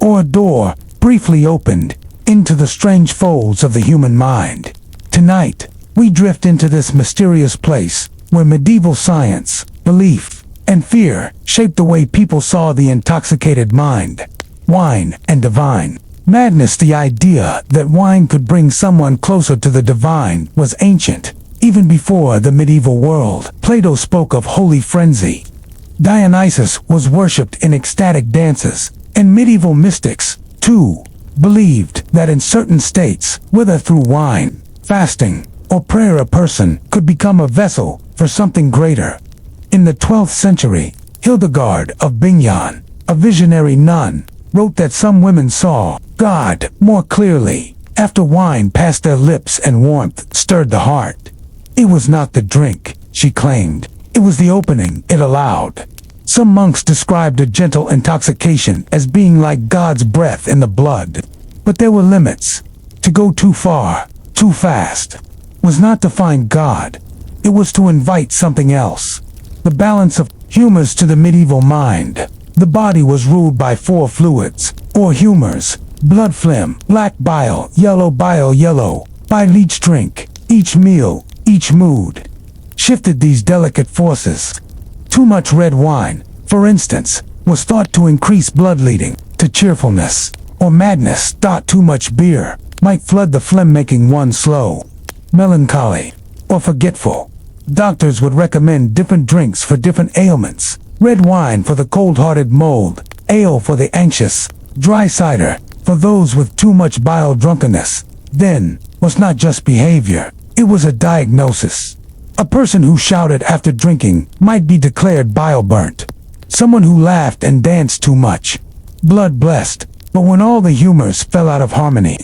or a door briefly opened into the strange folds of the human mind. Tonight, we drift into this mysterious place where medieval science, belief, and fear shaped the way people saw the intoxicated mind. Wine and divine. Madness. The idea that wine could bring someone closer to the divine was ancient. Even before the medieval world, Plato spoke of holy frenzy. Dionysus was worshipped in ecstatic dances, and medieval mystics, too, believed that in certain states, whether through wine, fasting, or prayer, a person could become a vessel for something greater. In the 12th century, Hildegard of Bingen, a visionary nun, wrote that some women saw God more clearly after wine passed their lips and warmth stirred the heart. It was not the drink, she claimed. It was the opening it allowed. Some monks described a gentle intoxication as being like God's breath in the blood. But there were limits. To go too far, too fast, was not to find God. It was to invite something else. The balance of humors to the medieval mind. The body was ruled by 4 fluids, or humors: blood, phlegm, black bile, yellow, by each drink, each meal, each mood shifted these delicate forces. Too much red wine, for instance, was thought to increase blood leading to cheerfulness, or madness. Thought too much beer might flood the phlegm, making one slow, melancholy, or forgetful. Doctors would recommend different drinks for different ailments. Red wine for the cold-hearted mold, ale for the anxious, dry cider for those with too much bile. Drunkenness, then, was not just behavior, it was a diagnosis. A person who shouted after drinking might be declared bile-burnt. Someone who laughed and danced too much, blood-blessed. But when all the humors fell out of harmony,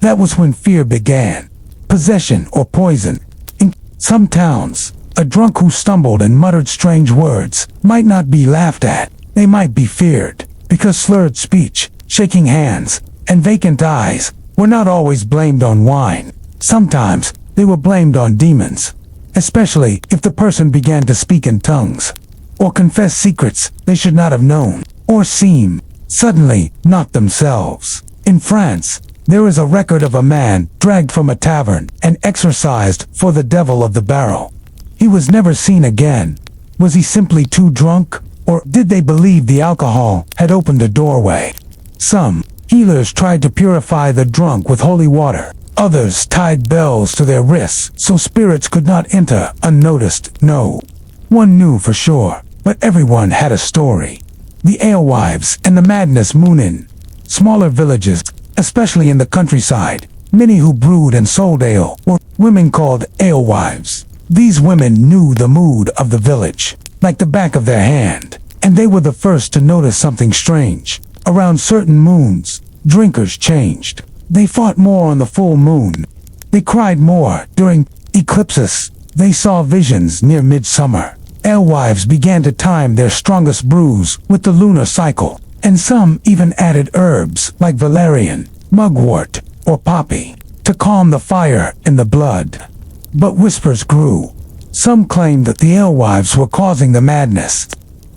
that was when fear began. Possession or poison. In some towns, a drunk who stumbled and muttered strange words might not be laughed at. They might be feared, because slurred speech, shaking hands, and vacant eyes were not always blamed on wine. Sometimes they were blamed on demons, especially if the person began to speak in tongues, or confess secrets they should not have known, or seem suddenly not themselves. In France, there is a record of a man dragged from a tavern and exorcised for the devil of the barrel. He was never seen again. Was he simply too drunk, or did they believe the alcohol had opened a doorway? Some healers tried to purify the drunk with holy water. Others tied bells to their wrists so spirits could not enter unnoticed. No one knew for sure, but everyone had a story. The alewives and the madness. Moonin. Smaller villages, especially in the countryside, many who brewed and sold ale were women called alewives. These women knew the mood of the village like the back of their hand, and they were the first to notice something strange. Around certain moons, drinkers changed. They fought more on the full moon. They cried more during eclipses. They saw visions near midsummer. Alewives began to time their strongest brews with the lunar cycle, and some even added herbs like valerian, mugwort, or poppy to calm the fire in the blood. But whispers grew. Some claimed that the alewives were causing the madness,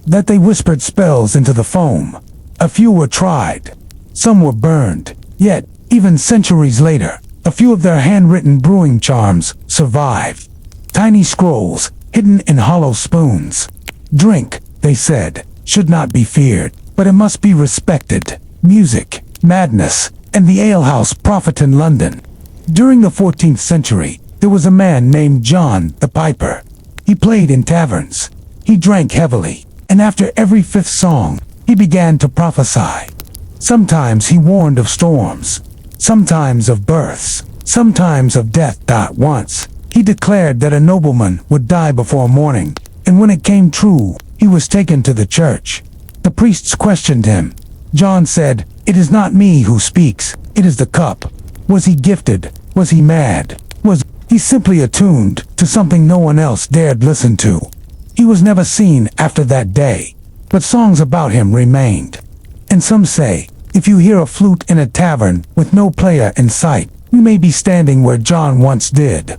that they whispered spells into the foam. A few were tried. Some were burned. Yet, even centuries later, a few of their handwritten brewing charms survive. Tiny scrolls hidden in hollow spoons. Drink, they said, should not be feared, but it must be respected. Music, madness, and the alehouse prophet in London. During the 14th century, there was a man named John the Piper. He played in taverns, He drank heavily, and after every fifth song, he began to prophesy. Sometimes he warned of storms, sometimes of births, sometimes of death. Once, he declared that a nobleman would die before morning, and when it came true, he was taken to the church. The priests questioned him. John said, "It is not me who speaks, it is the cup." Was he gifted? Was he mad? Was he simply attuned to something no one else dared listen to? He was never seen after that day, but songs about him remained. And some say, if you hear a flute in a tavern with no player in sight, you may be standing where John once did.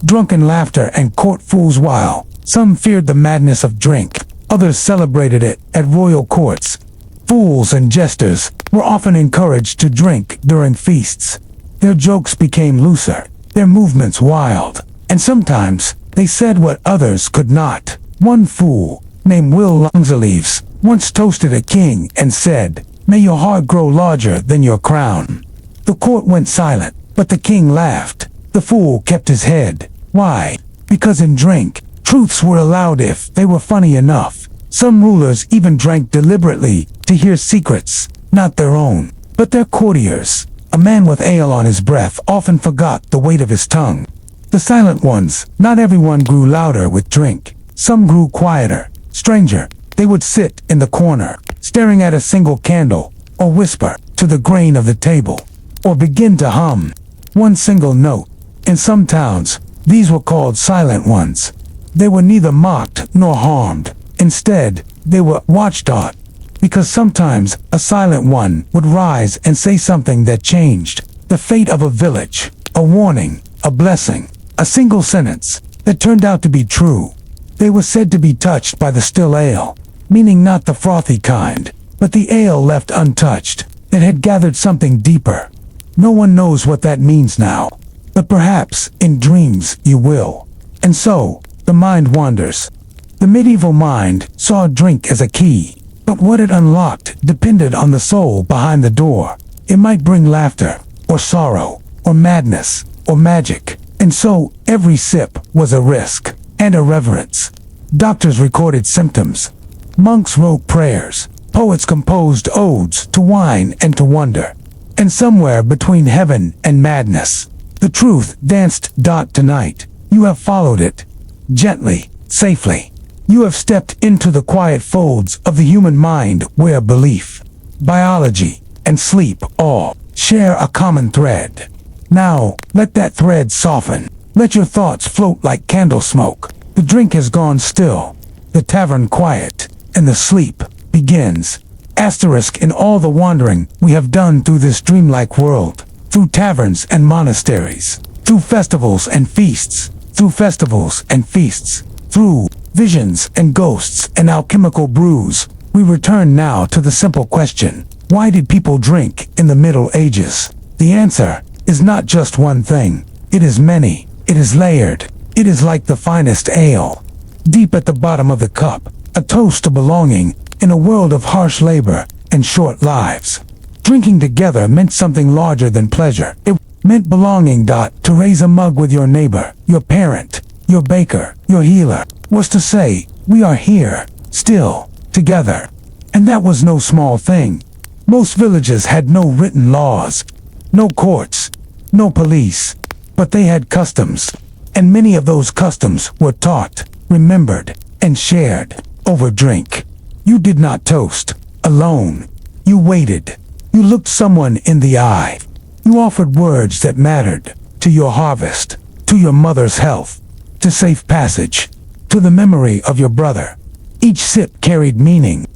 Drunken laughter and court fools while some feared the madness of drink, others celebrated it at royal courts. Fools and jesters were often encouraged to drink during feasts. Their jokes became looser, their movements wild, and sometimes they said what others could not. One fool, named Will Longsleeves, once toasted a king and said, "May your heart grow larger than your crown." The court went silent, but the king laughed. The fool kept his head. Why? Because in drink, truths were allowed if they were funny enough. Some rulers even drank deliberately to hear secrets, not their own, but their courtiers'. A man with ale on his breath often forgot the weight of his tongue. The silent ones, not everyone grew louder with drink. Some grew quieter, stranger. They would sit in the corner, staring at a single candle, or whisper to the grain of the table, or begin to hum one single note. In some towns, these were called silent ones. They were neither mocked nor harmed. Instead, they were watched on, because sometimes a silent one would rise and say something that changed the fate of a village, a warning, a blessing, a single sentence that turned out to be true. They were said to be touched by the still ale, meaning not the frothy kind, but the ale left untouched, that had gathered something deeper. No one knows what that means now, but perhaps in dreams you will. And so, the mind wanders. The medieval mind saw drink as a key, but what it unlocked depended on the soul behind the door. It might bring laughter, or sorrow, or madness, or magic, and so every sip was a risk, and a reverence. Doctors recorded symptoms. Monks wrote prayers. Poets composed odes to wine and to wonder. And somewhere between heaven and madness, the truth danced. Tonight, you have followed it. Gently, safely. You have stepped into the quiet folds of the human mind where belief, biology, and sleep all share a common thread. Now, let that thread soften. Let your thoughts float like candle smoke. The drink has gone still, the tavern quiet, and the sleep begins. Asterisk in all the wandering we have done through this dreamlike world, through taverns and monasteries, through festivals and feasts, through festivals and feasts, through visions and ghosts and alchemical brews, we return now to the simple question, why did people drink in the Middle Ages? The answer is not just one thing. It is many. It is layered. It is like the finest ale. Deep at the bottom of the cup, a toast to belonging in a world of harsh labor and short lives. Drinking together meant something larger than pleasure. It meant belonging. To raise a mug with your neighbor, your parent, your baker, your healer, was to say, we are here, still, together. And that was no small thing. Most villages had no written laws, no courts, no police, but they had customs. And many of those customs were taught, remembered, and shared over drink. You did not toast alone. You waited. You looked someone in the eye. You offered words that mattered to your harvest, to your mother's health, to safe passage, to the memory of your brother. Each sip carried meaning.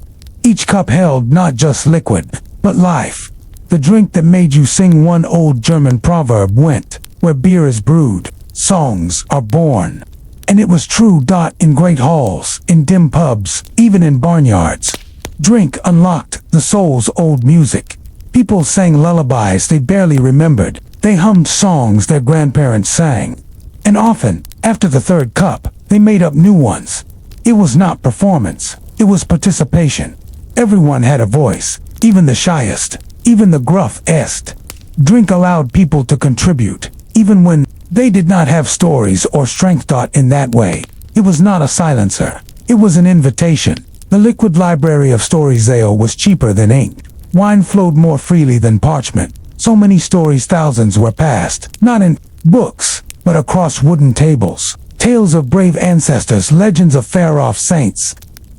Each cup held not just liquid, but life. The drink that made you sing one old German proverb went, where beer is brewed, songs are born. And it was true. In great halls, in dim pubs, even in barnyards. Drink unlocked the soul's old music. People sang lullabies they barely remembered. They hummed songs their grandparents sang. And often, after the third cup, they made up new ones. It was not performance. It was participation. Everyone had a voice, even the shyest, even the gruffest. Drink allowed people to contribute, even when they did not have stories or strength. In that way, it was not a silencer. It was an invitation. The liquid library of stories ale was cheaper than ink. Wine flowed more freely than parchment. So many stories, thousands were passed, not in books, but across wooden tables. Tales of brave ancestors, legends of far-off saints.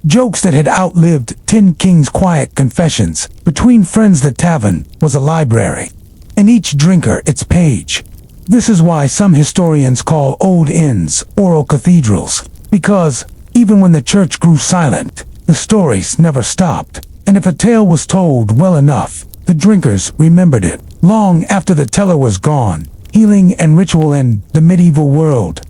Jokes that had outlived 10 kings, quiet confessions. Between friends the tavern was a library, and each drinker its page. This is why some historians call old inns oral cathedrals, because even when the church grew silent, the stories never stopped. And if a tale was told well enough, the drinkers remembered it long after the teller was gone. Healing and ritual in the medieval world.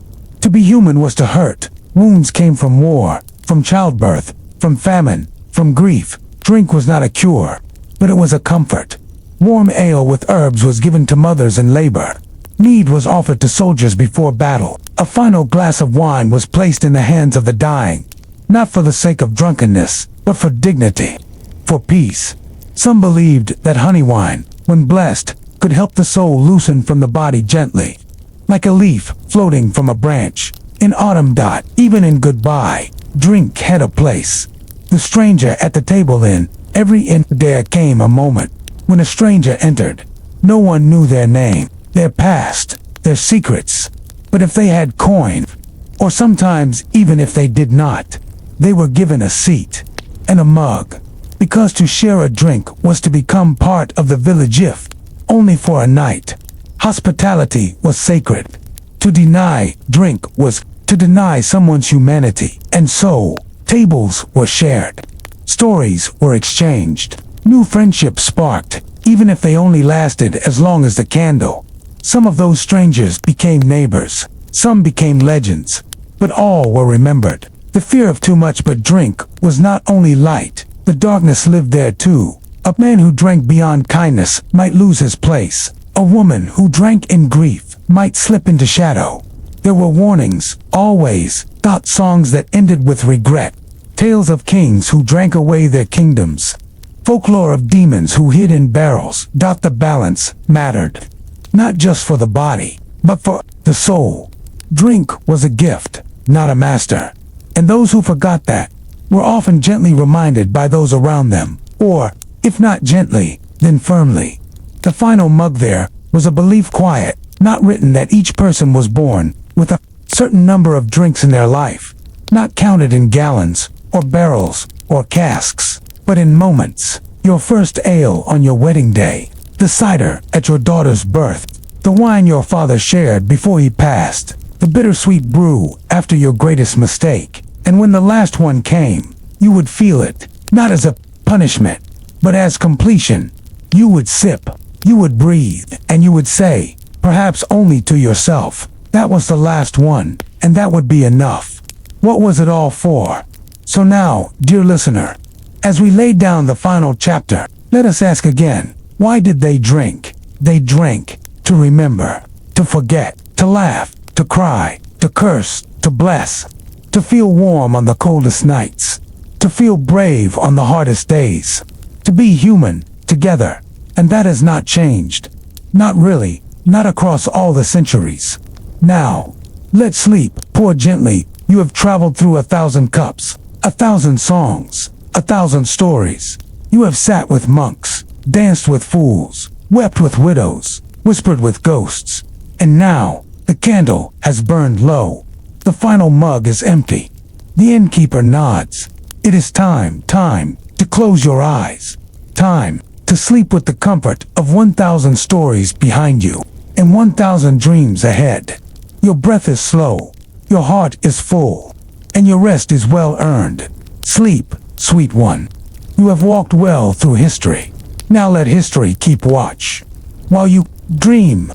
To be human was to hurt. Wounds came from war, from childbirth, from famine, from grief. Drink was not a cure, but it was a comfort. Warm ale with herbs was given to mothers in labor. Mead was offered to soldiers before battle. A final glass of wine was placed in the hands of the dying, not for the sake of drunkenness, but for dignity, for peace. Some believed that honey wine, when blessed, could help the soul loosen from the body gently, like a leaf floating from a branch. In autumn, even in goodbye, drink had a place. The stranger at the table in every inn. There came a moment when a stranger entered. No one knew their name, their past, their secrets. But if they had coin, or sometimes even if they did not, they were given a seat and a mug, because to share a drink was to become part of the village, if only for a night. Hospitality was sacred. To deny drink was to deny someone's humanity. And so, tables were shared. Stories were exchanged. New friendships sparked, even if they only lasted as long as the candle. Some of those strangers became neighbors. Some became legends. But all were remembered. The fear of too much but drink was not only light. The darkness lived there too. A man who drank beyond kindness might lose his place. A woman who drank in grief might slip into shadow. There were warnings, always, thought songs that ended with regret. Tales of kings who drank away their kingdoms. Folklore of demons who hid in barrels. The balance mattered, not just for the body, but for the soul. Drink was a gift, not a master. And those who forgot that were often gently reminded by those around them, or, if not gently, then firmly. The final mug there was a belief, quiet, not written, that each person was born with a certain number of drinks in their life, not counted in gallons, or barrels, or casks, but in moments. Your first ale on your wedding day, the cider at your daughter's birth, the wine your father shared before he passed, the bittersweet brew after your greatest mistake. And when the last one came, you would feel it, not as a punishment, but as completion. You would sip, you would breathe, and you would say, perhaps only to yourself, that was the last one, and that would be enough. What was it all for? So now, dear listener, as we lay down the final chapter, let us ask again, why did they drink? They drank to remember, to forget, to laugh, to cry, to curse, to bless, to feel warm on the coldest nights, to feel brave on the hardest days, to be human together. And that has not changed. Not really, not across all the centuries. Now, let sleep pour gently. You have traveled through 1,000 cups, 1,000 songs, 1,000 stories. You have sat with monks, danced with fools, wept with widows, whispered with ghosts. And now, the candle has burned low. The final mug is empty. The innkeeper nods. It is time to close your eyes. Time to sleep with the comfort of 1,000 stories behind you and 1,000 dreams ahead. Your breath is slow, your heart is full, and your rest is well earned. Sleep, sweet one. You have walked well through history. Now let history keep watch. While you dream